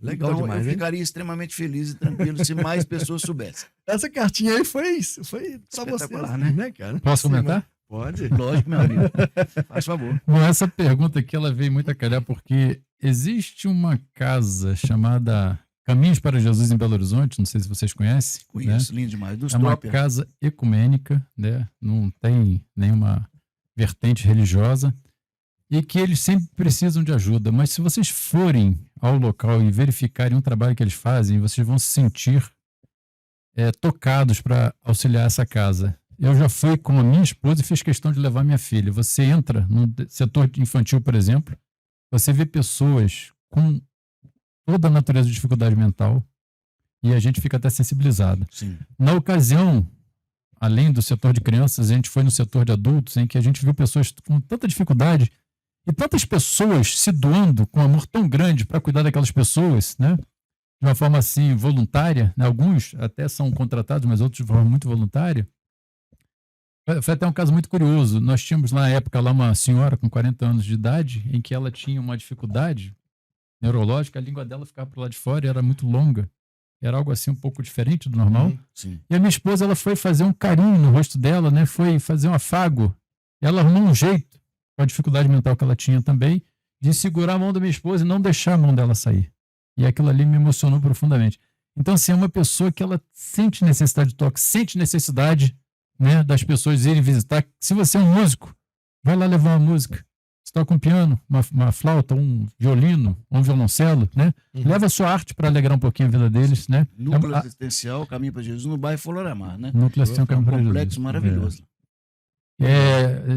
Legal Então, demais, eu hein? ficaria extremamente feliz e tranquilo se mais pessoas soubessem. Essa cartinha aí foi pra você, Espetacular, né, cara? Posso comentar? Pode. Lógico, meu amigo. Faz favor. Bom, essa pergunta aqui ela veio muito a calhar porque existe uma casa chamada Caminhos para Jesus em Belo Horizonte, não sei se vocês conhecem. Conheço, lindo demais. Dos É uma próprios. casa ecumênica, né? Não tem nenhuma vertente religiosa e que eles sempre precisam de ajuda. Mas se vocês forem ao local e verificarem o trabalho que eles fazem, vocês vão se sentir tocados para auxiliar essa casa. Eu já fui com a minha esposa e fiz questão de levar minha filha. Você entra no setor infantil, por exemplo, você vê pessoas com toda a natureza de dificuldade mental e a gente fica até sensibilizado. Sim. Na ocasião, além do setor de crianças, a gente foi no setor de adultos, em que a gente viu pessoas com tanta dificuldade e tantas pessoas se doando com amor tão grande para cuidar daquelas pessoas, né? De uma forma assim voluntária, né? Alguns até são contratados, mas outros de forma muito voluntária. Foi até um caso muito curioso. Nós tínhamos na época lá uma senhora com 40 anos de idade em que ela tinha uma dificuldade neurológica, a língua dela ficava para lá de fora e era muito longa. Era algo assim um pouco diferente do normal. Sim. E a minha esposa, ela foi fazer um carinho no rosto dela, né? Foi fazer um afago. Ela arrumou um jeito, com a dificuldade mental que ela tinha também, de segurar a mão da minha esposa e não deixar a mão dela sair. E aquilo ali me emocionou profundamente. Então, assim, é uma pessoa que ela sente necessidade de toque, sente necessidade, né, das pessoas irem visitar. Se você é um músico, vai lá levar uma música. Você toca um piano, uma flauta, um violino, um violoncelo, né? Leva a sua arte para alegrar um pouquinho a vida deles, né? Núcleo Assistencial, Caminho para Jesus, no bairro Floramar, né? Núcleo Assistencial, É um Caminho para Jesus. complexo maravilhoso.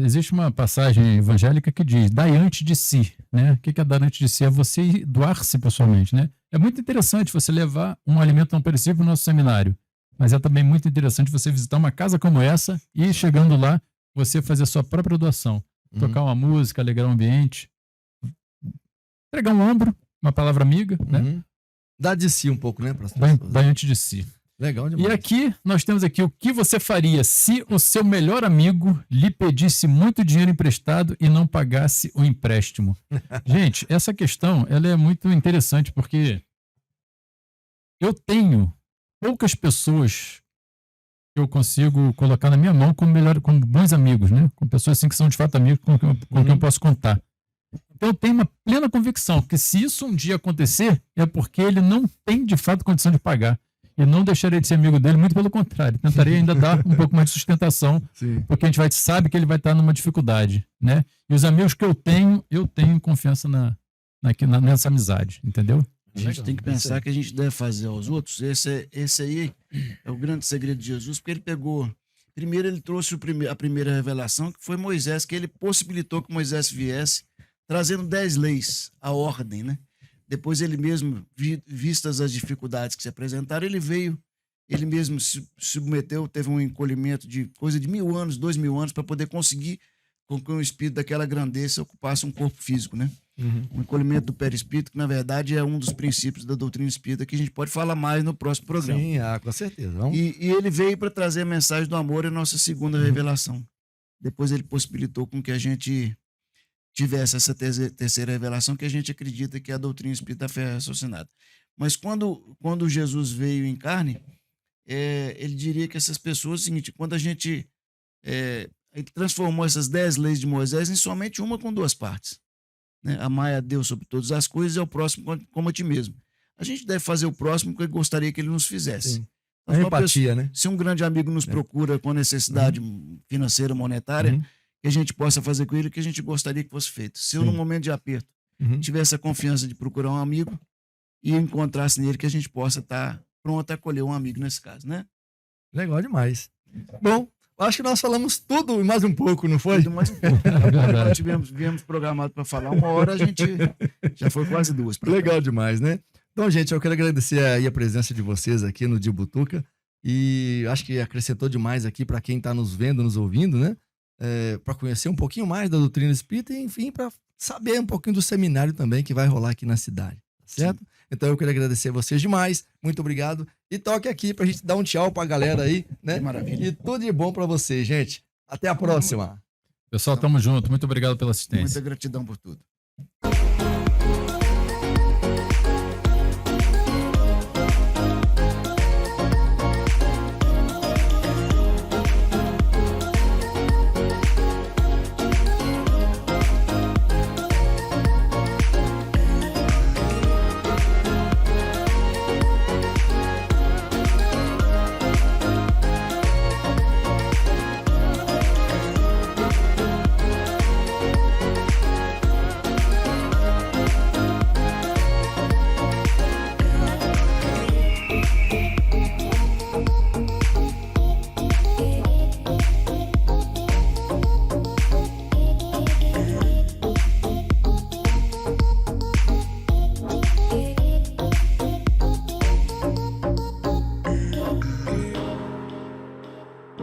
Existe uma passagem evangélica que diz, dai antes de si, né? O que é dar antes de si? É você doar-se pessoalmente, né? É muito interessante você levar um alimento não perecível para o nosso seminário, mas é também muito interessante você visitar uma casa como essa e, chegando lá, você fazer a sua própria doação. Tocar uma música, alegrar o ambiente, entregar um ombro, uma palavra amiga, né? Dá de si um pouco, né? Dai antes de si. Legal demais. E aqui, nós temos aqui o que você faria se o seu melhor amigo lhe pedisse muito dinheiro emprestado e não pagasse o empréstimo? Gente, essa questão, ela é muito interessante porque eu tenho poucas pessoas que eu consigo colocar na minha mão como bons amigos, né? Com pessoas assim que são de fato amigos com quem eu posso contar. Então eu tenho uma plena convicção que se isso um dia acontecer, é porque ele não tem de fato condição de pagar. E não deixarei de ser amigo dele, muito pelo contrário. Tentarei ainda dar um pouco mais de sustentação, porque a gente sabe que ele vai estar numa dificuldade, né? E os amigos que eu tenho confiança nessa amizade, entendeu? A gente tem que pensar que a gente deve fazer aos outros. Esse aí é o grande segredo de Jesus, porque ele pegou... Primeiro ele trouxe a primeira revelação, que foi Moisés, que ele possibilitou que Moisés viesse, trazendo 10 leis, a ordem, né? Depois ele mesmo, vistas as dificuldades que se apresentaram, ele veio, ele mesmo se submeteu, teve um encolhimento de coisa de 1000 anos, 2000 anos, para poder conseguir com que um espírito daquela grandeza ocupasse um corpo físico, né? O encolhimento do perispírito, que na verdade é um dos princípios da doutrina espírita, que a gente pode falar mais no próximo programa. Sim, com certeza. Vamos... E ele veio para trazer a mensagem do amor, a nossa segunda revelação. depois ele possibilitou com que a gente tivesse essa terceira revelação, que a gente acredita que é a doutrina espírita da fé raciocinada. Mas quando Jesus veio em carne, ele diria que essas pessoas, é o seguinte, quando a gente ele transformou essas 10 leis de Moisés em somente uma com 2 partes, né? Amai a Deus sobre todas as coisas e ao próximo como a ti mesmo. A gente deve fazer o próximo que gostaria que ele nos fizesse. Sim. Mas A uma empatia, né? se um grande amigo nos procura com necessidade financeira, monetária, Uhum. que a gente possa fazer com ele o que a gente gostaria que fosse feito. Se eu, Sim. num momento de aperto, Uhum. tivesse a confiança de procurar um amigo e encontrasse nele, que a gente possa estar pronto a acolher um amigo nesse caso, né? Legal demais. Bom, acho que nós falamos tudo e mais um pouco, não foi? Tudo mais um pouco. Nós viemos programado para falar 1 hora, a gente já foi quase 2. Legal demais, né? Então, gente, eu quero agradecer aí a presença de vocês aqui no Dibutuca e acho que acrescentou demais aqui para quem está nos vendo, nos ouvindo, né? Para conhecer um pouquinho mais da doutrina espírita e, enfim, para saber um pouquinho do seminário também que vai rolar aqui na cidade, tá certo? Sim. Então, eu quero agradecer vocês demais, muito obrigado e toque aqui para a gente dar um tchau para a galera aí, né? Que maravilha. E tudo de bom para vocês, gente. Até a próxima. Pessoal, tamo junto. Muito obrigado pela assistência. Muita gratidão por tudo.